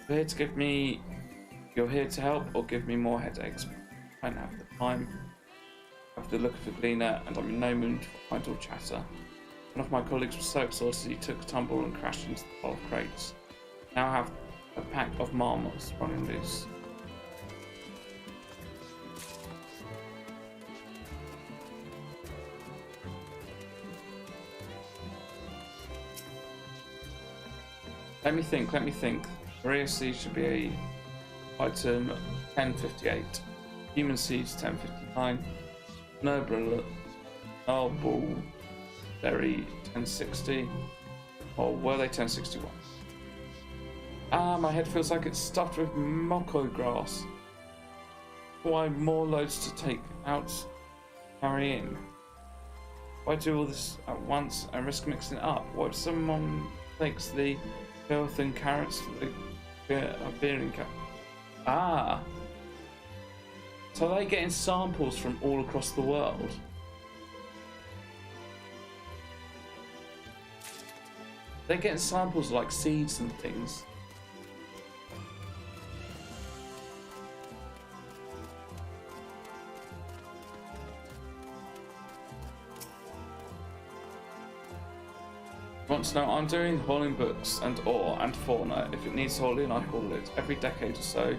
here to give me... You're here to help or give me more headaches. I don't have the time. I have the look of a gleaner and I'm in no mood for idle chatter. One of my colleagues was so exhausted he took a tumble and crashed into the pile of crates. Now I have a pack of marmots running loose. Let me think. Maria seed should be item 1058. Human seeds 1059. Noble berry 1060. Or were they 1061? Ah, my head feels like it's stuffed with moko grass. Why more loads to take out, carry in? Why do all this at once and risk mixing it up? What if someone takes the filth and carrots for the beering cap? Ah. So are they getting samples from all across the world? They're getting samples like seeds and things. want to know what I'm doing? Hauling books and ore and fauna. If it needs hauling, I haul it. Every decade or so,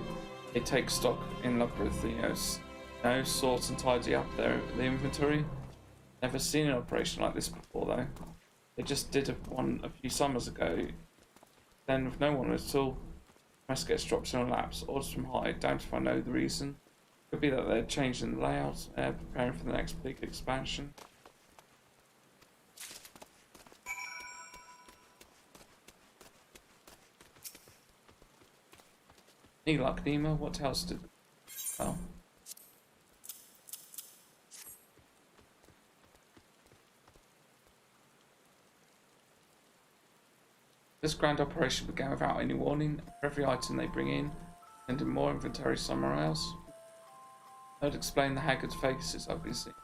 they take stock in Labyrinthos. Sort and tidy up the inventory. Never seen an operation like this before, though. They just did one a few summers ago. Then with no one at all, Press gets dropped in on laps. Orders from high. Doubt if I know the reason. Could be that they're changing the layout, preparing for the next big expansion. Any luck, Nemo? What else did... Oh. This grand operation began without any warning. For every item they bring in, sending more inventory somewhere else. That would explain the haggard faces I've been seeing.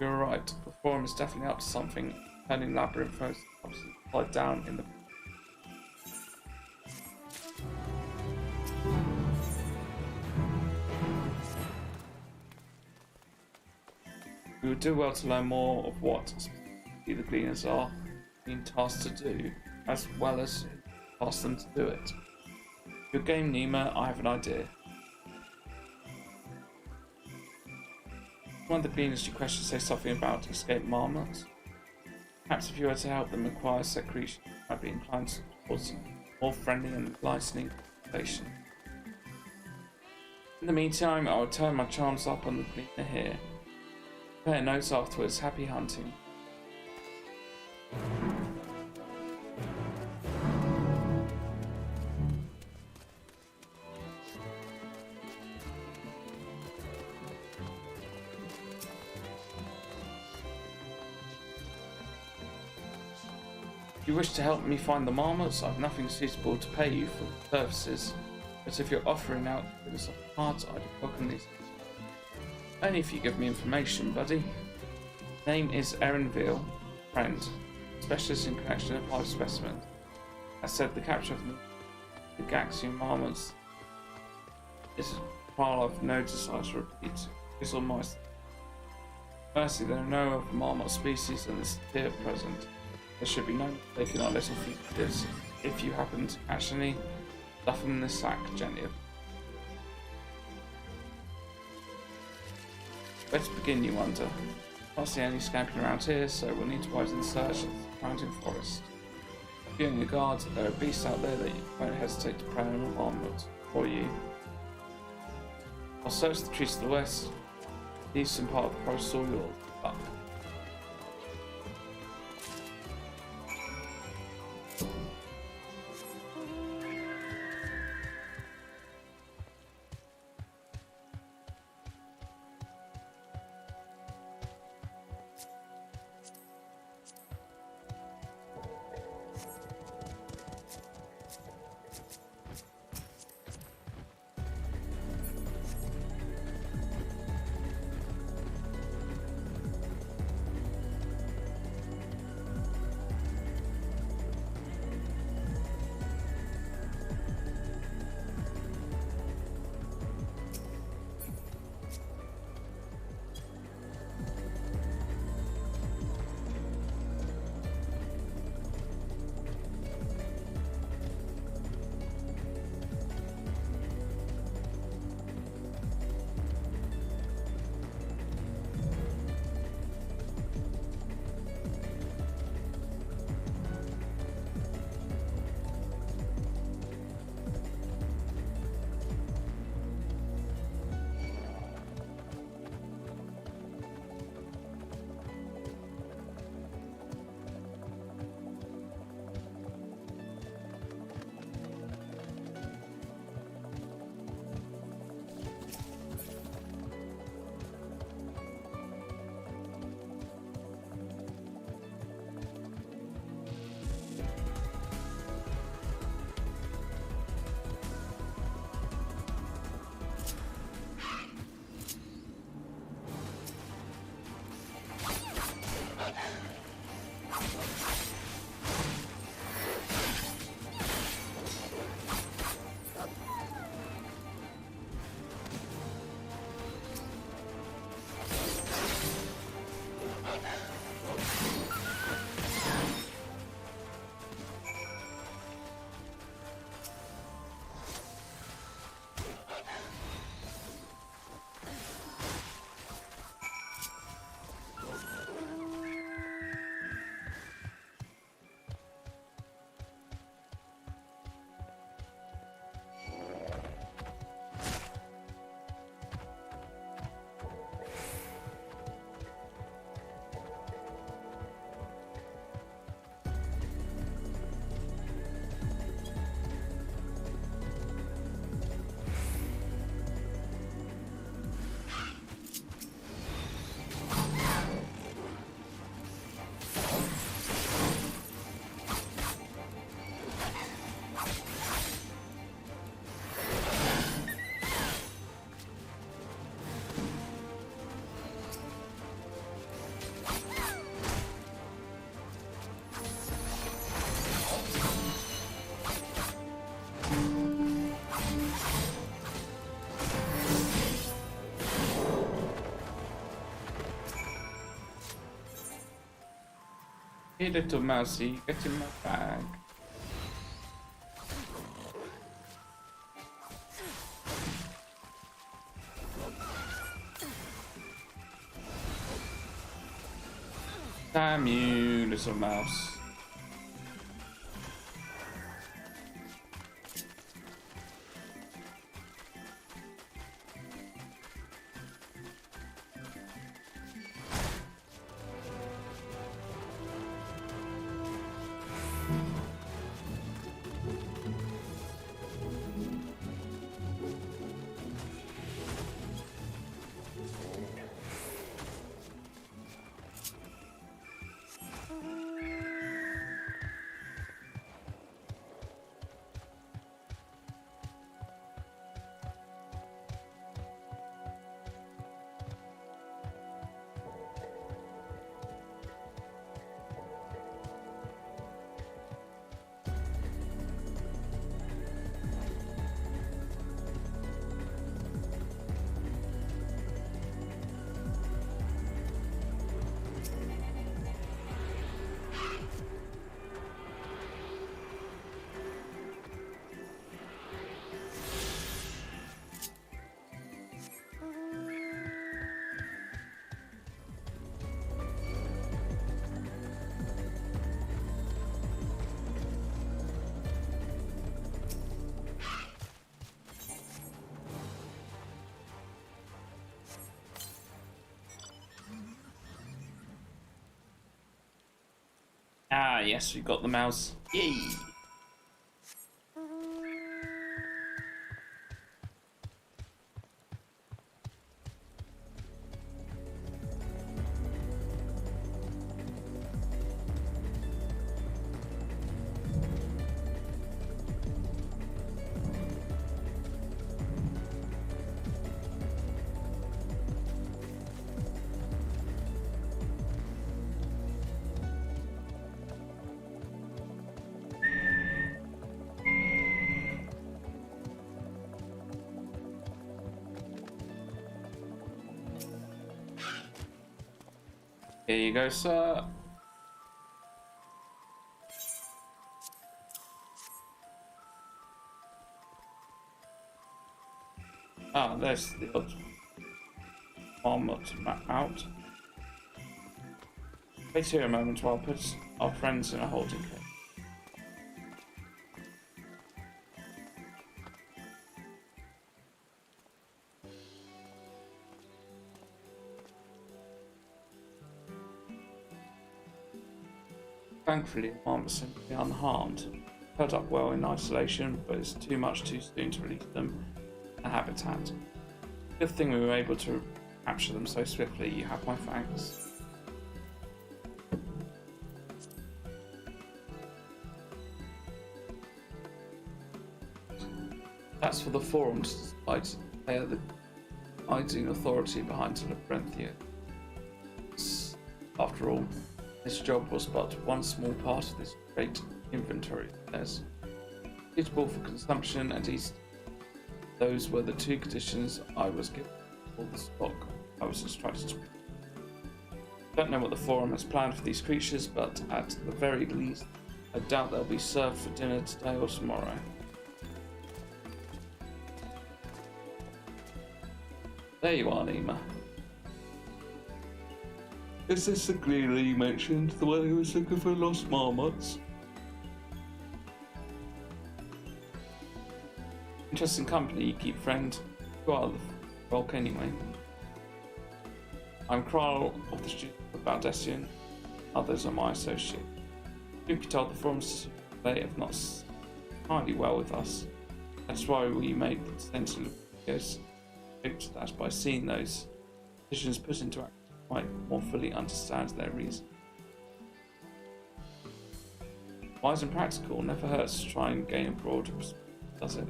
You're right, the forum is definitely up to something, turning Labyrinthos upside down in the... We would do well to learn more of what the Gleaners are being tasked to do, as well as ask them to do it. Your game, Nima, I have an idea. One of the Gleaners you question say something about escaped marmots. Perhaps if you were to help them acquire said creatures, you might be inclined towards more friendly and enlightening conversation. In the meantime, I will turn my charms up on the Gleaner here. Compare notes afterwards. Happy hunting. If you wish to help me find the marmots, I have nothing suitable to pay you for the services, but if you're offering out this heart, I'd welcome these. Only if you give me information, buddy. Name is Erenville, friend, specialist in collection of live specimens. As said, the capture of the Gaxian marmots is a trial of no desire to repeat. It's all my. Firstly, there are no other marmot species in this tier at present. There should be no mistaking our little fugitives. If you happen to catch any, stuff them in this sack gently. Where to begin, you wonder? Can't see any scamping around here, so we'll need to widen the search of the surrounding forest. If you're on your guard, there are beasts out there that you won't hesitate to prey on a marmot for you. I'll search the trees to the west. The eastern part of the forest saw your luck. Hey little mousey, get in my bag. Damn you, little mouse. Ah, yes, we got the mouse. Yay! Here you go, sir. Ah, there's the odd armor to map out. Wait here a moment while I put our friends in a holding cage. Thankfully, the armor seems to be unharmed. Held up well in isolation, but it's too much too soon to release them a habitat. Good thing we were able to capture them so swiftly. You have my thanks. That's for the forum to decide. They are the guiding authority behind Labyrinthia. After all, this job was but one small part of this great inventory of theirs. Suitable for consumption and east. Those were the two conditions I was given for the stock I was instructed to. Don't know what the forum has planned for these creatures, but at the very least, I doubt they'll be served for dinner today or tomorrow. There you are, Nima. Is this the Gleaner you mentioned, the one who was looking for lost marmots? Interesting company you keep, friend. You are the bulk anyway. I'm Kral of the Student of Valdesian. Others are my associate. Truth be told, the forums they have not entirely well with us. That's why we made the sensible videos. That by seeing those decisions put into action, might more fully understand their reason. Wise and practical, never hurts to try and gain a broad perspective, does it?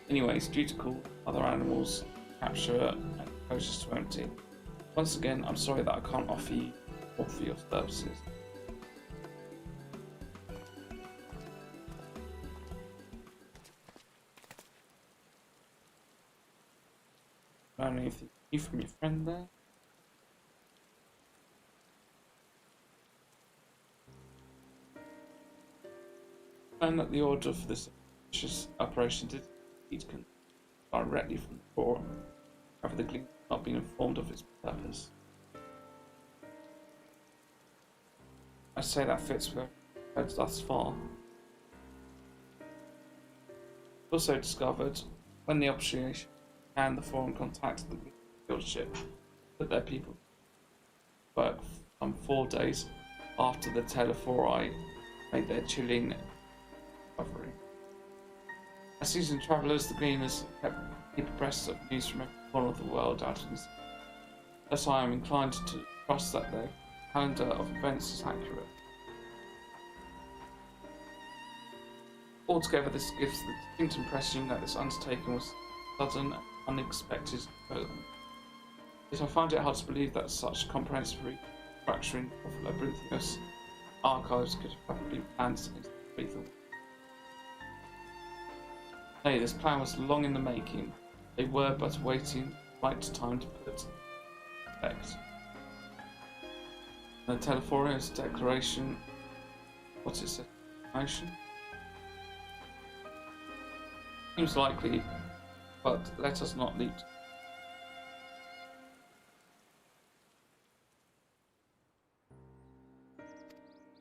Anyways, due to call other animals, capture and closest to empty. Once again, I'm sorry that I can't offer you more for your services. Learn anything new from your friend there? Found that the order for this ambitious operation did indeed come directly from the forum. However, the Gleam had not been informed of its purpose. I say that fits with our heads thus far. Also discovered, when the operation and the forum contacted the Guild ship, that their people work 4 days after the Telephori made their chilling recovery. As seasoned travellers, the Gleaners keep abreast of news from every corner of the world out in the sea. Thus I am inclined to trust that their calendar of events is accurate. Altogether, this gives the distinct impression that this undertaking was sudden and unexpected development. Yet I find it hard to believe that such comprehensive restructuring of labyrinthinous archives could have been planned since the lethal. Nay, this plan was long in the making. They were but waiting the right time to put it into effect. And the Telephoria's declaration, what is it? Motion? Seems likely, but let us not leap.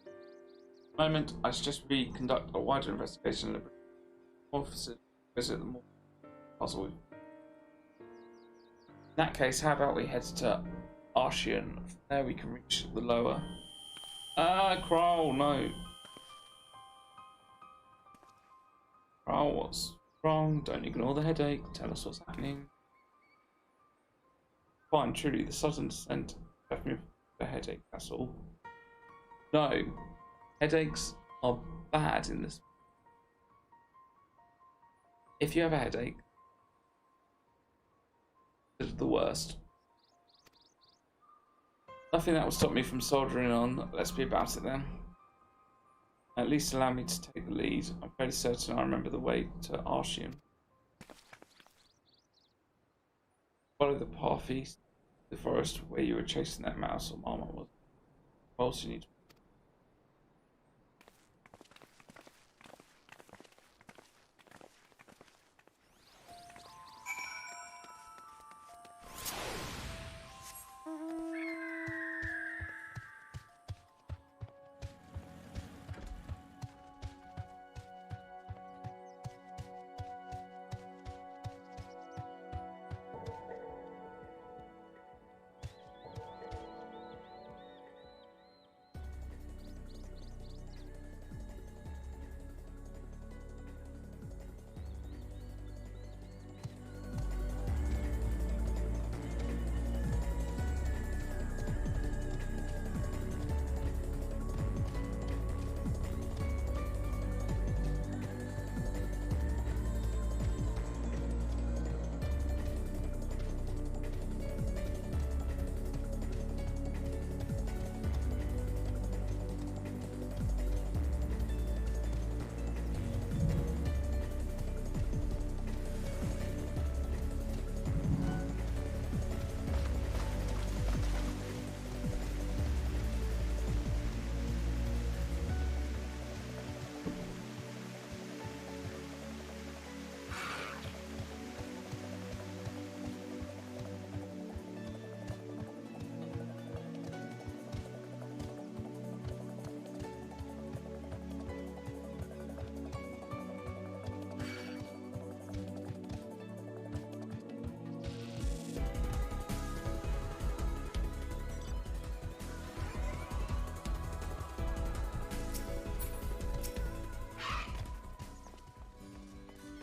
At the moment, I suggest we conduct a wider investigation and visit the more puzzle. In that case, how about we head to Archean? From there we can reach the lower. Kroll, no. Kroll, what's wrong? Don't ignore the headache. Tell us what's happening. Fine, truly, the sudden descent left me with a headache, that's all. No, headaches are bad in this. If you have a headache, it's the worst. Nothing that will stop me from soldiering on. Let's be about it then. At least allow me to take the lead. I'm fairly certain I remember the way to Archean. Follow the path east to the forest where you were chasing that mouse or marmot was. What else you need?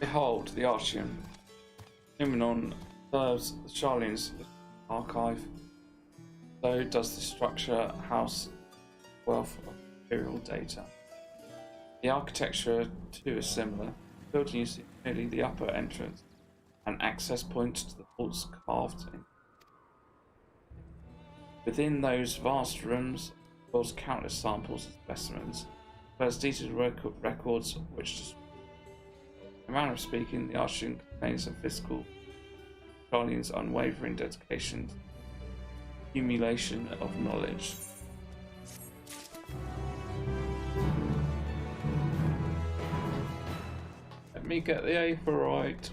Behold, the Archean. Numenon serves the Charlene's archive. So does the structure house wealth of imperial data. The architecture too is similar. The building uses merely the upper entrance and access point to the vaults carved in. Within those vast rooms was countless samples and specimens, as well as detailed records which, in a manner of speaking, the Archean contains a physical Charlene's unwavering dedication to accumulation of knowledge. Let me get the Aether right.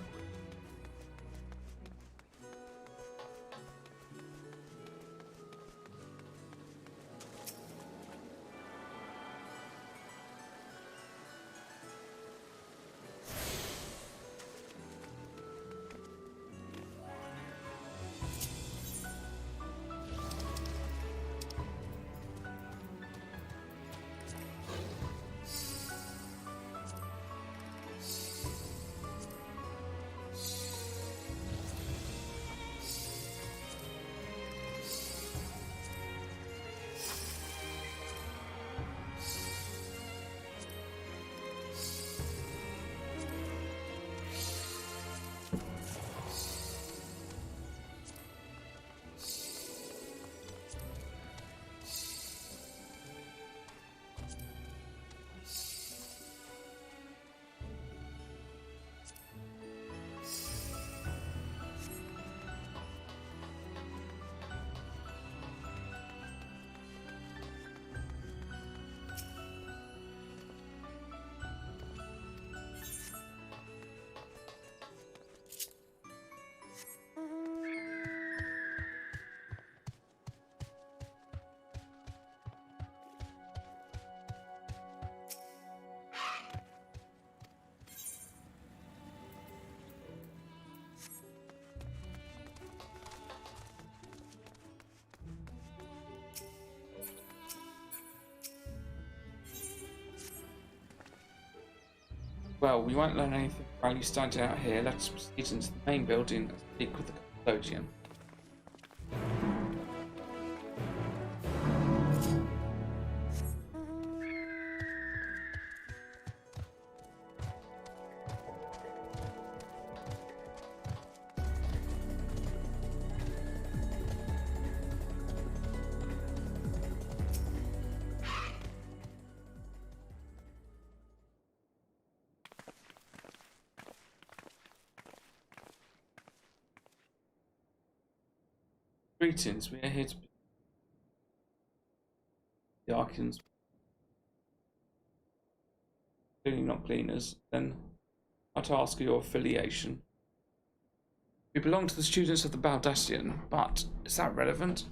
Well, we won't learn anything while you started out here. Let's proceed into the main building and speak with the custodian. Greetings, we are here to be the Archons. Clearly not cleaners. Then I'd to ask your affiliation. We belong to the students of the Baldassian, but is that relevant?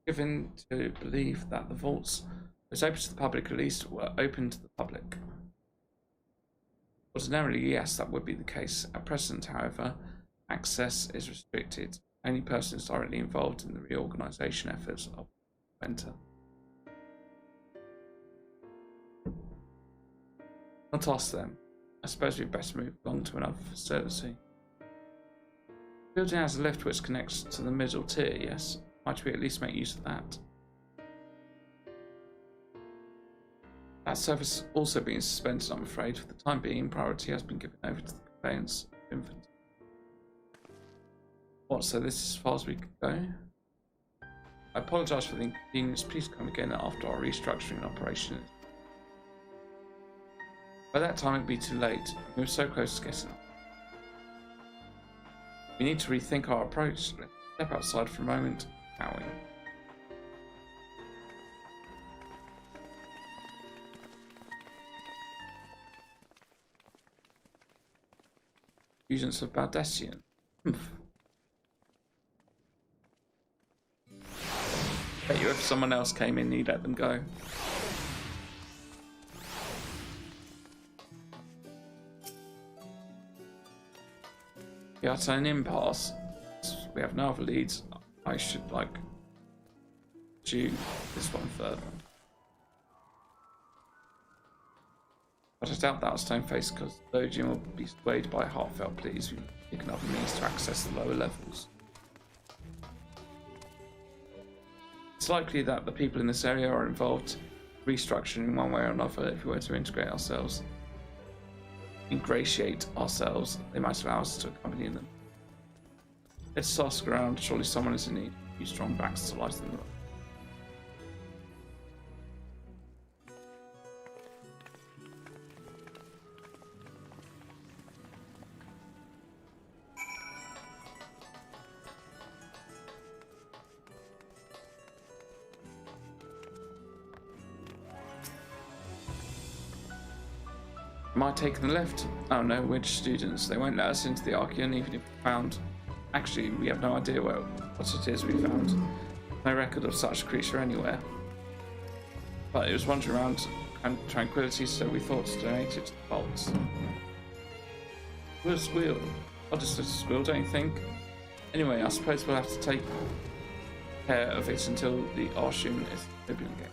Given to believe that the vaults was open to the public, at least were open to the public. Ordinarily, yes, that would be the case. At present, however, access is restricted. Only persons directly involved in the reorganization efforts of enter. Not ask them. I suppose we'd better move along to another facility. The building has a lift which connects to the middle tier, yes? Might we at least make use of that? That service also being suspended, I'm afraid. For the time being, priority has been given over to the conveyance of infants. What, so this is as far as we can go? I apologise for the inconvenience. Please come again after our restructuring operation. By that time it'd be too late. We were so close to getting up. We need to rethink our approach. Let's step outside for a moment, shall we? Students of Baldassian. Bet you if someone else came in, you'd let them go. Yeah, it's an impasse. We have no other leads. I should, do this one further. But I doubt that Stoneface, because Lodium will be swayed by heartfelt pleas. We pick another means to access the lower levels. It's likely that the people in this area are involved restructuring in one way or another. If we were to ingratiate ourselves, they might allow us to accompany them. Let's ask around. Surely someone is in need. A few strong backs to lighten them up. Am I taking the left? Oh no, we're just students. They won't let us into the Archean even if we found... Actually, we have no idea what it is we found. No record of such a creature anywhere. But it was wandering around tranquility, so we thought to donate it to the vaults. We'll squeal. I'll just a squeal, don't you think? Anyway, I suppose we'll have to take care of it until the Archean is open again.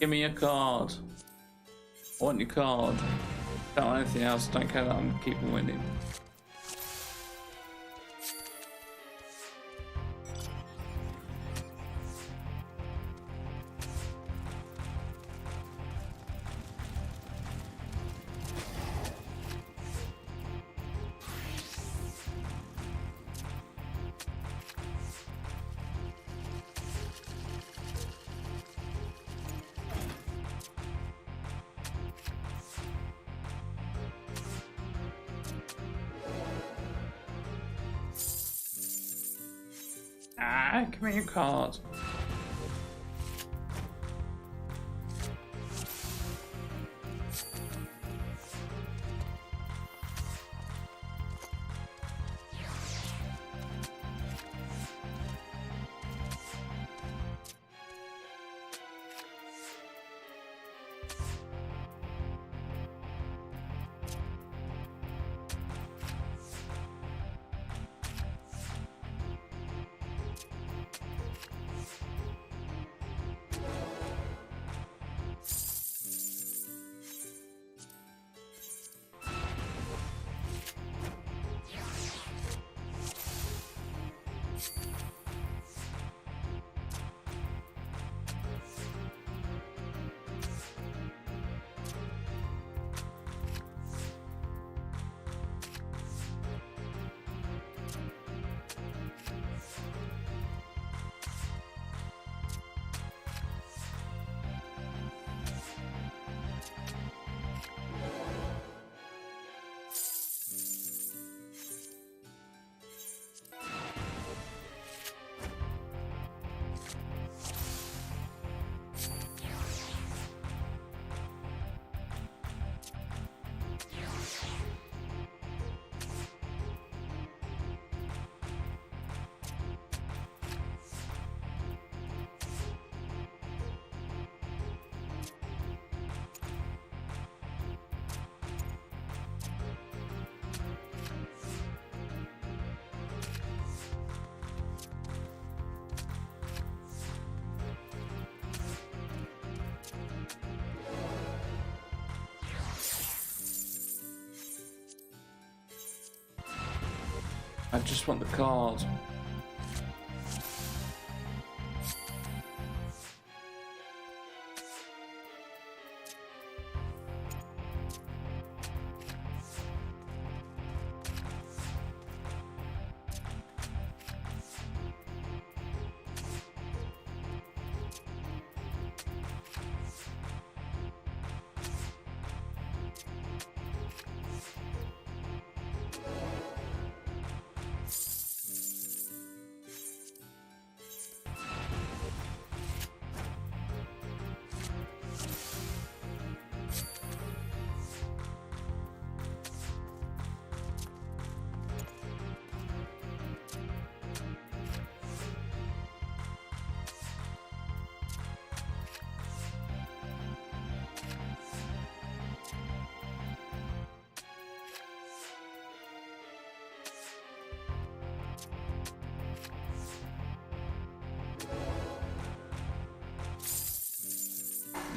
Give me your card. I want your card. Don't want anything else. Don't care that I'm keeping winning. Give me your card. I just want the card.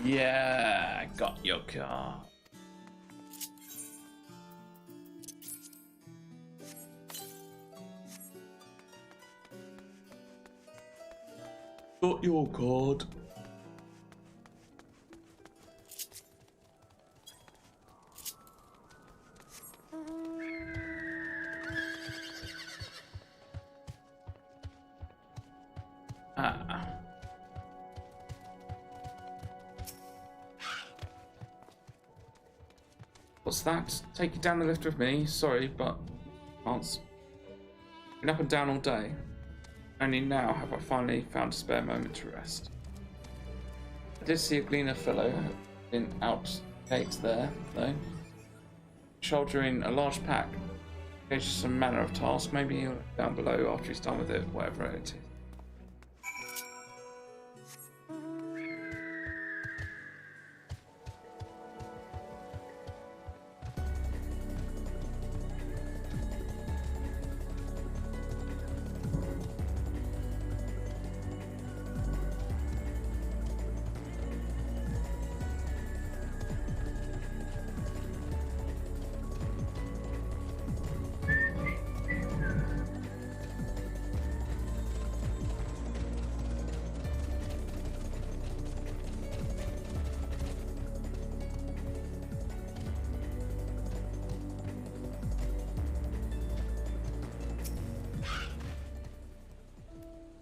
Yeah, got your car. Got your card. What's that? Take you down the lift with me? Sorry, but can't. Been up and down all day. Only now have I finally found a spare moment to rest. I did see a gleaner fellow in outtakes there, though. Shouldering a large pack. Engaged some manner of task. Maybe he'll look down below after he's done with it, whatever it is.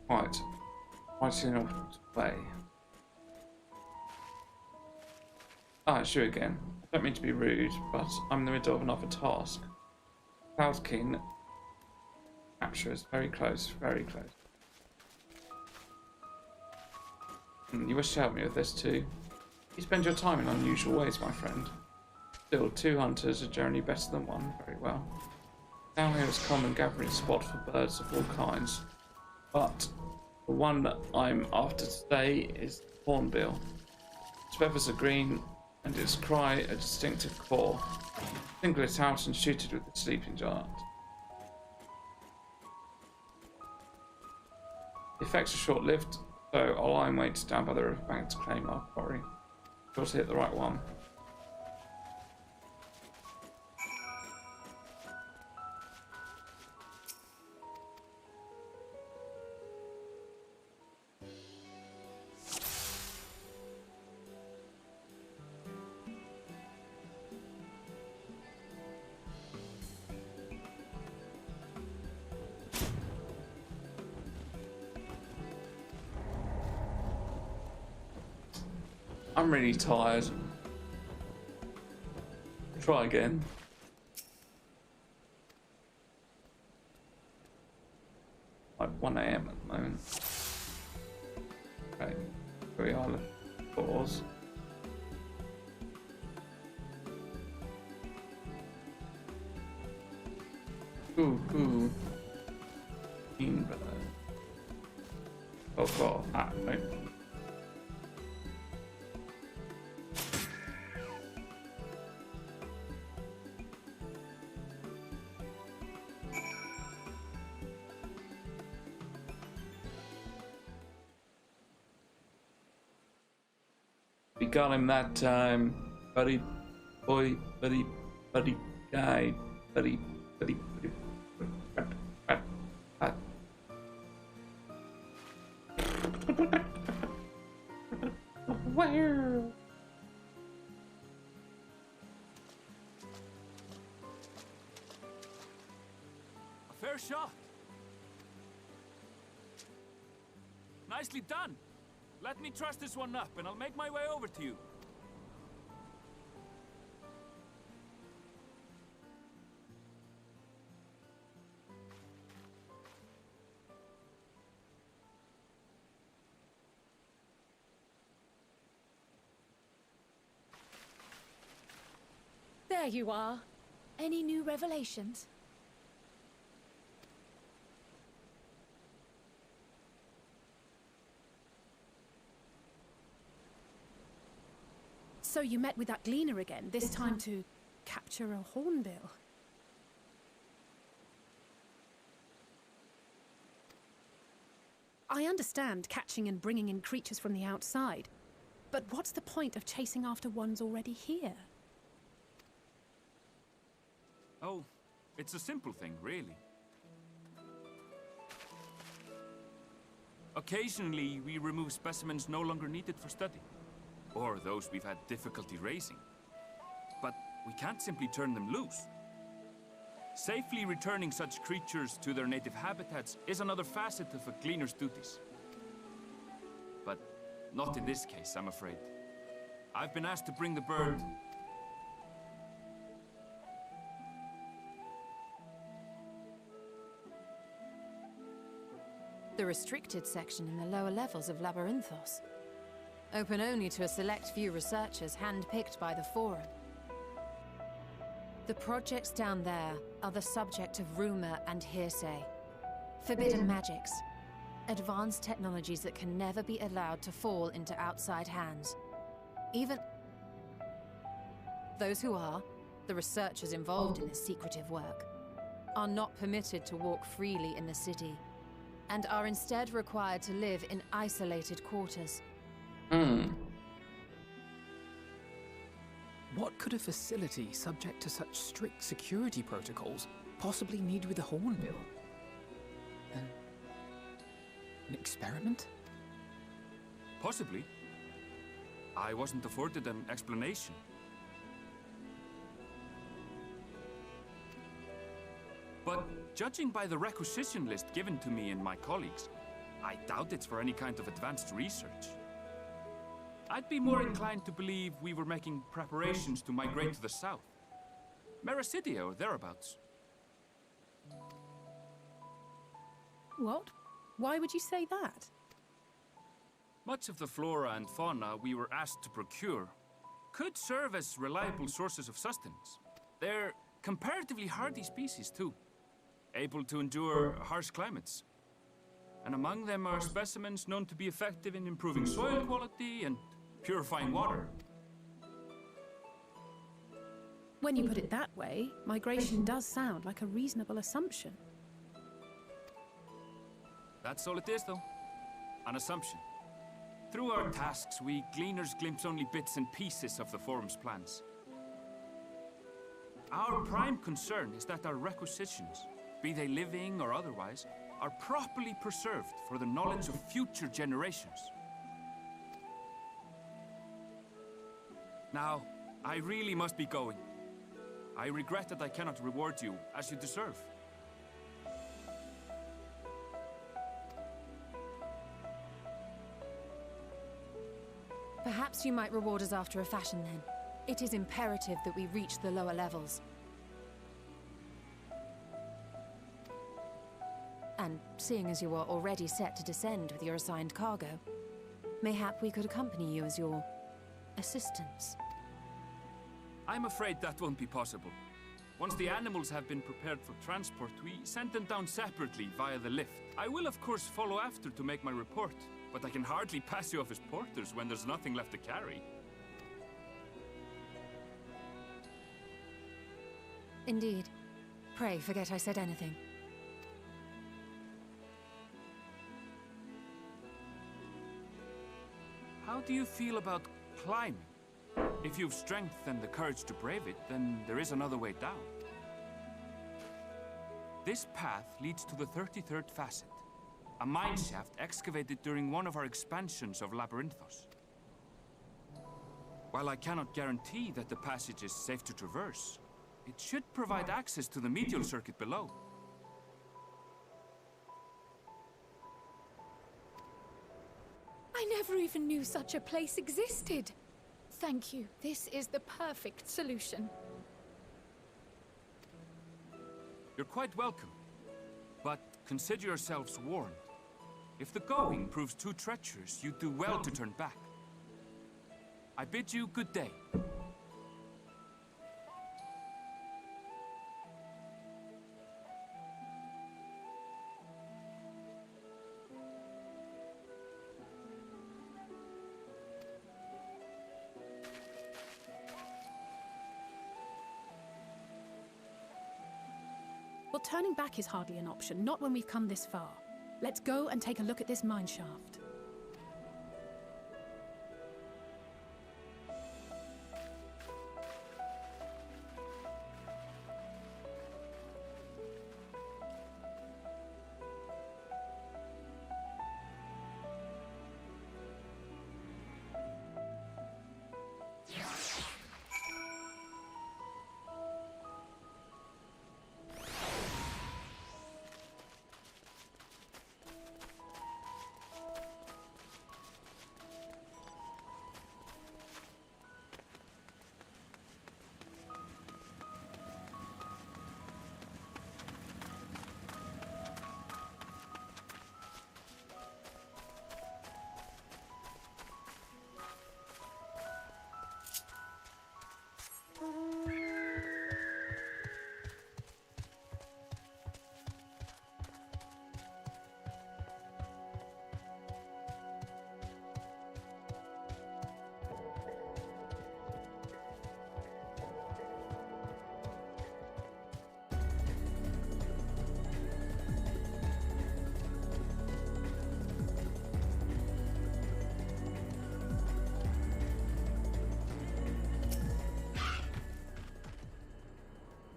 Right. What's in order to play? Ah, it's you again. I don't mean to be rude, but I'm in the middle of another task. Cloudkin capture is very close, very close. You wish to help me with this too? You spend your time in unusual ways, my friend. Still, 2 hunters are generally better than 1. Very well. Down here is a common gathering spot for birds of all kinds. But the one that I'm after today is hornbill. Its feathers are green and its cry a distinctive call. Single it out and shoot it with the sleeping giant. The effects are short-lived, so I'll lie in wait down by the riverbank to claim our quarry. Sure to hit the right one. I'm really tired. Try again. Like 1 AM at the moment. Okay, here we are. Pause. Ooh. Oh god. Right. We got him that time, buddy boy, buddy guy, buddy. Wow. A fair shot. Nicely done. Let me truss this one up, and I'll make my way over to you. There you are. Any new revelations? So you met with that gleaner again, this time to capture a hornbill. I understand catching and bringing in creatures from the outside, but what's the point of chasing after ones already here? Oh, it's a simple thing, really. Occasionally, we remove specimens no longer needed for study, or those we've had difficulty raising. But we can't simply turn them loose. Safely returning such creatures to their native habitats is another facet of a cleaner's duties. But not in this case, I'm afraid. I've been asked to bring the bird. The restricted section in the lower levels of Labyrinthos. Open only to a select few researchers handpicked by the Forum. The projects down there are the subject of rumor and hearsay. Forbidden magics. Advanced technologies that can never be allowed to fall into outside hands. Even those who are, the researchers involved in this secretive work, are not permitted to walk freely in the city, and are instead required to live in isolated quarters. What could a facility subject to such strict security protocols possibly need with a hornbill? An experiment? Possibly. I wasn't afforded an explanation. But judging by the requisition list given to me and my colleagues, I doubt it's for any kind of advanced research. I'd be more inclined to believe we were making preparations to migrate to the south. Mericidia or thereabouts. What? Why would you say that? Much of the flora and fauna we were asked to procure could serve as reliable sources of sustenance. They're comparatively hardy species too, able to endure harsh climates. And among them are specimens known to be effective in improving soil quality and purifying water. When you put it that way, migration does sound like a reasonable assumption. That's all it is, though. An assumption. Through our tasks, we gleaners glimpse only bits and pieces of the Forum's plans. Our prime concern is that our requisitions, be they living or otherwise, are properly preserved for the knowledge of future generations. Now, I really must be going. I regret that I cannot reward you as you deserve. Perhaps you might reward us after a fashion then. It is imperative that we reach the lower levels. And seeing as you are already set to descend with your assigned cargo, mayhap we could accompany you as your assistants. I'm afraid that won't be possible. Once the animals have been prepared for transport, we send them down separately via the lift. I will of course follow after to make my report, but I can hardly pass you off as porters when there's nothing left to carry. Indeed. Pray forget I said anything. How do you feel about climbing? If you've strength and the courage to brave it, then there is another way down. This path leads to the 33rd facet, A mine shaft excavated during one of our expansions of Labyrinthos. While I cannot guarantee that the passage is safe to traverse, it should provide access to the medial circuit below. I never even knew such a place existed. Thank you. This is the perfect solution. You're quite welcome. But consider yourselves warned. If the going proves too treacherous, you'd do well to turn back. I bid you good day. Well, turning back is hardly an option, not when we've come this far. Let's go and take a look at this mine shaft.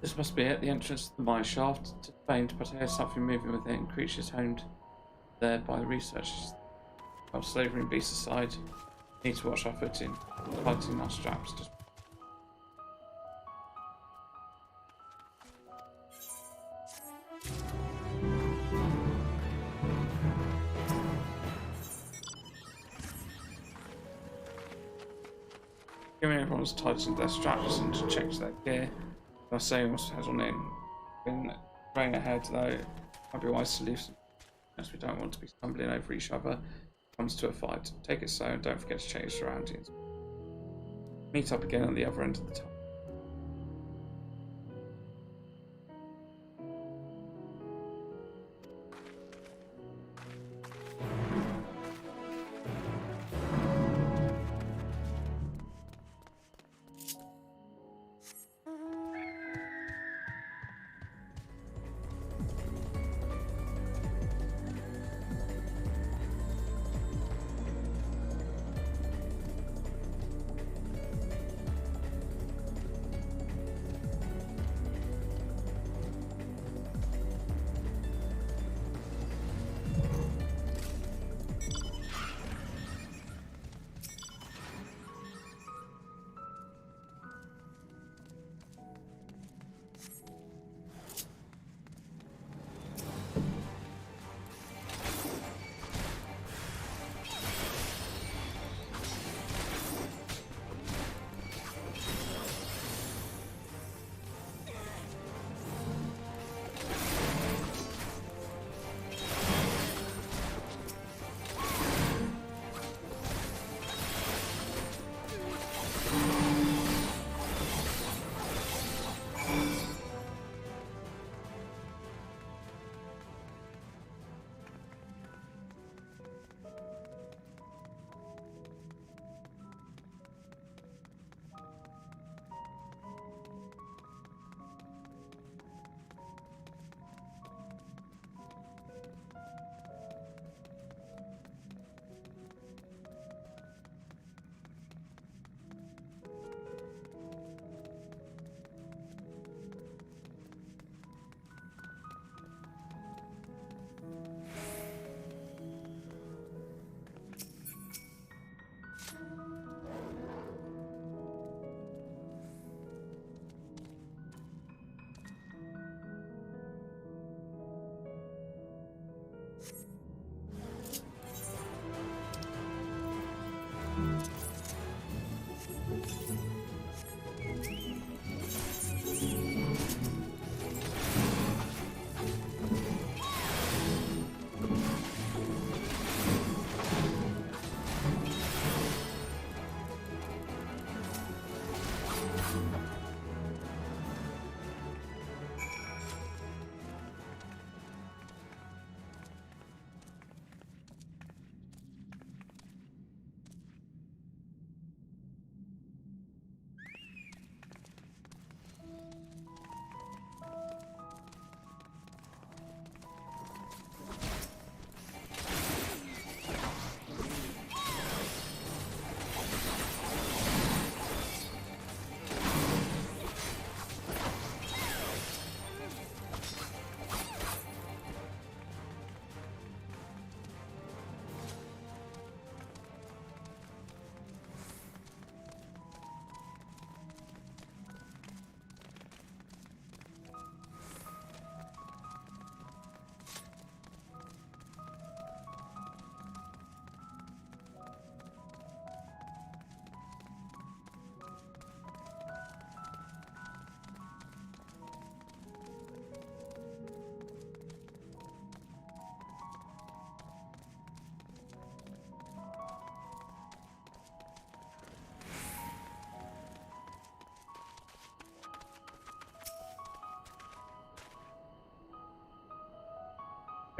This must be it, the entrance to the mine shaft. It's faint, but I hear something moving within. Creatures honed there by the researchers. Well, slavery and beasts aside, need to watch our footing, tightening our straps. Just given everyone's tightened their straps and checked their gear. I say almost head on in. Been going ahead though, might be wise to leave some, as we don't want to be stumbling over each other when it comes to a fight. Take it so and don't forget to check your surroundings. Meet up again on the other end of the tunnel.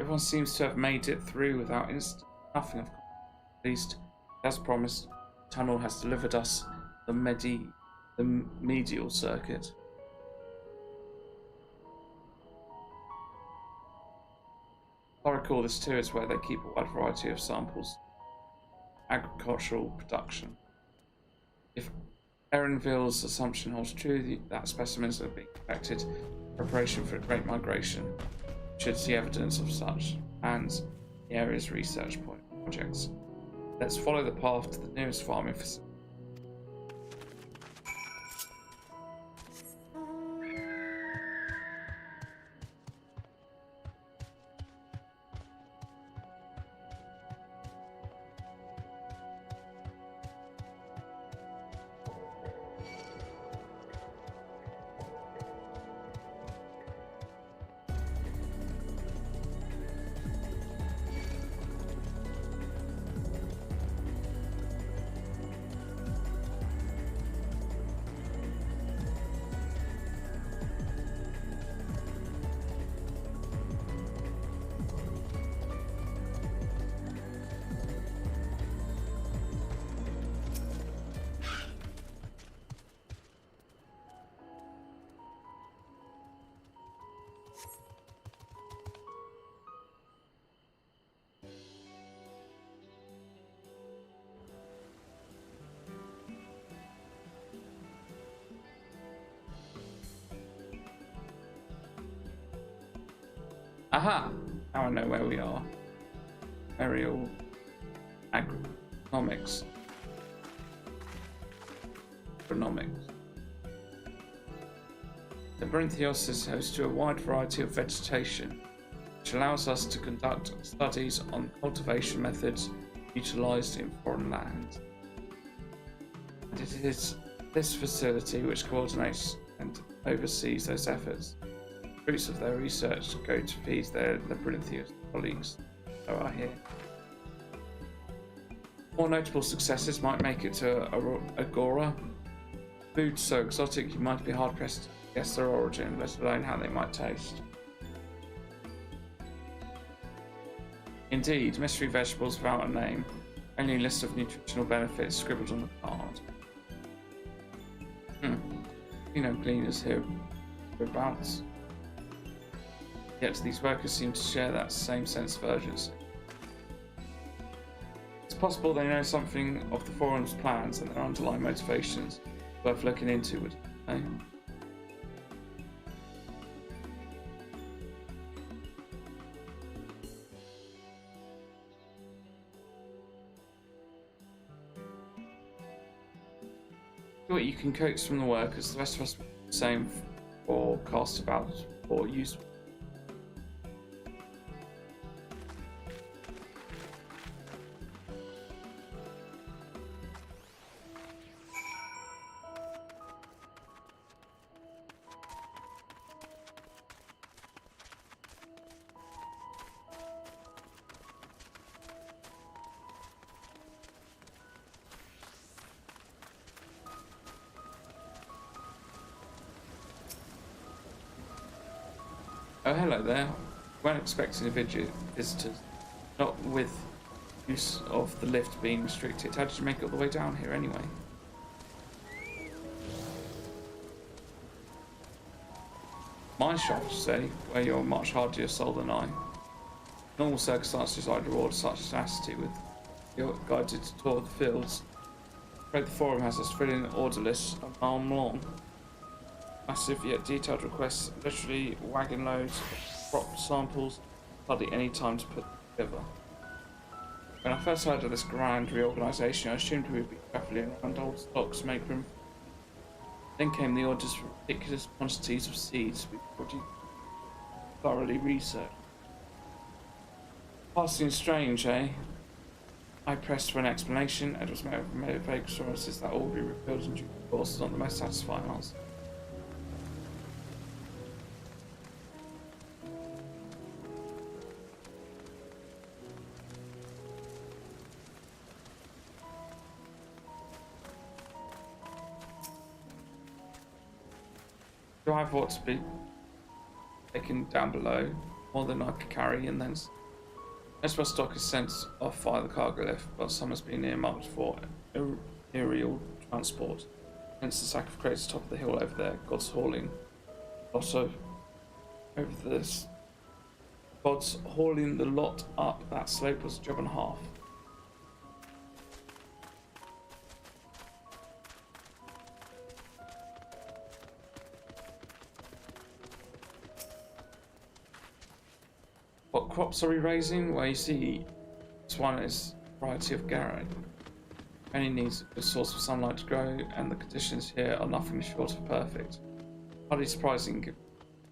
Everyone seems to have made it through without nothing of at least, as promised, the tunnel has delivered us the medial circuit. I recall this too is where they keep a wide variety of samples. Agricultural production. If Erenville's assumption holds true, that specimens are being collected in preparation for a great migration, should see evidence of such and the area's research projects. Let's follow the path to the nearest farming facility. Aha! Now I know where we are. Aerial agronomics. The Brintheos is host to a wide variety of vegetation, which allows us to conduct studies on cultivation methods utilised in foreign lands. And it is this facility which coordinates and oversees those efforts. Fruits of their research go to feed their Labyrinthian colleagues who are here. More notable successes might make it to Agora. Food so exotic you might be hard pressed to guess their origin, let alone how they might taste. Indeed, mystery vegetables without a name, only a list of nutritional benefits scribbled on the card. Gleaners hereabouts. Yet these workers seem to share that same sense of urgency. It's possible they know something of the forum's plans and their underlying motivations worth looking into, would you know? What you can coax from the workers, the rest of us the same or cast about or use. Oh, hello there. Weren't expecting a visitors. Not with use of the lift being restricted. How did you make it all the way down here anyway? Mine shaft, you say, where you're much hardier soul than I. Normal circumstances I'd reward such tenacity with your guided tour of the fields. The forum has us filling order lists an arm long. Massive yet detailed requests, literally wagon loads of crop samples, hardly any time to put them together. When I first heard of this grand reorganisation, I assumed we would be travelling around old stocks to make room. Then came the orders for ridiculous quantities of seeds we've already thoroughly researched. Passing strange, eh? I pressed for an explanation, and was made vague assurances that all would be revealed in due course is not the most satisfying answer. Drive ought to be taken down below. more than I could carry, and then most of our stock is sent off via the cargo lift, but some has been earmarked for aerial transport. Hence the sack of crates top of the hill over there. God's hauling also over this. God's hauling the lot up that slope was a job and a half. What crops are we raising? Well, you see, this one is a variety of Garrow. Only needs a source of sunlight to grow, and the conditions here are nothing short of perfect. Hardly surprising given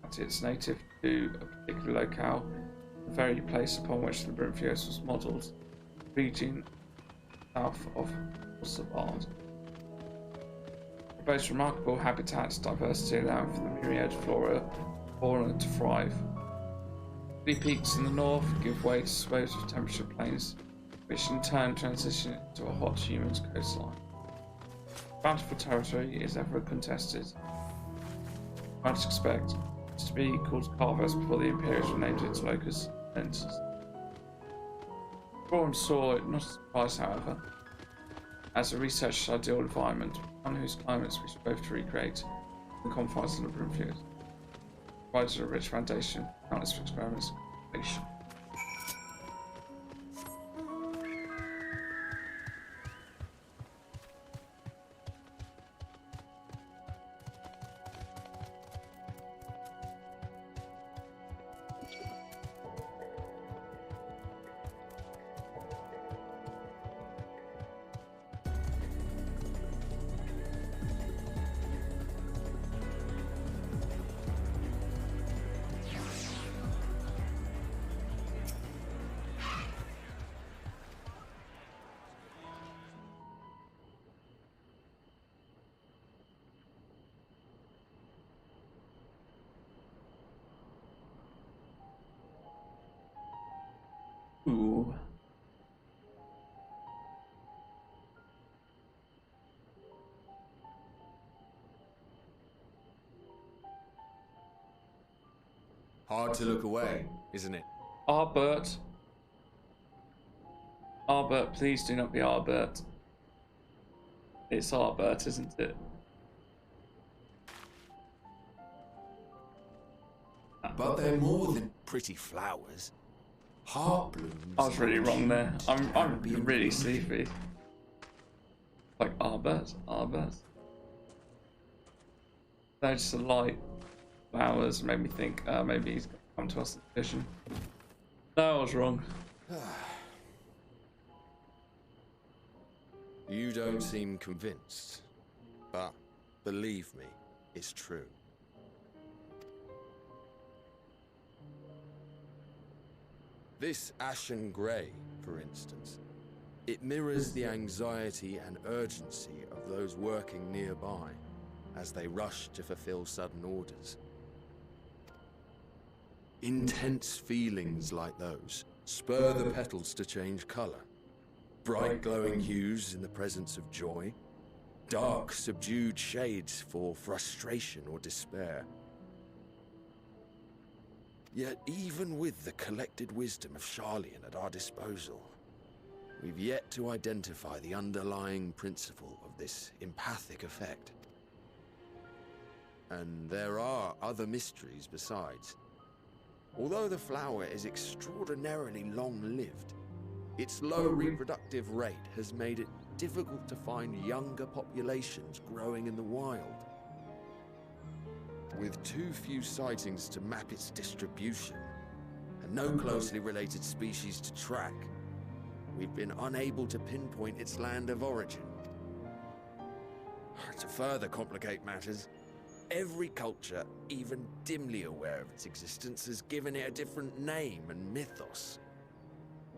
that it's native to a particular locale, the very place upon which the Brimfios was modelled, the region south of Savard. It boasts remarkable habitat diversity, allowing for the myriad flora fauna to thrive. The peaks in the north give way to swathes of temperature plains, which in turn transition into a hot humid coastline. Bountiful territory is ever contested. I'd expect it to be called Carvers before the Imperials renamed its locus lenses. Boron saw it not a surprise, however, as a researcher's ideal environment, one whose climates we strove to recreate in the confines of the Brimfield, provided a rich foundation for countless experiments and exploration. Ooh. Hard to look away, isn't it? Arbert. Arbert, please do not be Arbert. It's Arbert, isn't it? But they're more than pretty flowers. Heart blooms. I was really wrong there. I'm really sleepy. Like Arbert. They're just a light flowers made me think maybe he's gonna come to us in vision. No, I was wrong. You don't seem convinced, but believe me, it's true. This ashen grey, for instance, it mirrors the anxiety and urgency of those working nearby as they rush to fulfill sudden orders. Intense feelings like those spur the petals to change colour. Bright glowing hues in the presence of joy, dark subdued shades for frustration or despair. Yet even with the collected wisdom of Charlian at our disposal, we've yet to identify the underlying principle of this empathic effect. And there are other mysteries besides. Although the flower is extraordinarily long-lived, its low reproductive rate has made it difficult to find younger populations growing in the wild. With too few sightings to map its distribution, and no closely related species to track, we've been unable to pinpoint its land of origin. To further complicate matters, every culture, even dimly aware of its existence, has given it a different name and mythos.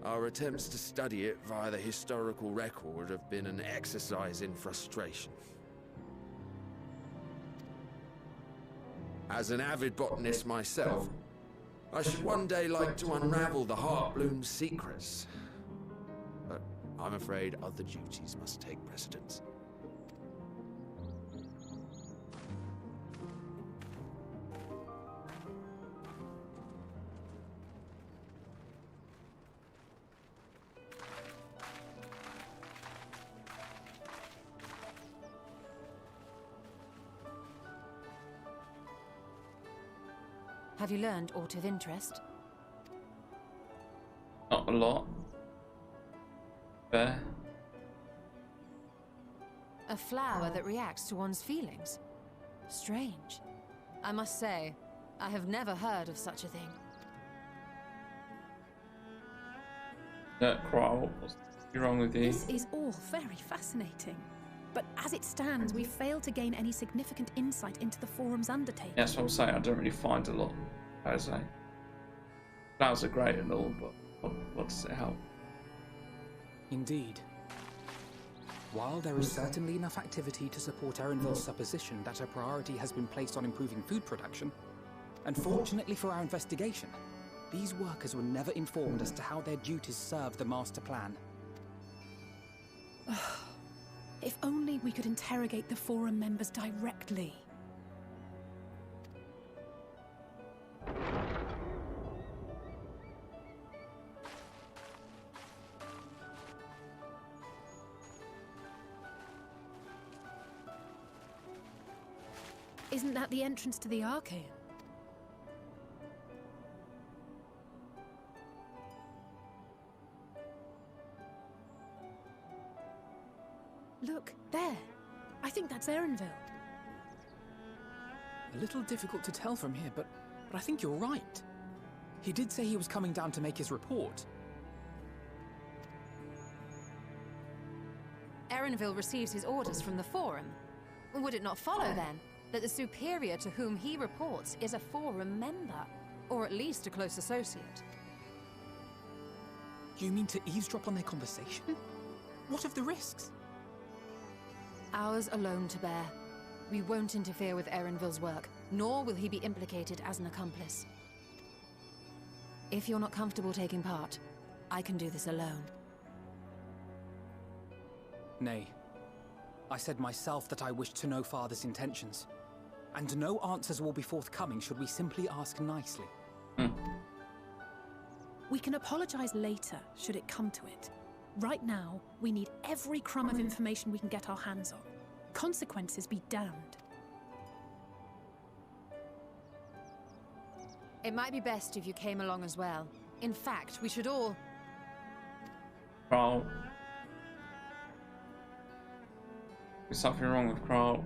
Our attempts to study it via the historical record have been an exercise in frustration. As an avid botanist myself, I should one day like to unravel the Heartbloom's secrets. But I'm afraid other duties must take precedence. Have you learned aught of interest? Not a lot. Fair. A flower that reacts to one's feelings? Strange. I must say, I have never heard of such a thing. Crow, what's wrong with you? This is all very fascinating. But as it stands, we fail to gain any significant insight into the Forum's undertaking. Yeah, that's what I'm saying. I don't really find a lot, as I say. Flowers are great and all, but what does it help? Indeed. While there is certainly enough activity to support Erenville's supposition that a priority has been placed on improving food production, unfortunately for our investigation, these workers were never informed as to how their duties serve the master plan. If only we could interrogate the Forum members directly. Isn't that the entrance to the Archaean? Look, there. I think that's Erenville. A little difficult to tell from here, but I think you're right. He did say he was coming down to make his report. Erenville receives his orders from the Forum. Would it not follow, then, that the superior to whom he reports is a Forum member, or at least a close associate? You mean to eavesdrop on their conversation? What of the risks? Ours alone to bear. We won't interfere with Erenville's work, nor will he be implicated as an accomplice. If you're not comfortable taking part, I can do this alone. Nay. I said myself that I wished to know Father's intentions. And no answers will be forthcoming should we simply ask nicely. We can apologize later, should it come to it. Right now, we need every crumb of information we can get our hands on. Consequences be damned. It might be best if you came along as well. In fact, we should all... Crow. There's something wrong with Crow.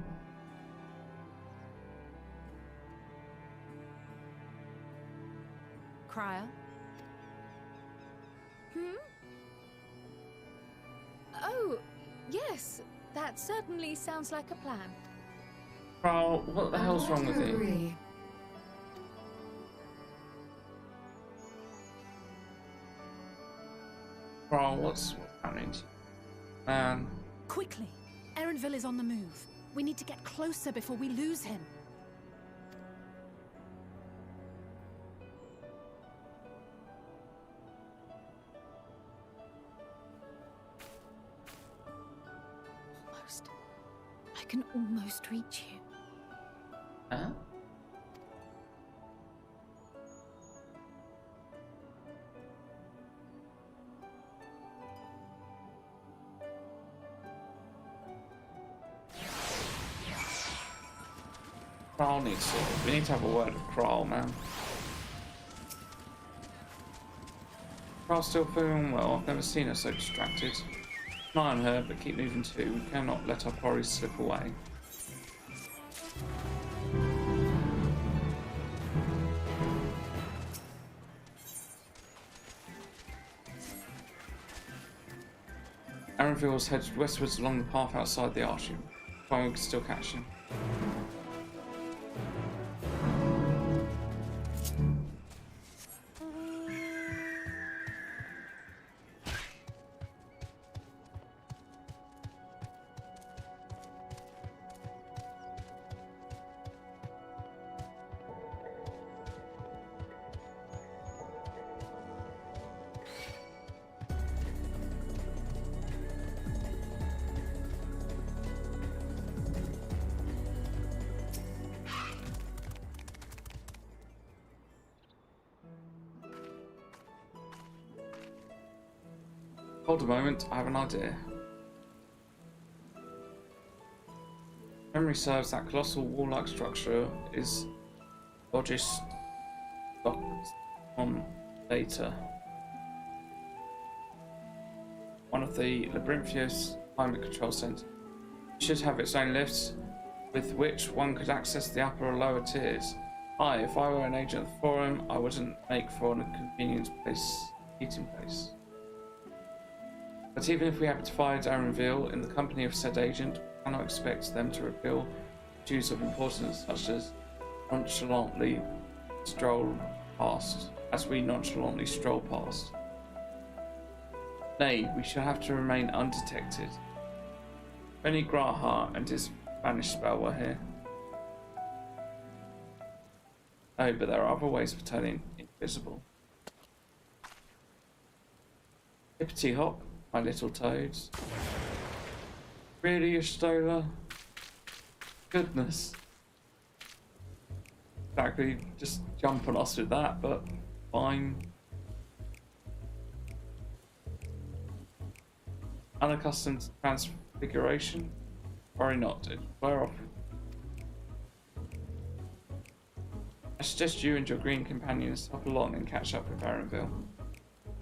Crier? Oh, yes. That certainly sounds like a plan. Crow, what the hell's wrong with you? Crow, what's happening? Man. Quickly! Erenville is on the move. We need to get closer before we lose him. Almost. I can almost reach you. Huh? Kral needs to. We need to have a word with Kral, man. Kral's still feeling well. I've never seen her so distracted. Keep an eye on her, but keep moving too. We cannot let our quarries slip away. Erenville's headed westwards along the path outside the Archium. While we can still catch him. Hold a moment, I have an idea. Memory serves that colossal wall-like structure is Obvs backwards on data. One of the Labyrinthios climate control centers should have its own lifts with which one could access the upper or lower tiers. If I were an agent of the forum, I wouldn't make for a convenience place, eating place. But even if we happen to find our reveal in the company of said agent, we cannot expect them to reveal issues of importance such as nonchalantly stroll past, as we nonchalantly stroll past. Nay, we shall have to remain undetected. Only Graha and his Spanish spell were here. Oh, but there are other ways of turning invisible. Hippity hop, my little toads. Really, Stola? Goodness. Exactly, just jump on us with that, but fine. Unaccustomed transfiguration? Worry not, it will wear off. I suggest you and your green companions hop along and catch up with Baronville.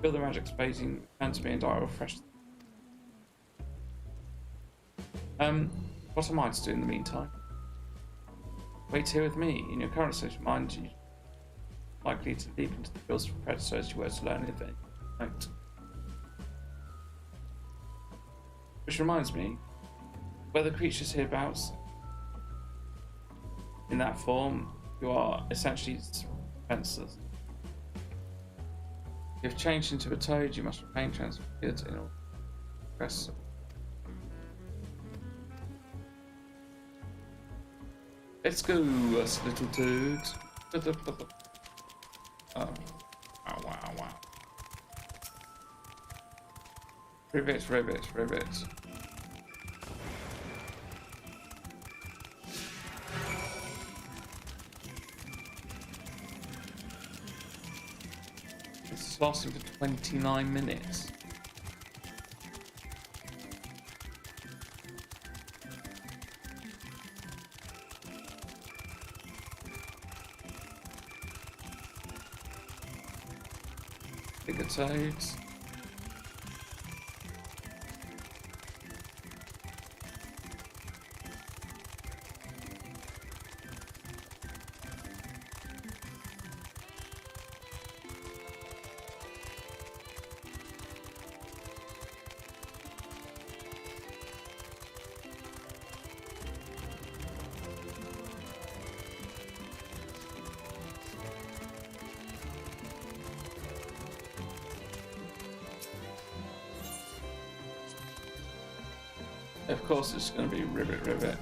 Feel the magic's fading, turn to me and I will refresh. What am I to do in the meantime? Wait here with me. In your current state of mind, you're likely to leap into the fields of predators you were to learn if they don't. Which reminds me, were the creatures hereabouts in that form, you are essentially defenseless. If changed into a toad, you must remain transfigured in order to progress. Let's go, us little toads. Oh, wow. Ribbit. This is lasting for 29 minutes. Bigger toads. Of course it's going to be ribbit.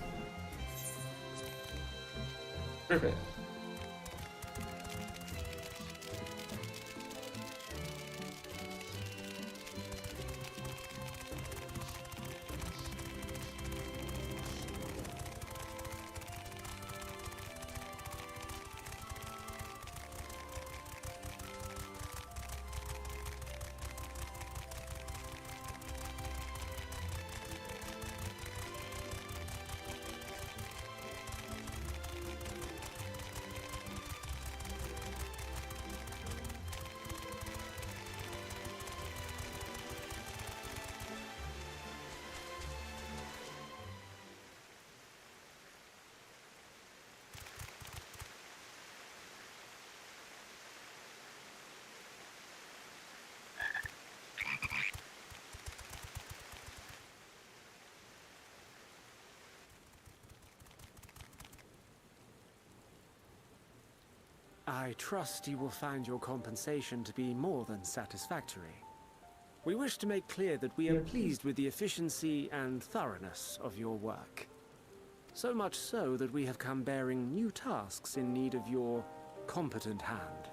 I trust you will find your compensation to be more than satisfactory. We wish to make clear that we are pleased with the efficiency and thoroughness of your work. So much so that we have come bearing new tasks in need of your competent hand.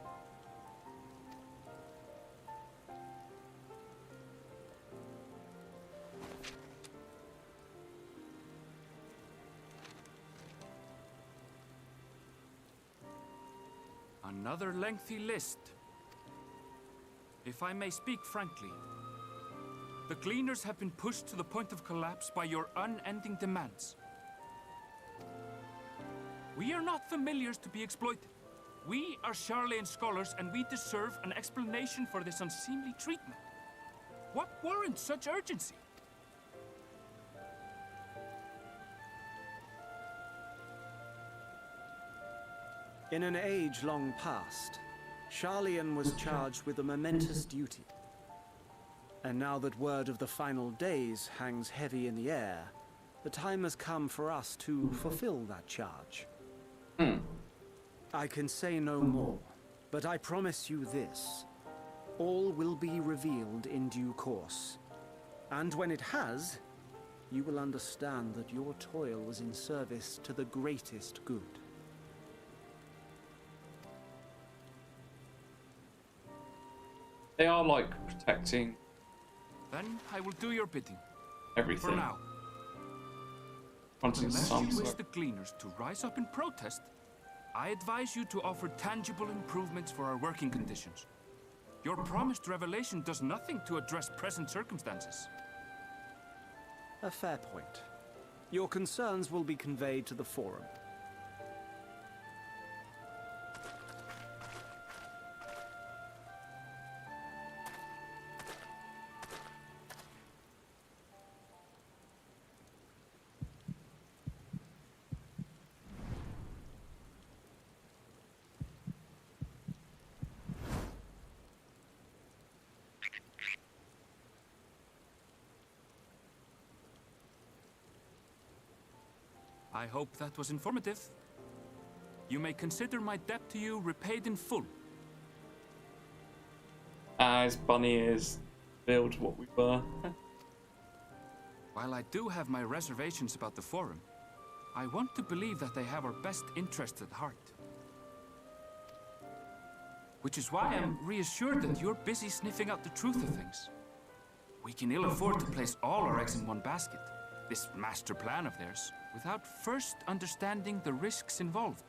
Another lengthy list. If I may speak frankly, the Gleaners have been pushed to the point of collapse by your unending demands. We are not familiars to be exploited. We are Charlian scholars, and we deserve an explanation for this unseemly treatment. What warrants such urgency? In an age long past, Charlian was charged with a momentous duty. And now that word of the final days hangs heavy in the air, the time has come for us to fulfill that charge. I can say no more, but I promise you this. All will be revealed in due course. And when it has, you will understand that your toil was in service to the greatest good. They are like protecting Then I will do your bidding. everything. For now. Wanting Unless some you wish sort- the gleaners to rise up in protest, I advise you to offer tangible improvements for our working conditions. Your promised revelation does nothing to address present circumstances. A fair point. Your concerns will be conveyed to the Forum. I hope that was informative. You may consider my debt to you repaid in full. As bunny ears build what we were. While I do have my reservations about the Forum, I want to believe that they have our best interests at heart. Which is why I'm reassured that you're busy sniffing out the truth of things. We can ill afford to place all our eggs in one basket, this master plan of theirs, without first understanding the risks involved.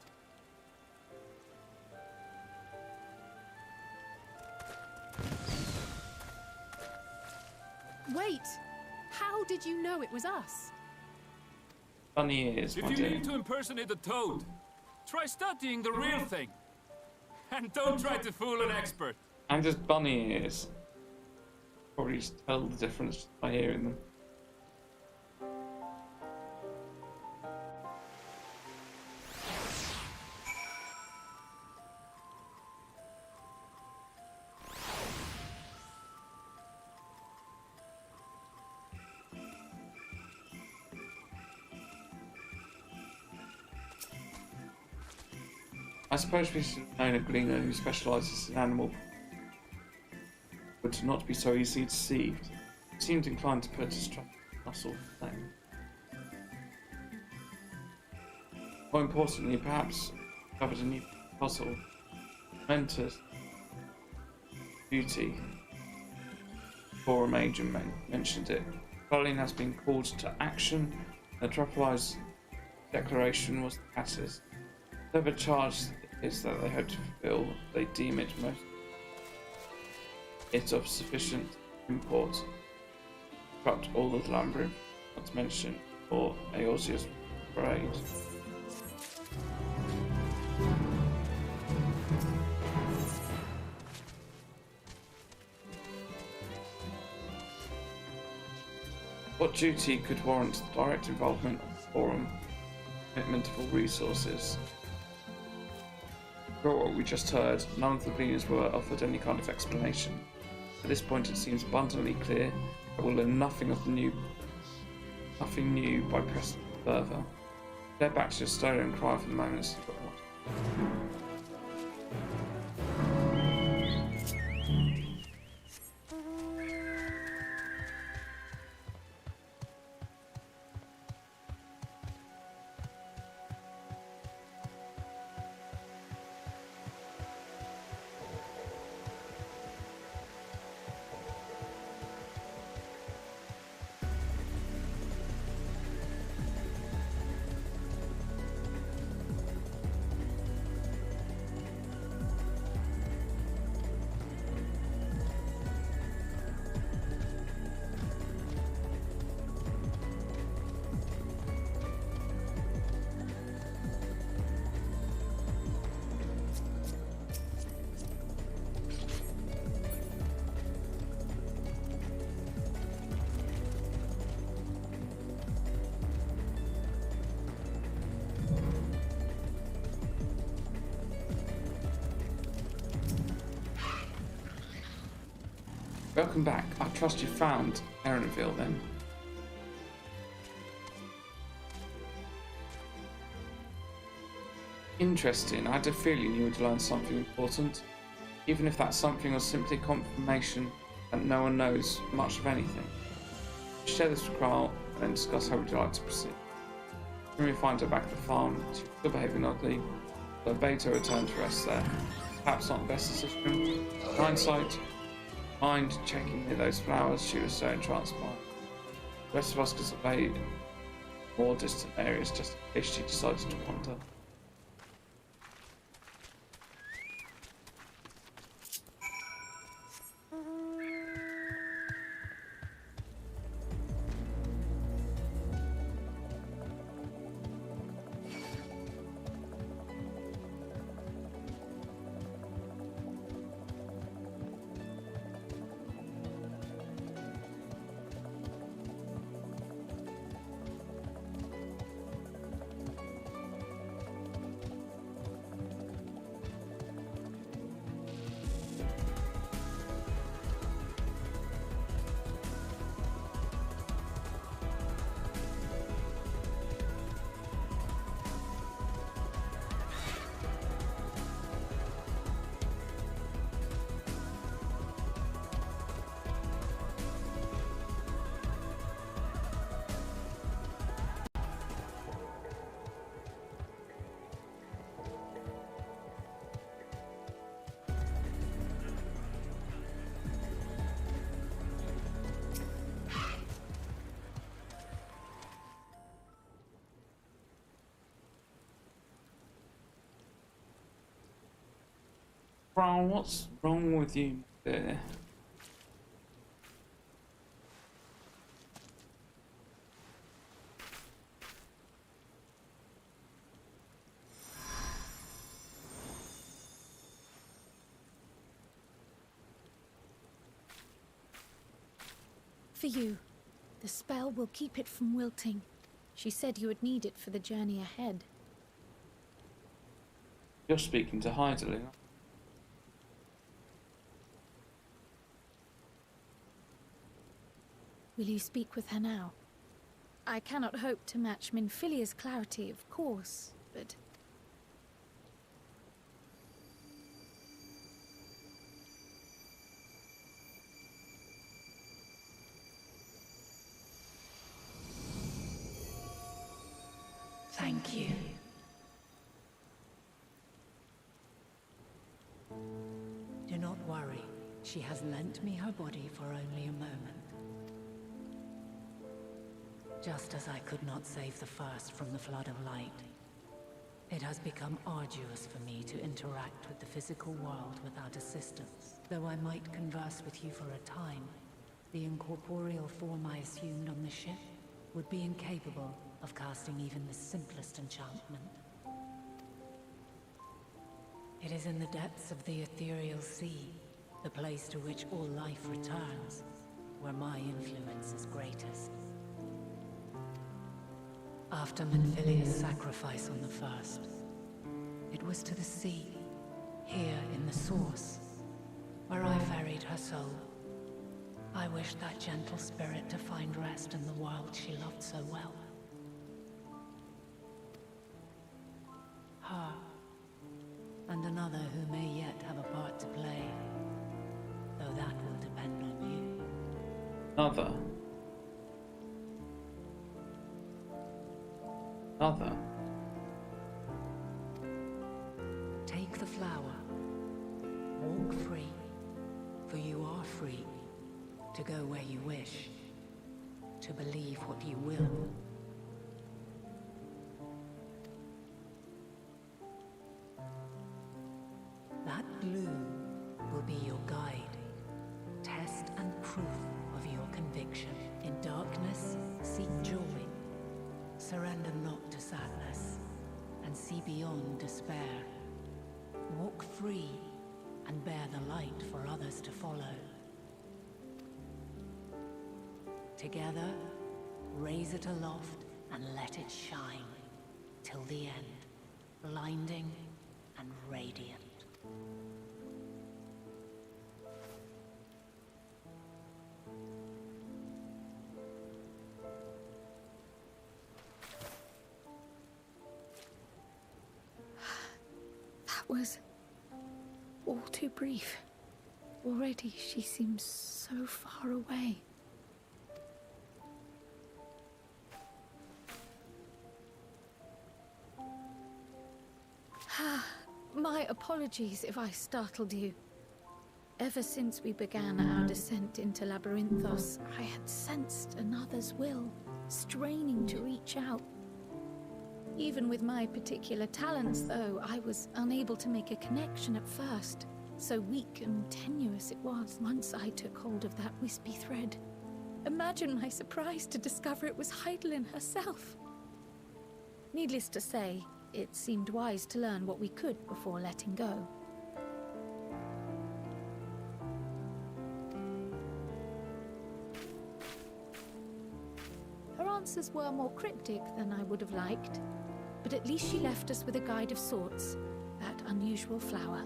Wait! How did you know it was us? Bunny ears, my If you dear. need to impersonate a toad, try studying the real thing. And don't try to fool an expert. And just bunny ears. Probably just tell the difference by hearing them. I suppose we should have known a gleaner who specialises in animal would not be so easily deceived. He seemed inclined to purchase muscle flame. More importantly, perhaps discovered a new puzzle. Mentor's duty. Before a major mentioned it. Colleen has been called to action. The Trophies declaration was the catalyst. Whatever charge is that they hope to fulfill, they deem it most of sufficient import. Corrupt all the Lambrim, not to mention, or Eosia's parade. What duty could warrant the direct involvement of the Forum? Commitment of all resources. For what we just heard, none of the gleaners were offered any kind of explanation. At this point, it seems abundantly clear that we'll learn nothing new by pressing further. Go back to your story and cry for the moments you've got one. Welcome back. I trust you found Erenville then. Interesting. I had a feeling you would learn something important, even if that something was simply confirmation that no one knows much of anything. Share this with Kral and then discuss how would you like to proceed. When we find her back at the farm, she's still behaving oddly, but I begged her to return to rest there. Perhaps not the best decision. In hindsight, mind checking near those flowers she was so entranced by. The rest of us could survey more distant areas just in case she decided to wander. Brown, what's wrong with you there? For you. The spell will keep it from wilting. She said you would need it for the journey ahead. You're speaking to Heidelin. Will you speak with her now? I cannot hope to match Minfilia's clarity, of course, but... Thank you. Do not worry. She has lent me her body for only a moment. Just as I could not save the first from the flood of light, it has become arduous for me to interact with the physical world without assistance. Though I might converse with you for a time, the incorporeal form I assumed on the ship would be incapable of casting even the simplest enchantment. It is in the depths of the ethereal sea, the place to which all life returns, where my influence is greatest. After Minfilia's sacrifice on the first, it was to the sea, here in the source, where I ferried her soul. I wished that gentle spirit to find rest in the world she loved so well. Her, and another who may yet have a part to play, though that will depend on you. Another? Take the flower. Walk free, for you are free to go where you wish, to believe what you will. That bloom will be your guide, test and proof of your conviction. In darkness, seek joy. Surrender not to sadness, and see beyond despair. Walk free, and bear the light for others to follow. Together, raise it aloft and let it shine, till the end, blinding and radiant. was all too brief. Already she seems so far away. My apologies if I startled you. Ever since we began our descent into Labyrinthos, I had sensed another's will, straining to reach out. Even with my particular talents, though, I was unable to make a connection at first. So weak and tenuous it was once I took hold of that wispy thread. Imagine my surprise to discover it was Heidelin herself. Needless to say, it seemed wise to learn what we could before letting go. Her answers were more cryptic than I would have liked, but at least she left us with a guide of sorts, that unusual flower.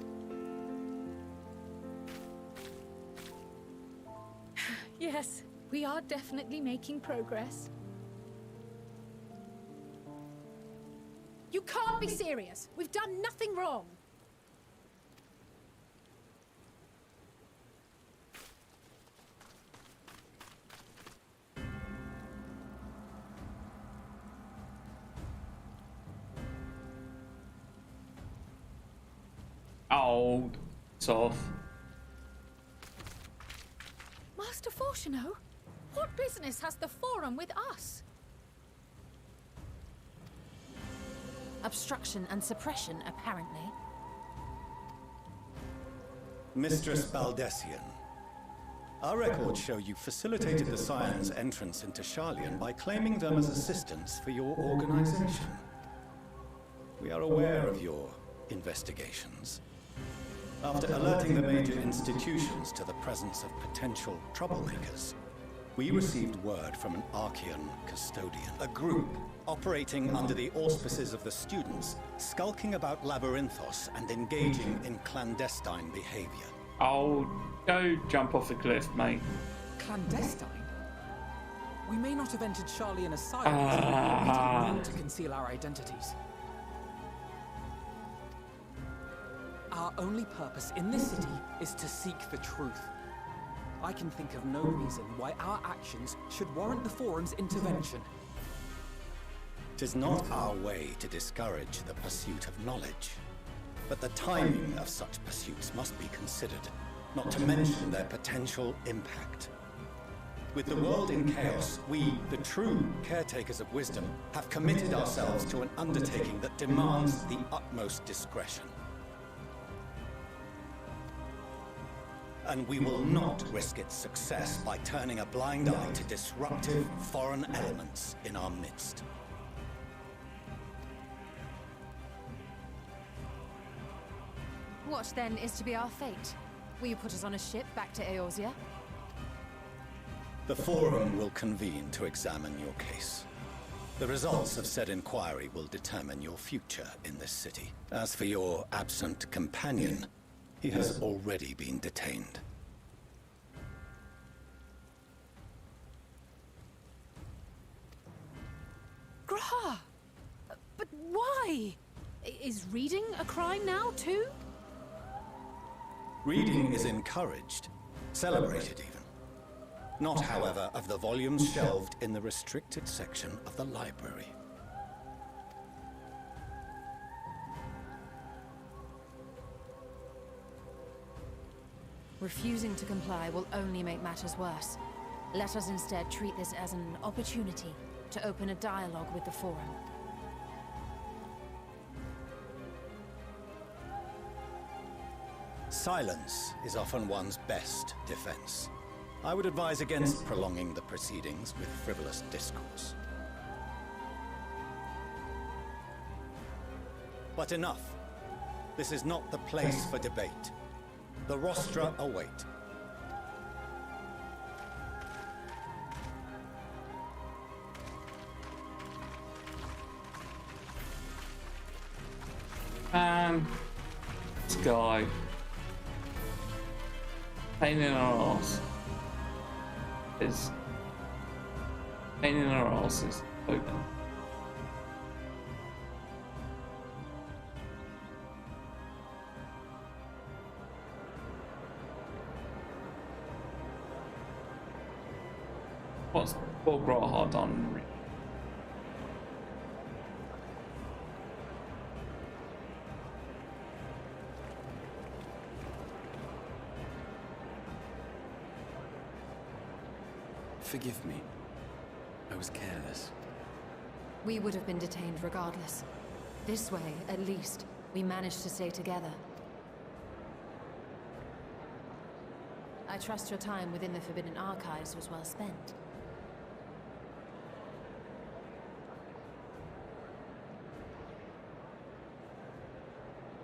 Yes, we are definitely making progress. You can't be serious! We've done nothing wrong! Oh, it's off. Master Fortuno, what business has the Forum with us? Obstruction and suppression, apparently. Mistress Baldessian, our records show you facilitated the Scions' entrance into Sharlayan by claiming them as assistants for your organization. We are aware of your investigations. After alerting the major institutions to the presence of potential troublemakers, we received word from an Archean custodian, a group operating under the auspices of the students, skulking about Labyrinthos and engaging in clandestine behavior. Oh, go jump off the cliff, mate. Clandestine? We may not have entered Sharlayan as silence, but we didn't mean to conceal our identities. Our only purpose in this city is to seek the truth. I can think of no reason why our actions should warrant the Forum's intervention. 'Tis not our way to discourage the pursuit of knowledge, but the timing of such pursuits must be considered, not to mention their potential impact. With the world in chaos, we, the true caretakers of wisdom, have committed ourselves to an undertaking that demands the utmost discretion. And we will not risk its success by turning a blind eye to disruptive foreign elements in our midst. What then is to be our fate? Will you put us on a ship back to Eorzea? The Forum will convene to examine your case. The results of said inquiry will determine your future in this city. As for your absent companion, he has already been detained. Graha! But why? Is reading a crime now, too? Reading is encouraged, celebrated even. Not, however, of the volumes shelved in the restricted section of the library. Refusing to comply will only make matters worse. Let us instead treat this as an opportunity to open a dialogue with the Forum. Silence is often one's best defense. I would advise against prolonging the proceedings with frivolous discourse. But enough. This is not the place for debate. The rostra await. This guy. Pain in our arse. Is pain in our asses. Open. What's poor Grothard on? Forgive me. I was careless. We would have been detained regardless. This way, at least, we managed to stay together. I trust your time within the Forbidden Archives was well spent.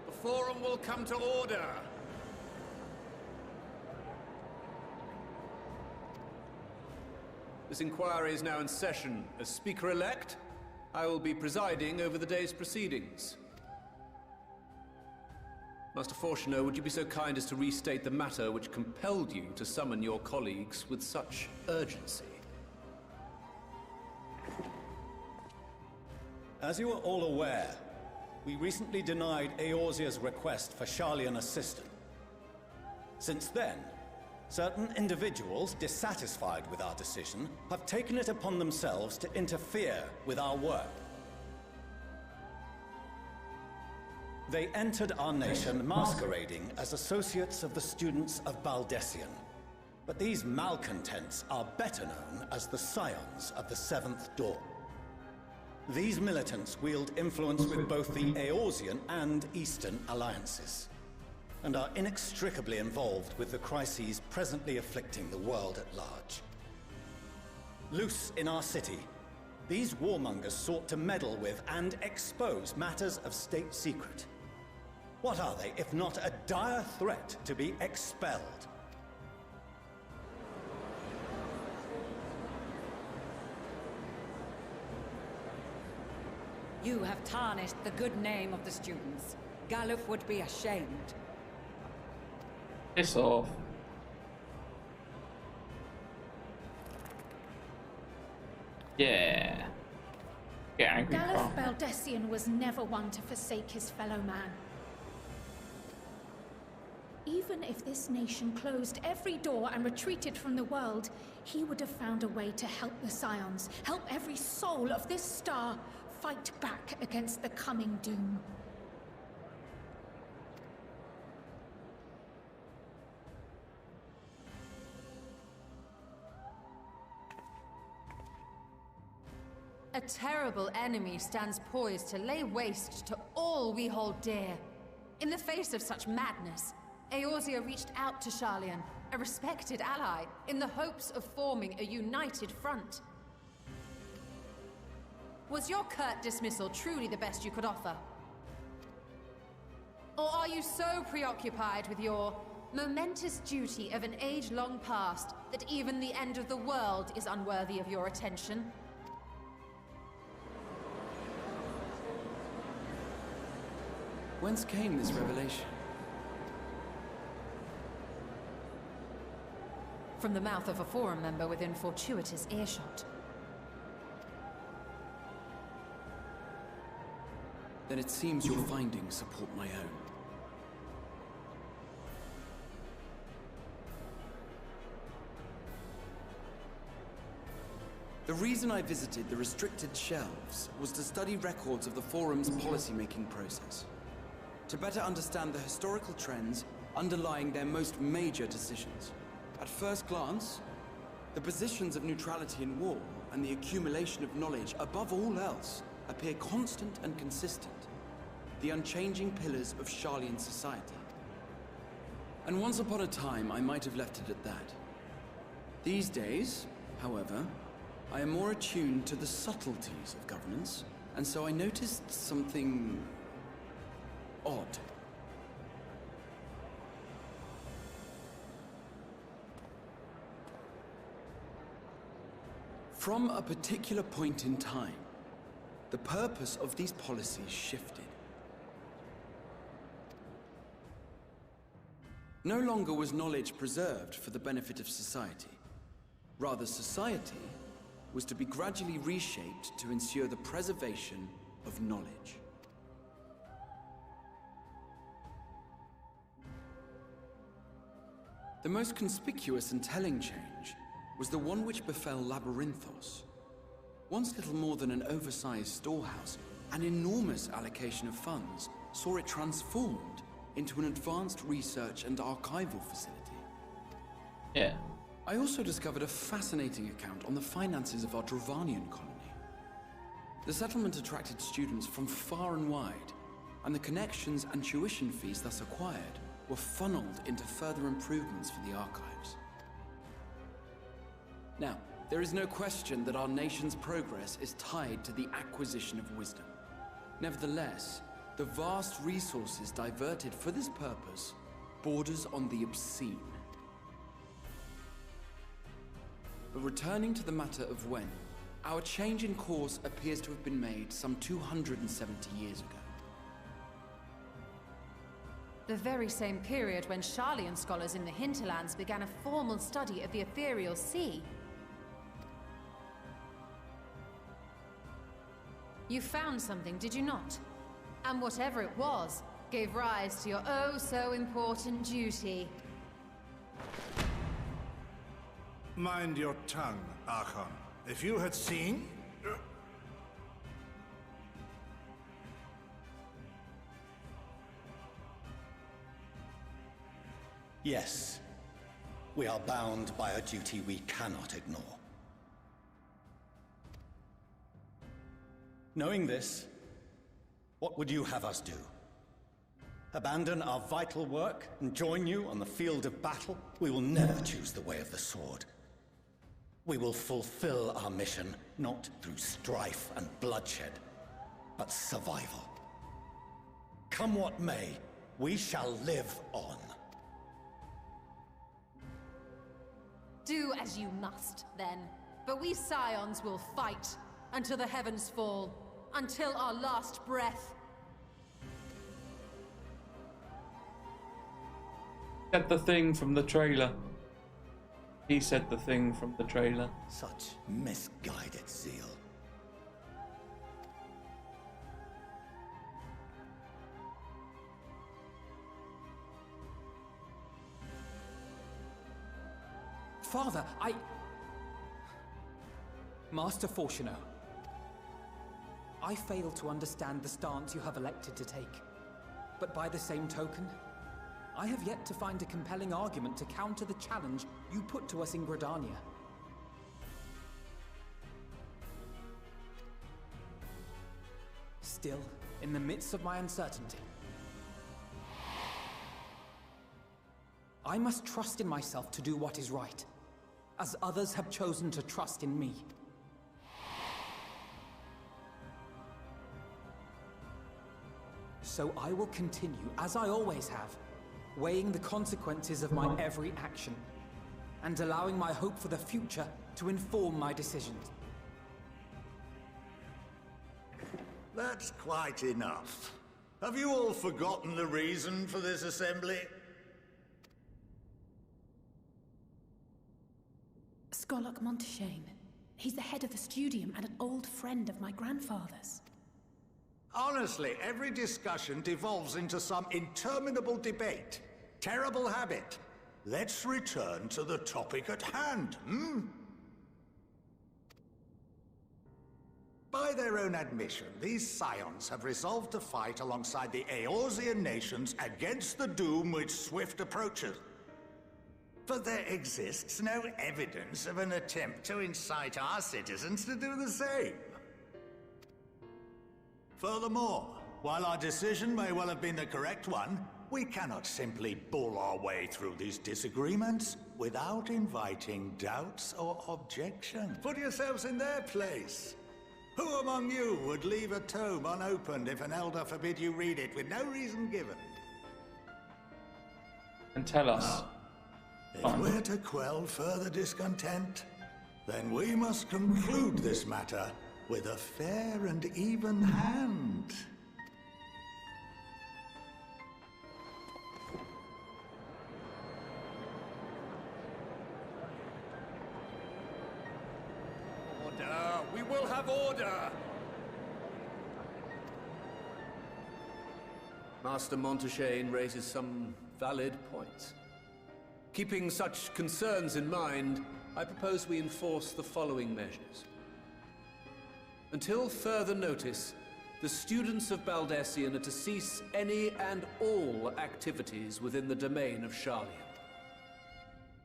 The forum will come to order. This inquiry is now in session. As Speaker-elect, I will be presiding over the day's proceedings. Master Fortuner, would you be so kind as to restate the matter which compelled you to summon your colleagues with such urgency? As you are all aware, we recently denied Eorzea's request for Sharlayan assistance. Since then, certain individuals dissatisfied with our decision have taken it upon themselves to interfere with our work. They entered our nation masquerading as associates of the students of Baldessian. But these malcontents are better known as the Scions of the Seventh Dawn. These militants wield influence with both the Eorzean and Eastern alliances, and are inextricably involved with the crises presently afflicting the world at large. Loose in our city, these warmongers sought to meddle with and expose matters of state secret. What are they, if not a dire threat to be expelled? You have tarnished the good name of the students. Galuf would be ashamed. Piss off. Yeah. Get angry. Galuf Baldessian was never one to forsake his fellow man. Even if this nation closed every door and retreated from the world, he would have found a way to help the Scions, help every soul of this star fight back against the coming doom. A terrible enemy stands poised to lay waste to all we hold dear. In the face of such madness, Eorzea reached out to Sharlayan, a respected ally, in the hopes of forming a united front. Was your curt dismissal truly the best you could offer? Or are you so preoccupied with your momentous duty of an age long past that even the end of the world is unworthy of your attention? Whence came this revelation? From the mouth of a forum member within fortuitous earshot. Then it seems your findings support my own. The reason I visited the restricted shelves was to study records of the Forum's policymaking process, to better understand the historical trends underlying their most major decisions. At first glance, the positions of neutrality in war and the accumulation of knowledge above all else appear constant and consistent, the unchanging pillars of Sharlayan society. And once upon a time, I might have left it at that. These days, however, I am more attuned to the subtleties of governance, and so I noticed something odd. From a particular point in time, the purpose of these policies shifted. No longer was knowledge preserved for the benefit of society. Rather, society was to be gradually reshaped to ensure the preservation of knowledge. The most conspicuous and telling change was the one which befell Labyrinthos. Once little more than an oversized storehouse, an enormous allocation of funds saw it transformed into an advanced research and archival facility. Yeah. I also discovered a fascinating account on the finances of our Dravanian colony. The settlement attracted students from far and wide, and the connections and tuition fees thus acquired were funneled into further improvements for the archives. Now, there is no question that our nation's progress is tied to the acquisition of wisdom. Nevertheless, the vast resources diverted for this purpose borders on the obscene. But returning to the matter of when, our change in course appears to have been made some 270 years ago. The very same period when Sharlayan scholars in the hinterlands began a formal study of the ethereal sea. You found something, did you not? And whatever it was, gave rise to your oh-so-important duty. Mind your tongue, Archon. If you had seen... Yes. We are bound by a duty we cannot ignore. Knowing this, what would you have us do? Abandon our vital work and join you on the field of battle? We will never choose the way of the sword. We will fulfill our mission, not through strife and bloodshed, but survival. Come what may, we shall live on. Do as you must, then. But we Scions will fight until the heavens fall, until our last breath. Said the thing from the trailer. He said the thing from the trailer. Such misguided zeal. Father, Master Fortuno, I fail to understand the stance you have elected to take. But by the same token, I have yet to find a compelling argument to counter the challenge you put to us in Gridania. Still, in the midst of my uncertainty, I must trust in myself to do what is right, as others have chosen to trust in me. So I will continue, as I always have, weighing the consequences of my every action, and allowing my hope for the future to inform my decisions. That's quite enough. Have you all forgotten the reason for this assembly? Skolok Monteshane. He's the head of the Studium and an old friend of my grandfather's. Honestly, every discussion devolves into some interminable debate. Terrible habit. Let's return to the topic at hand, hmm? By their own admission, these Scions have resolved to fight alongside the Eorzean nations against the doom which swift approaches. But there exists no evidence of an attempt to incite our citizens to do the same. Furthermore, while our decision may well have been the correct one, we cannot simply bull our way through these disagreements without inviting doubts or objections. Put yourselves in their place. Who among you would leave a tome unopened if an elder forbid you read it with no reason given? And tell us. If we're to quell further discontent, then we must conclude this matter with a fair and even hand. Order! We will have order! Master Monteshane raises some valid points. Keeping such concerns in mind, I propose we enforce the following measures. Until further notice, the students of Baldesion are to cease any and all activities within the domain of Sharlian.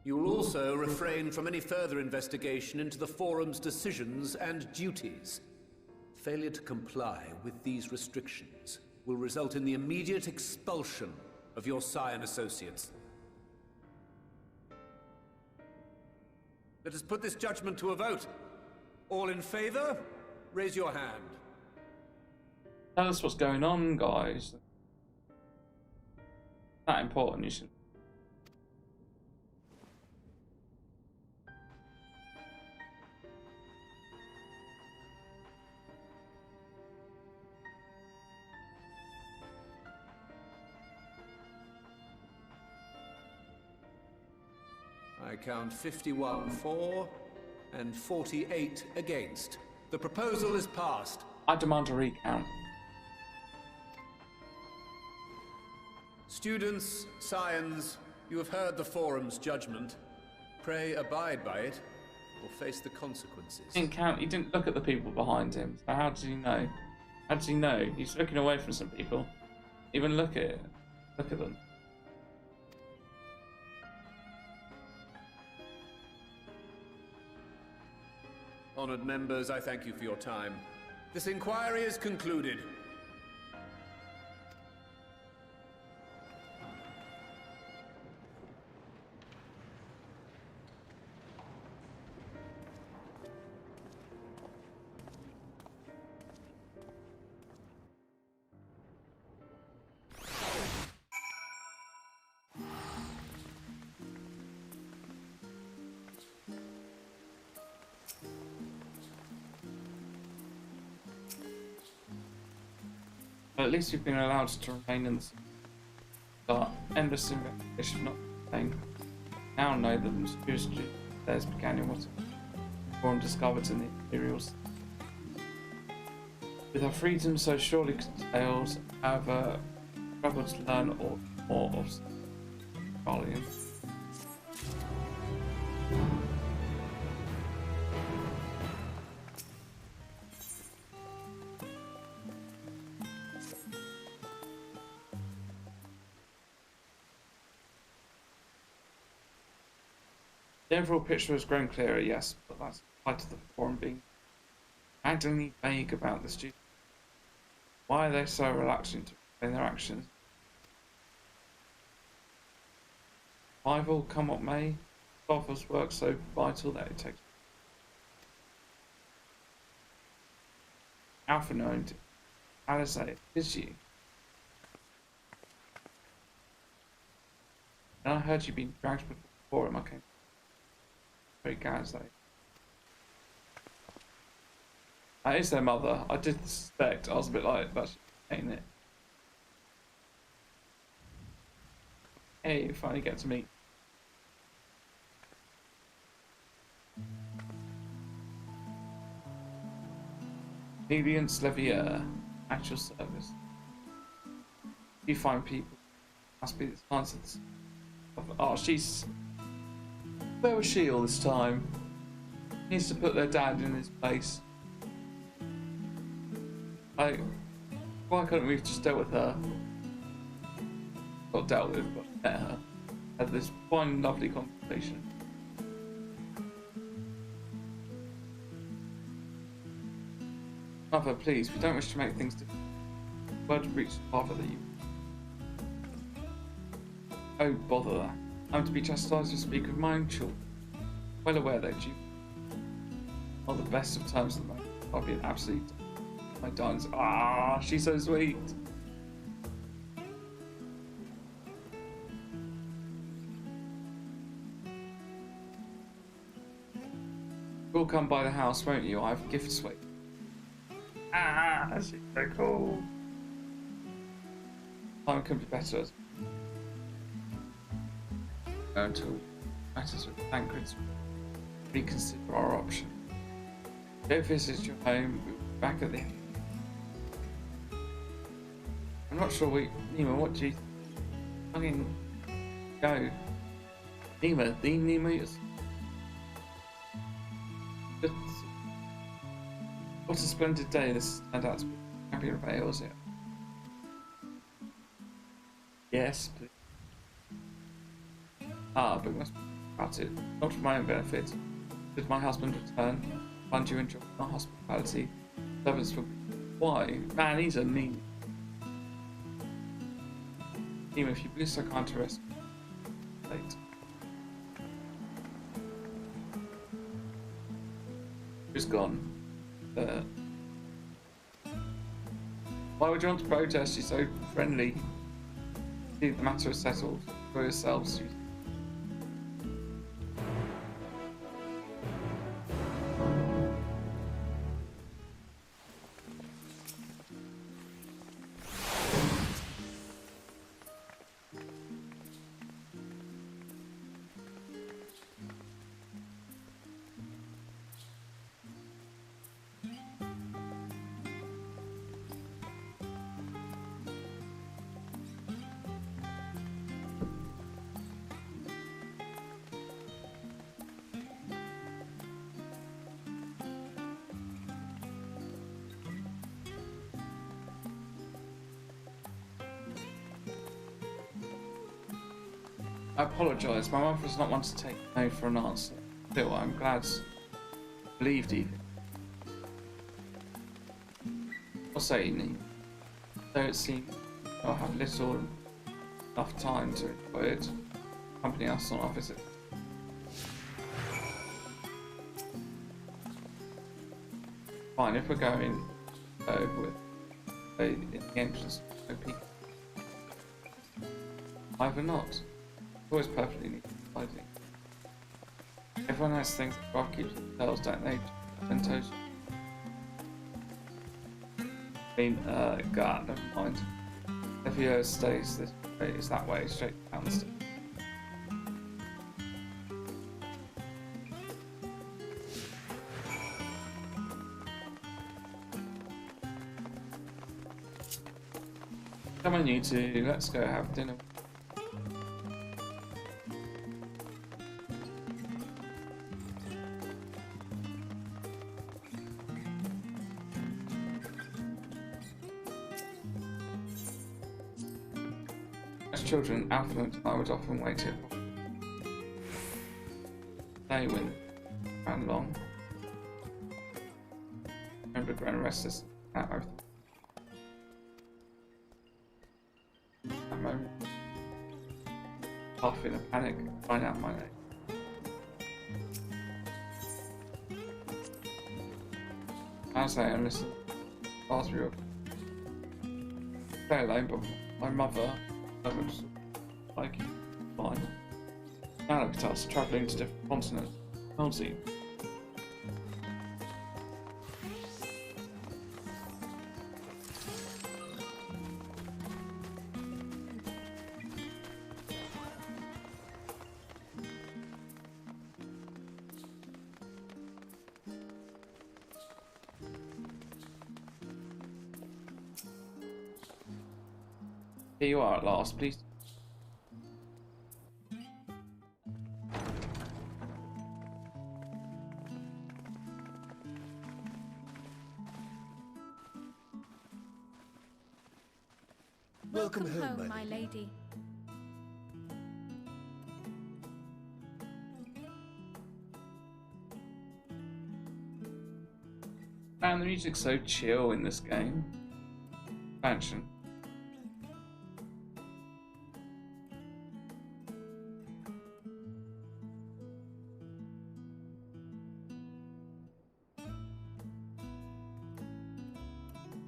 You will also refrain from any further investigation into the Forum's decisions and duties. Failure to comply with these restrictions will result in the immediate expulsion of your Scion associates. Let us put this judgment to a vote. All in favor, raise your hand. Tell us what's going on, guys. That important, you should. I count 51 for and 48 against. The proposal is passed. I demand a recount. Students, Scions, you have heard the Forum's judgment. Pray abide by it, or face the consequences. He didn't count. He didn't look at the people behind him. So how does he know? How does he know? He's looking away from some people. Even look at it. Look at them. Honored members, I thank you for your time. This inquiry is concluded. But at least we've been allowed to remain in the start. Endless investigation, not saying. Now know that the mysterious affairs began in what Forum discovered in the Imperials. With our freedom so surely curtailed, however, travel to learn more of Sharlian. The overall picture has grown clearer, yes, but that's applied to the Forum being maddeningly vague about the students. Why are they so reluctant to explain their actions? Survival, come what may, Sophos work so vital that it takes. Alpha known to Alizé, is you? And I heard you'd been dragged before the Forum, okay. Very Gazé. That is their mother. I did suspect. I was a bit like, that's ain't it? Hey, you finally get to meet. Obedience Levier, at your service. You find people. Must be the answer to this. Oh, she's. Where was she all this time? Needs to put their dad in his place. Like, why couldn't we have just dealt with her? Not dealt with, but met her. Had this fine, lovely conversation. Mother, please, we don't wish to make things difficult. Word to reach the father that you. Oh, bother that. I'm to be chastised to speak of my own children. Well aware that you are the best of terms at the moment. I'll be an absolute. My darlings. Ah, she's so sweet. You'll come by the house, won't you? I have gifts waiting. Ah, she's so cool. Time couldn't be better. Until matters with banquets, reconsider our option. Go visit your home. We'll be back at the end. I'm not sure Nima, what do you fucking go? Nima, the Nima is. What a splendid day this turned out to be. Happy Rebels, yeah. Yes, please. But we must be about it. Not for my own benefit. Did my husband return? Find you enjoy our hospitality. Servants will be. Why? Man, he's a mean. Even if you be so kind to rest. Late. Who's gone? Why would you want to protest? You're so friendly. See, the matter is settled for yourselves. I apologise. My mother does not want to take no for an answer. Still, I'm glad believed even. I'll say evening. Though it seems I'll have little enough time to enjoy it. Accompany us on our visit. Fine, if we're going over with in the entrance, no people. Either not. Always perfectly neat lighting. Everyone has things that God keeps themselves, don't they? And toast. I mean, God, never mind. Every year stays this way, it's that way, straight down the stairs. Come on, you two, let's go have dinner. As children, Alpha and I would often wait here. They went ran long. Remember, grown restless at both. That moment, half in a panic, crying out my name. As I am listening, asked me, stay alone, but my mother. I was like, fine. Now look at us, travelling to different continents. Can't see. Here you are at last, please. Welcome home, my lady. Man, the music's so chill in this game. Expansion.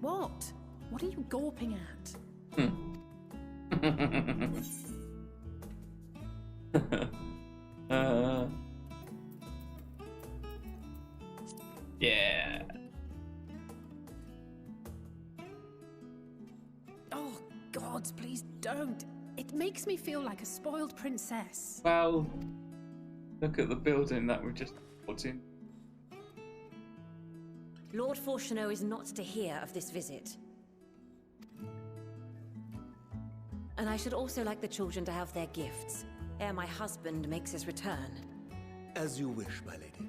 What? What are you gawping at? Yeah. Oh, gods, please don't. It makes me feel like a spoiled princess. Well, look at the building that we just walked in. Lord Fortuneau is not to hear of this visit. And I should also like the children to have their gifts, ere my husband makes his return. As you wish, my lady.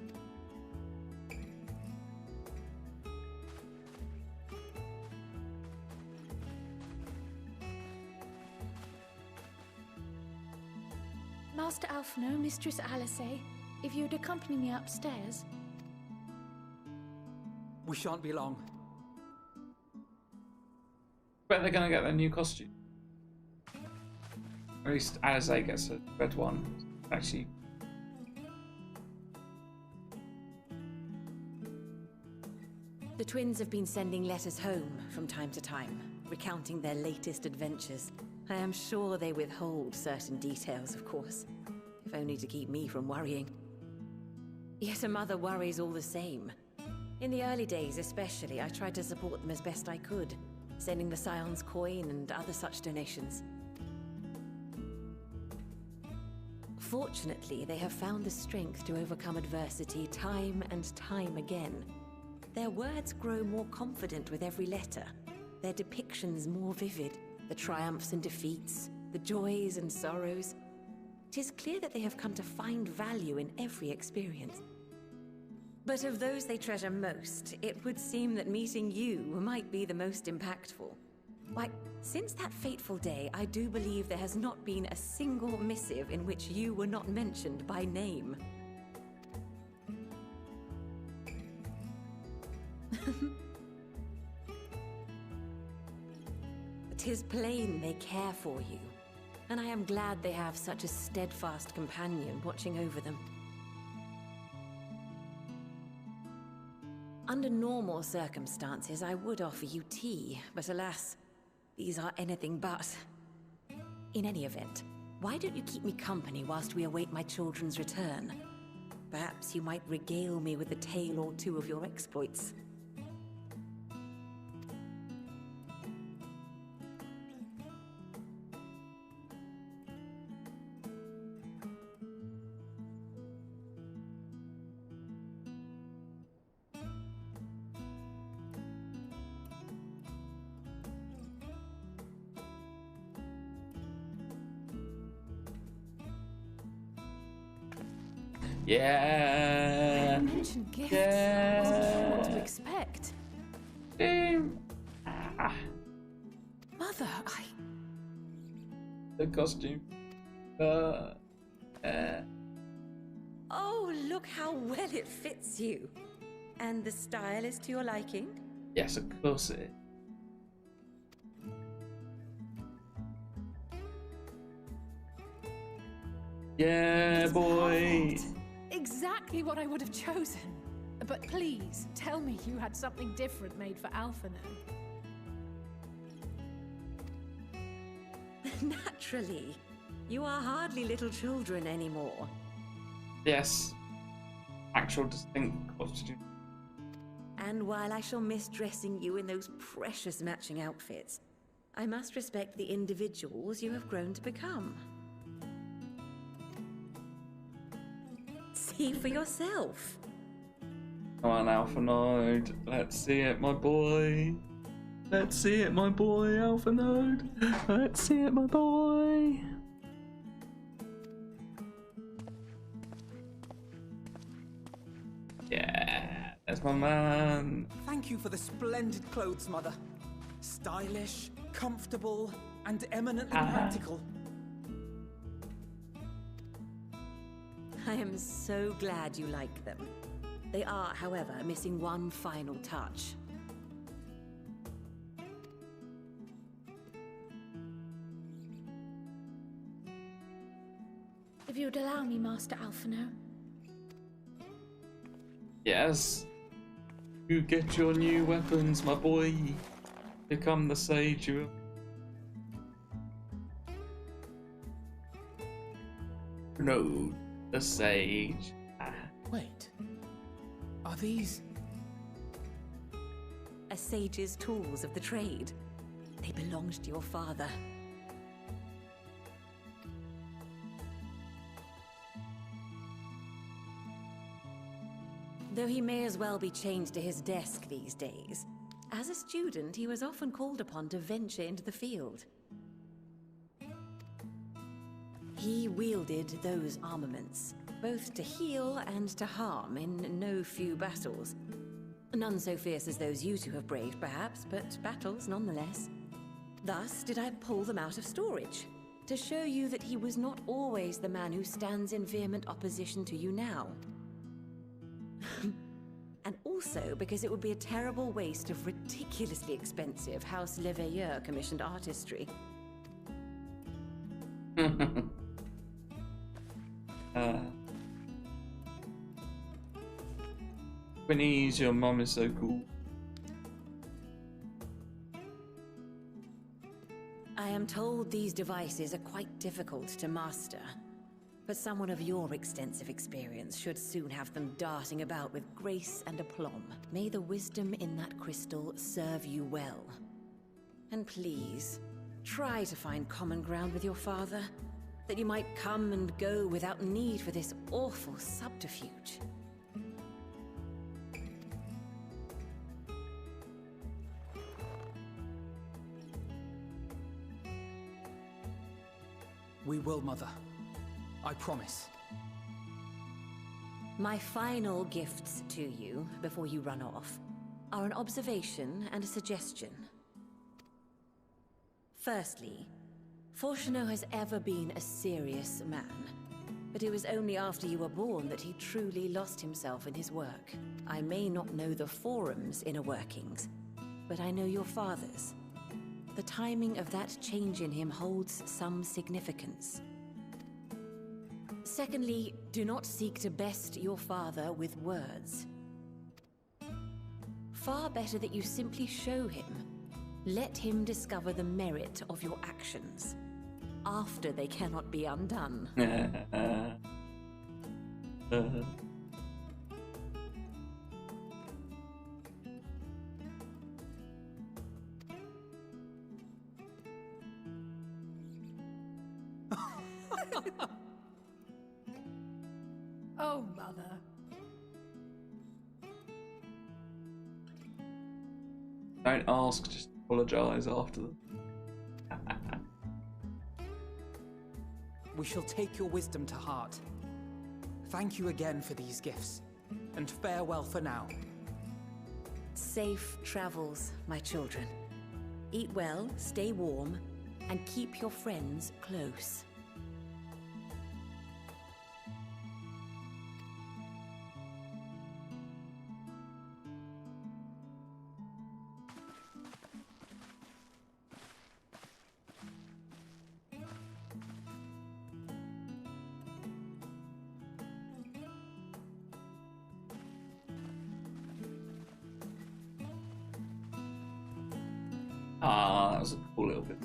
Master Alphino, Mistress Alice, if you'd accompany me upstairs. We shan't be long. Bet they're gonna get their new costume. At least Alice gets a red one. Actually. The twins have been sending letters home from time to time, recounting their latest adventures. I am sure they withhold certain details, of course, if only to keep me from worrying. Yet a mother worries all the same. In the early days especially, I tried to support them as best I could, sending the Scion's coin and other such donations. Fortunately, they have found the strength to overcome adversity time and time again. Their words grow more confident with every letter, their depictions more vivid, the triumphs and defeats, the joys and sorrows. It is clear that they have come to find value in every experience. But of those they treasure most, it would seem that meeting you might be the most impactful. Why, since that fateful day, I do believe there has not been a single missive in which you were not mentioned by name. "'Tis plain they care for you, and I am glad they have such a steadfast companion watching over them. Under normal circumstances, I would offer you tea, but alas, these are anything but. In any event, why don't you keep me company whilst we await my children's return? Perhaps you might regale me with a tale or two of your exploits." Yeah. You mentioned gifts. Yeah. I wasn't sure what to expect. Mother, The costume. Oh, look how well it fits you. And the style is to your liking? Yes, of course it is. Yeah, boy. Perfect. Exactly what I would have chosen. But please, tell me you had something different made for Alphino. Naturally. You are hardly little children anymore. Yes. Actual distinct costume. And while I shall miss dressing you in those precious matching outfits, I must respect the individuals you have grown to become. See for yourself. Come on, Alphinoid. Let's see it, my boy. Let's see it, my boy, Alphinoid. Let's see it, my boy. Yeah, that's my man. Thank you for the splendid clothes, Mother. Stylish, comfortable, and eminently practical. I am so glad you like them. They are, however, missing one final touch. If you'd allow me, Master Alphino. Yes. You get your new weapons, my boy. Become the sage you. No, the sage. Wait. Are these... A sage's tools of the trade. They belonged to your father. Though he may as well be chained to his desk these days, as a student he was often called upon to venture into the field. He wielded those armaments, both to heal and to harm in no few battles. None so fierce as those you two have braved, perhaps, but battles nonetheless. Thus did I pull them out of storage, To show you that he was not always the man who stands in vehement opposition to you now. And also because it would be a terrible waste of ridiculously expensive House Leveilleur commissioned artistry. Winnie's, your mum is so cool. I am told these devices are quite difficult to master, but someone of your extensive experience should soon have them darting about with grace and aplomb. May the wisdom in that crystal serve you well. And please, try to find common ground with your father, that you might come and go without need for this awful subterfuge. We will, Mother. I promise. My final gifts to you, before you run off, are an observation and a suggestion. Firstly, Fortunato has ever been a serious man, but it was only after you were born that he truly lost himself in his work. I may not know the forum's inner workings, but I know your father's. The timing of that change in him holds some significance. Secondly, do not seek to best your father with words. Far better that you simply show him. Let him discover the merit of your actions, after they cannot be undone. Oh, Mother. Don't ask, just apologise after them. We shall take your wisdom to heart. Thank you again for these gifts, and farewell for now. Safe travels, my children. Eat well, stay warm, and keep your friends close. Ah, that was a cool little bit.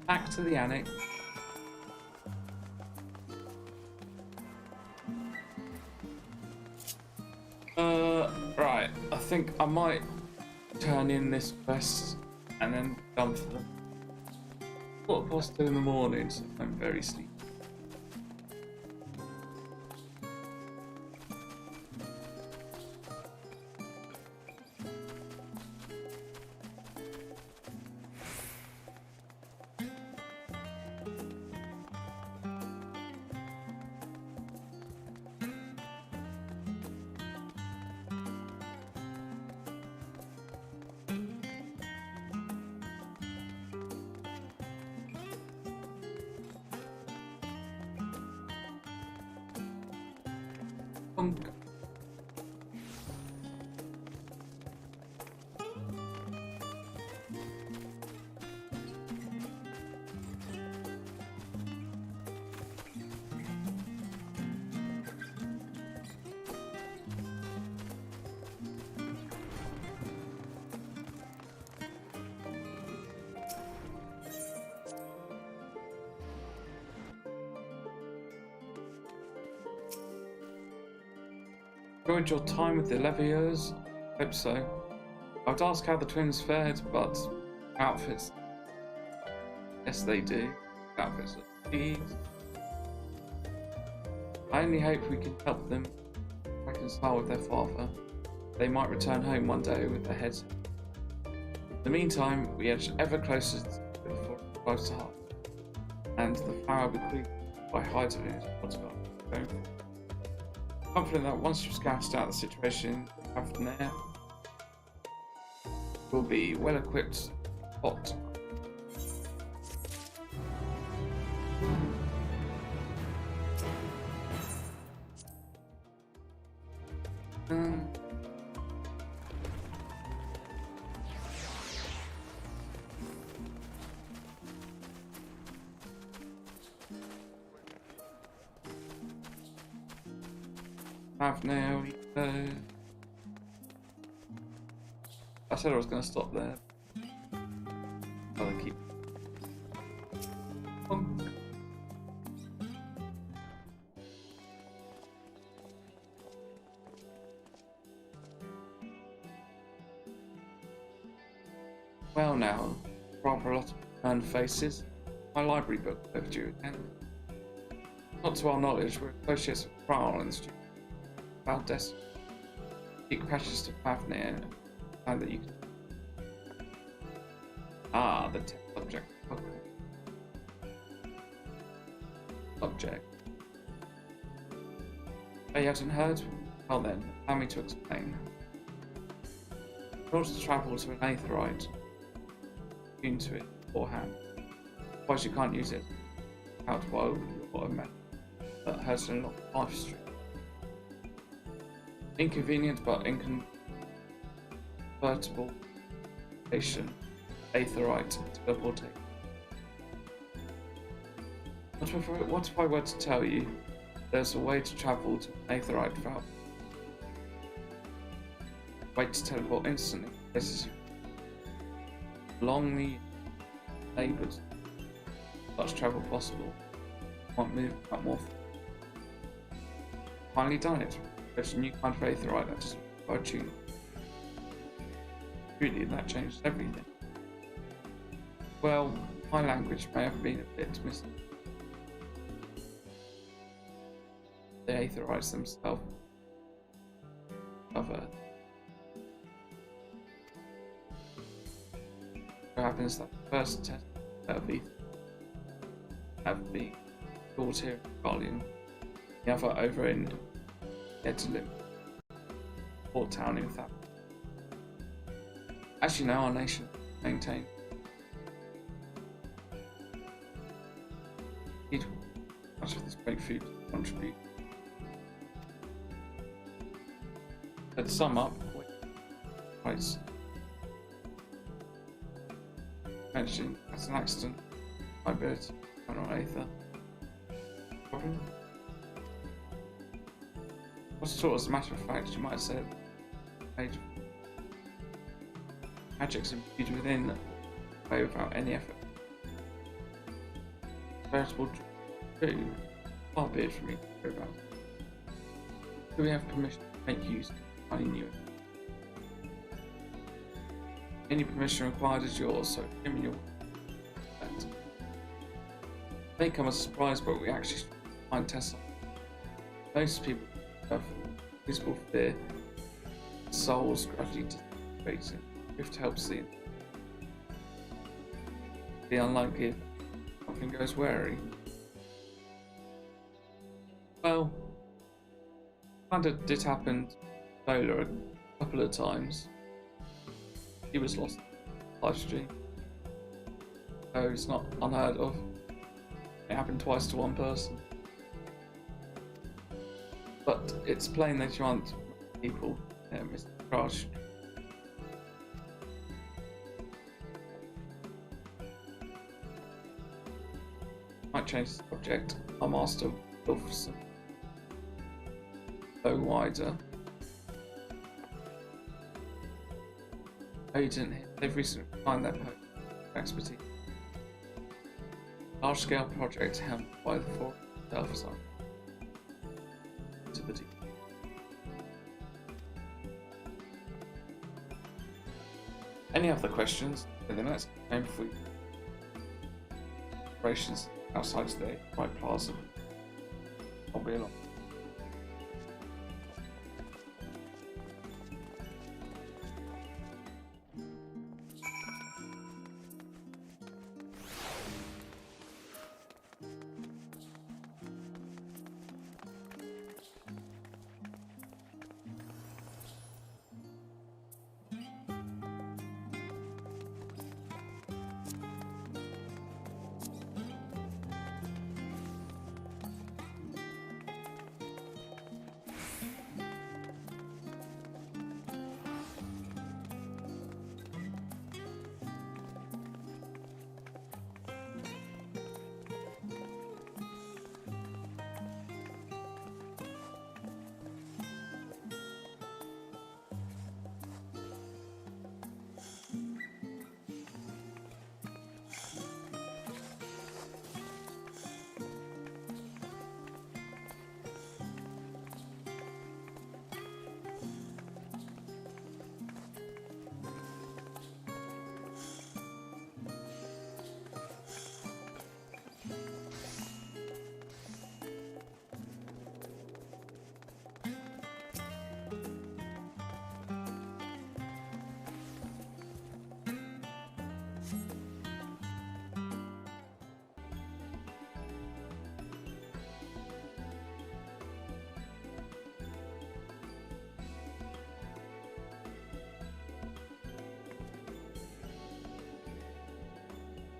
Back to the annex. Right. I think I might turn in this quest and then dump for them. What boss do in the morning? So I'm very sleepy. Enjoyed your time with the Leviers? Hope so. I would ask how the twins fared, but outfits. Yes, they do. Outfits are thieves. I only hope we can help them reconcile with their father. They might return home one day with their heads. In the meantime, we edge ever closer to the close to heart, and the flower bequeathed by Hyder in his going for. Confident that once you've scouted out the situation, from there, we'll be well equipped. Hot. Now we go. I said I was going to stop there. I'll keep. Well, now, rather a lot of turned faces. My library book overdue again. Not to our knowledge, we're associates with Kral in the street. Valdez. Seek patches to Pavnir and that you can. Ah, the text object. Object. Oh, you haven't heard? Well then, allow me to explain. In order to travel to an Aetherite, tune to it beforehand. Otherwise you can't use it out while you're a method that hurts a lot of life stream. Inconvenient but inconvertible station, Aetherite teleportation. What if I were to tell you there's a way to travel to Aetherite without wait to teleport instantly? This is long the laboured such travel possible. Can't move out more. Finally done it. There's a new kind of Aetherite that just require tuning. Really, that changed everything. Well, my language may have been a bit missing. The Aetherites themselves of Earth. What happens that the first test of ether have been brought here in Guardian, the other over in Edlim, Port Town in fact. Actually, now our nation maintained. Need much of this great food to contribute. But to sum up, price mentioned as an accident, liability, and on Aether. Problem? What's taught as a matter of fact, you might say magic's imbued within way without any effort. veritable true. Far be it from me to hear about it. Do we have permission to make use of I knew it? Any permission required is yours, so give me your that. May come as a surprise, but we actually find Tessa. Most people have visible fear. Souls gradually dissipating. Rift helps the unlikely if something goes wary. Well, kind of did happen to Lola a couple of times. He was lost live stream, so it's not unheard of. It happened twice to one person, but it's plain that you aren't people. Mr. Crush. Might change the subject. Our master Wolfson. Go wider. Agent, they've recently found their expertise. Large-scale project helmed by the Forest Delphus to the deep. Any other questions? And then let's aim for operations outside today, right plaza. I'll be along.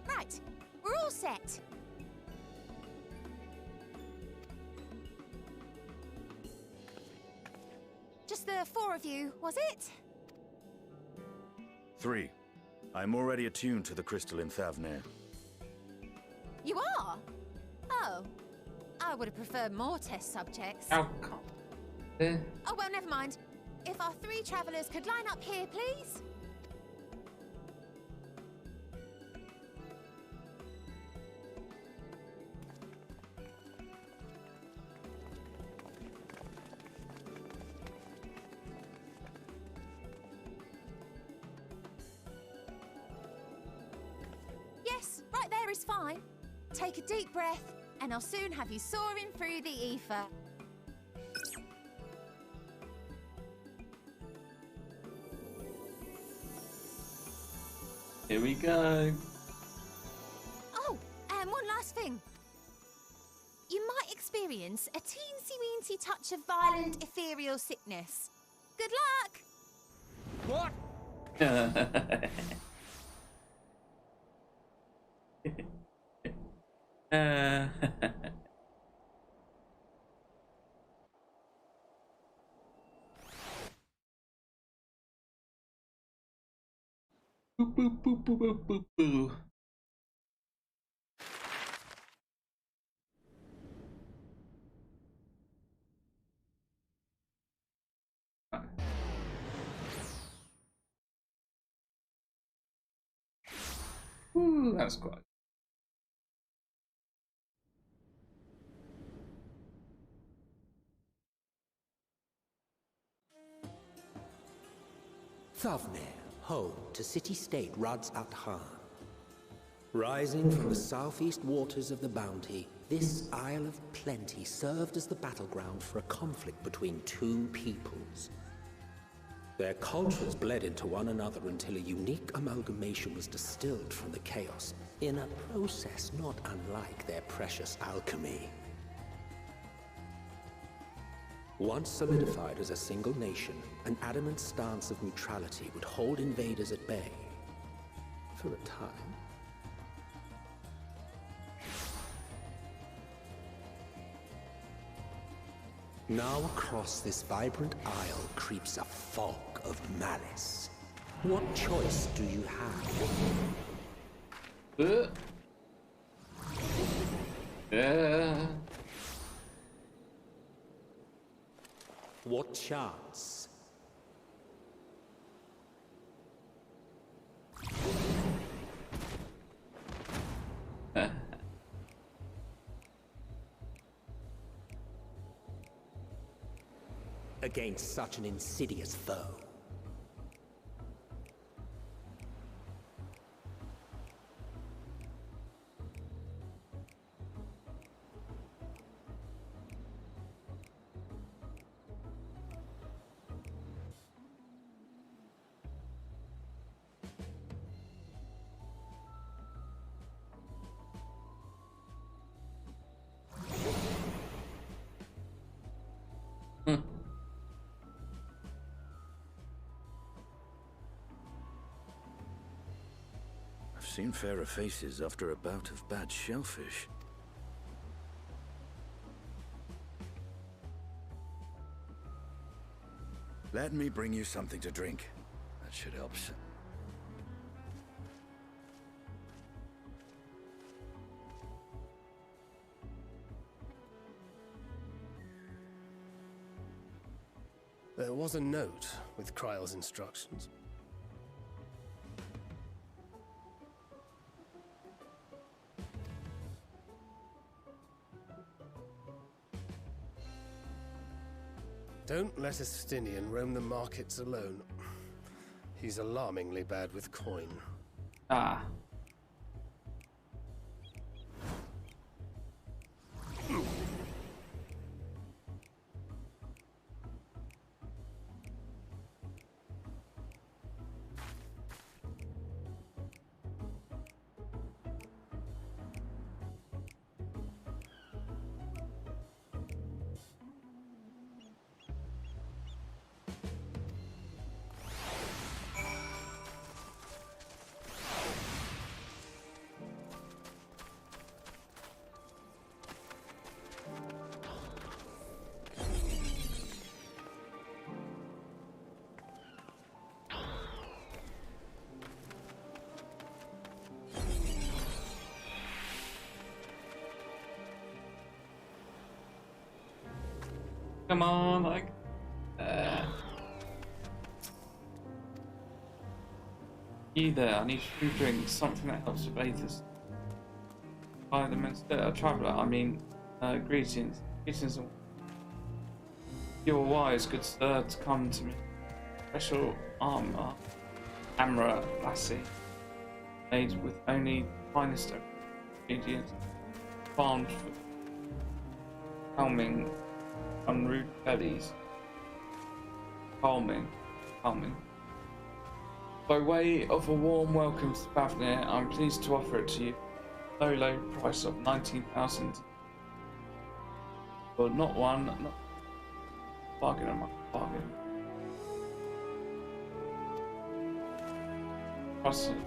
Right, we're all set. Just the four of you, was it? 3. I'm already attuned to the crystal in Thavnir. You are? Oh. I would have preferred more test subjects. Oh, Oh, well, never mind. If our 3 travelers could line up here, please. Yes, right there is fine. Take a deep breath, and I'll soon have you soaring through the ether. Here we go. Oh, and one last thing. You might experience a teensy-weensy touch of violent ethereal sickness. Good luck! What? Boop, boop, boop, boop, boop, boop, boop. Ooh, that's quite Thavnir, home to city-state Rads at Han. Rising from the southeast waters of the Bounty, this Isle of Plenty served as the battleground for a conflict between two peoples. Their cultures bled into one another until a unique amalgamation was distilled from the chaos, in a process not unlike their precious alchemy. Once solidified as a single nation, an adamant stance of neutrality would hold invaders at bay for a time. Now across this vibrant isle creeps a fog of malice. What choice do you have? What chance? Against such an insidious foe. Seen fairer faces after a bout of bad shellfish. Let me bring you something to drink. That should help. There was a note with Kryle's instructions. Don't let a Stinian roam the markets alone. He's alarmingly bad with coin. Ah. Come on, like, either I need to drink something that helps with Aethys. Buy them instead. A traveler. I mean, greetings. Greetings. You are wise, good sir, to come to me. Special armor, lassie, made with only the finest of ingredients, farmed for calming on rude bellies. Calming. By way of a warm welcome to Thavnir, I'm pleased to offer it to you. Low price of 19,000. Well, not one, not bargain on my bargain. Trust it.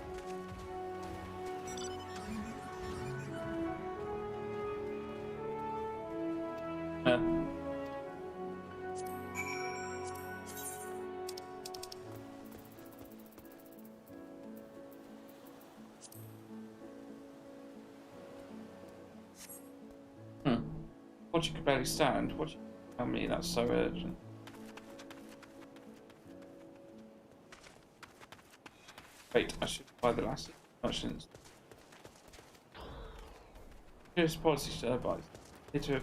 What you could barely stand? What you tell me that's so urgent? Wait, I should buy the last merchants. Here's policy sir, but here to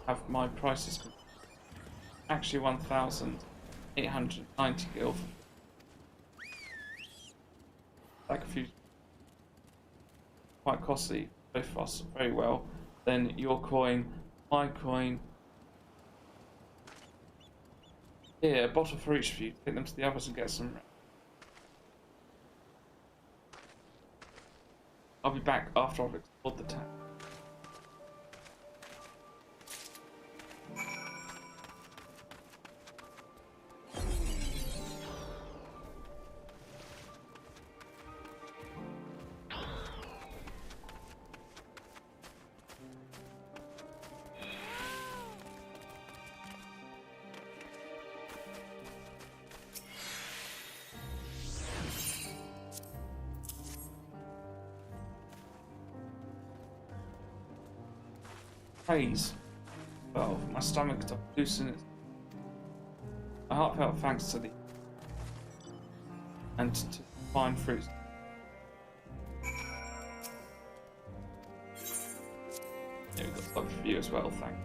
have my prices actually 1,890 gil. like a few quite costly, both of us very well, then your coin, my coin. Here, a bottle for each of you. Take them to the others and get some. I'll be back after I've explored the town. Praise. Well, my stomach to loosen it. A heartfelt thanks to the and to fine fruits. Yeah, we've got stuff for you as well, thank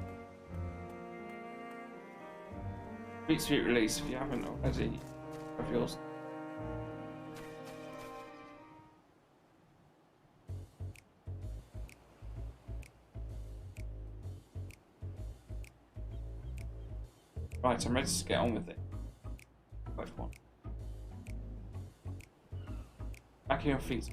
you. Sweet release if you haven't already of yours. Right, I'm ready to get on with it. First one. Back on your feet.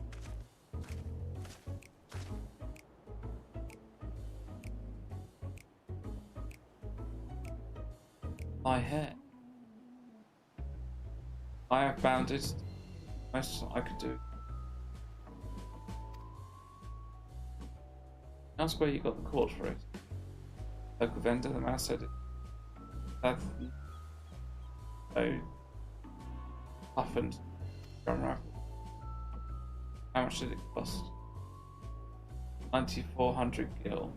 My hair. I have bounded most I could do. Ask where you got the cord for it. Local vendor, the man said it. So toughened. How much did it cost? 9,400 gil.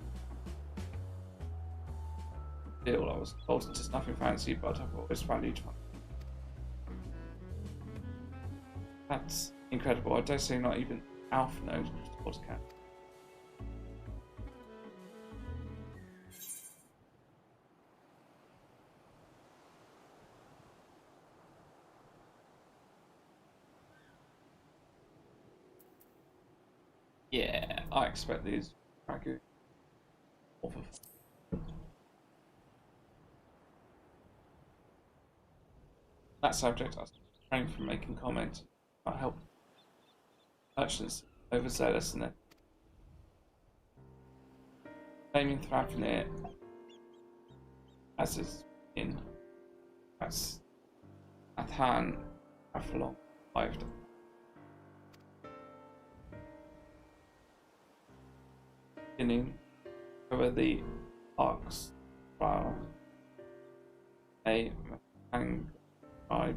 Deal, I was told it's nothing fancy, but I've always valued money. That's incredible. I dare say not even Alf knows what's cat. Yeah, I expect these ragu. That subject, I was refraining from making comments. I help merchants overzealous and then claiming Thrafnir as is in as Athan Athlon arrived. Beginning over the arcs trial a hang tribe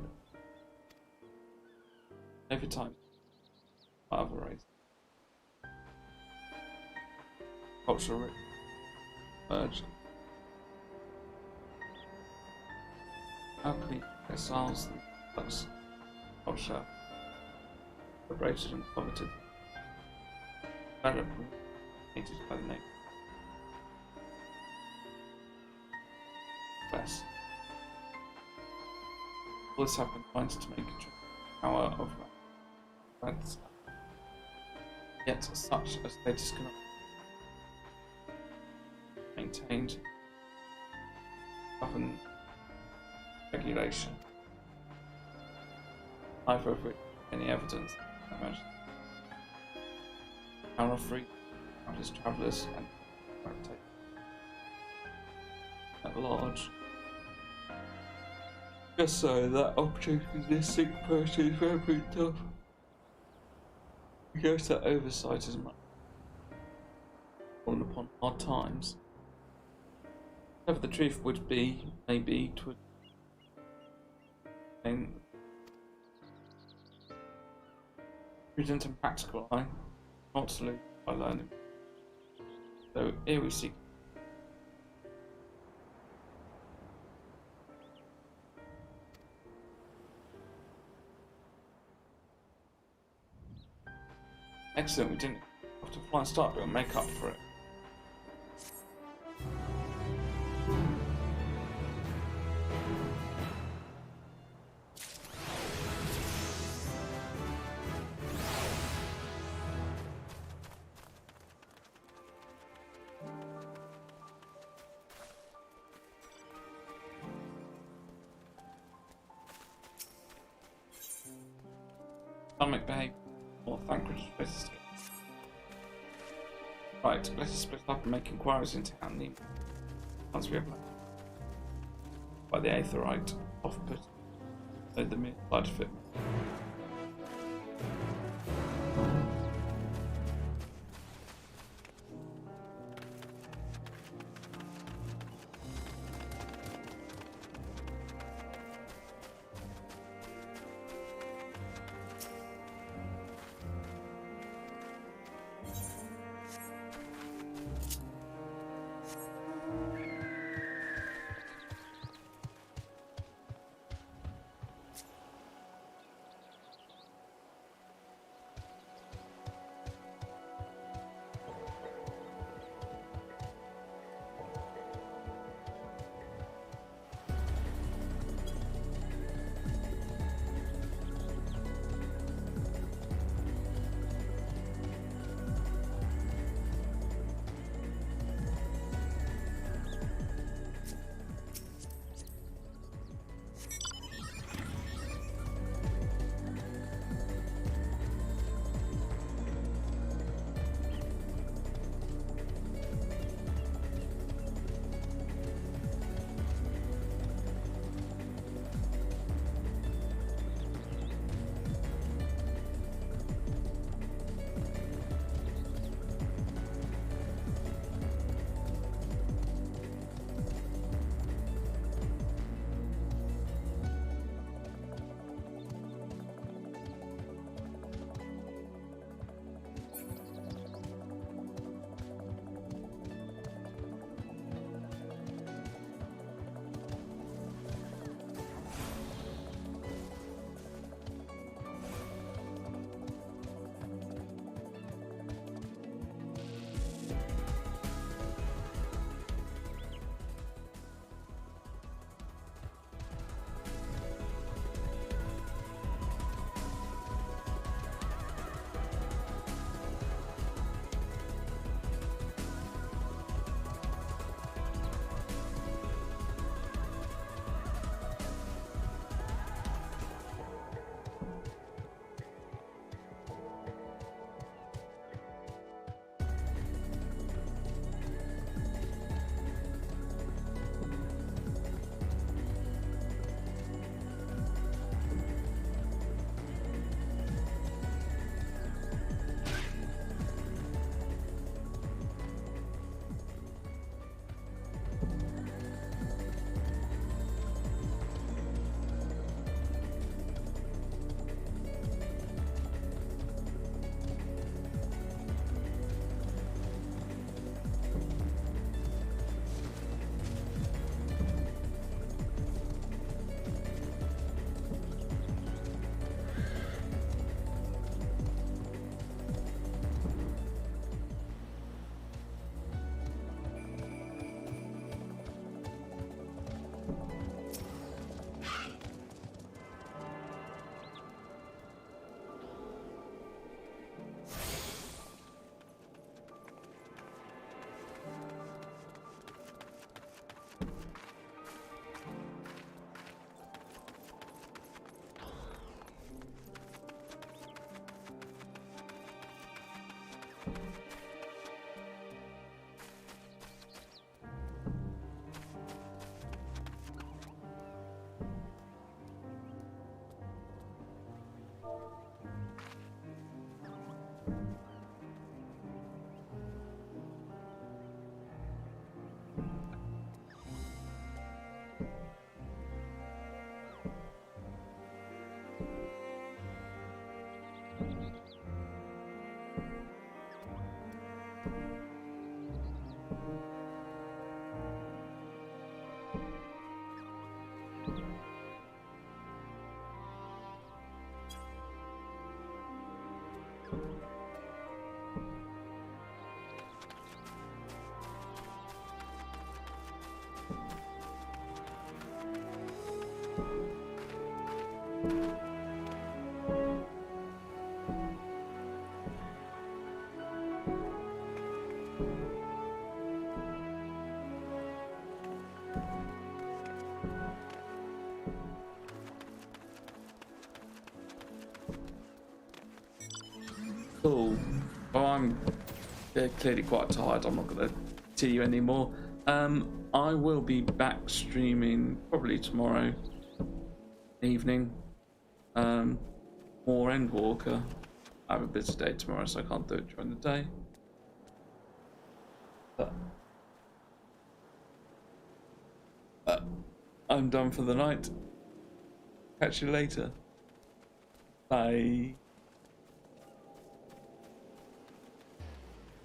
over time other race cultural merge alchemy exiles and culture celebrated and coveted development by the name West. All this happened trying to make a power of friends, yet such as they just cannot maintained often regulation, neither of which any evidence I imagine. Power free as travellers and at large. Just so that opportunistic person is very tough. He goes to oversight as much fallen upon hard times. However, the truth would be, maybe, to a prudent and practical eye, not to lose by learning. So here we see excellent, we didn't have to fly and start, but we'll make up for it. Stomach behavior or thankless resistance. Right, let us split up and make inquiries into how the once we have by the Aetherite off-put, so the mere side effect. Cool. Well, I'm clearly quite tired. I'm not going to see you anymore. I will be back streaming probably tomorrow evening. More Endwalker. I have a busy day tomorrow, so I can't do it during the day. But I'm done for the night. Catch you later. Bye.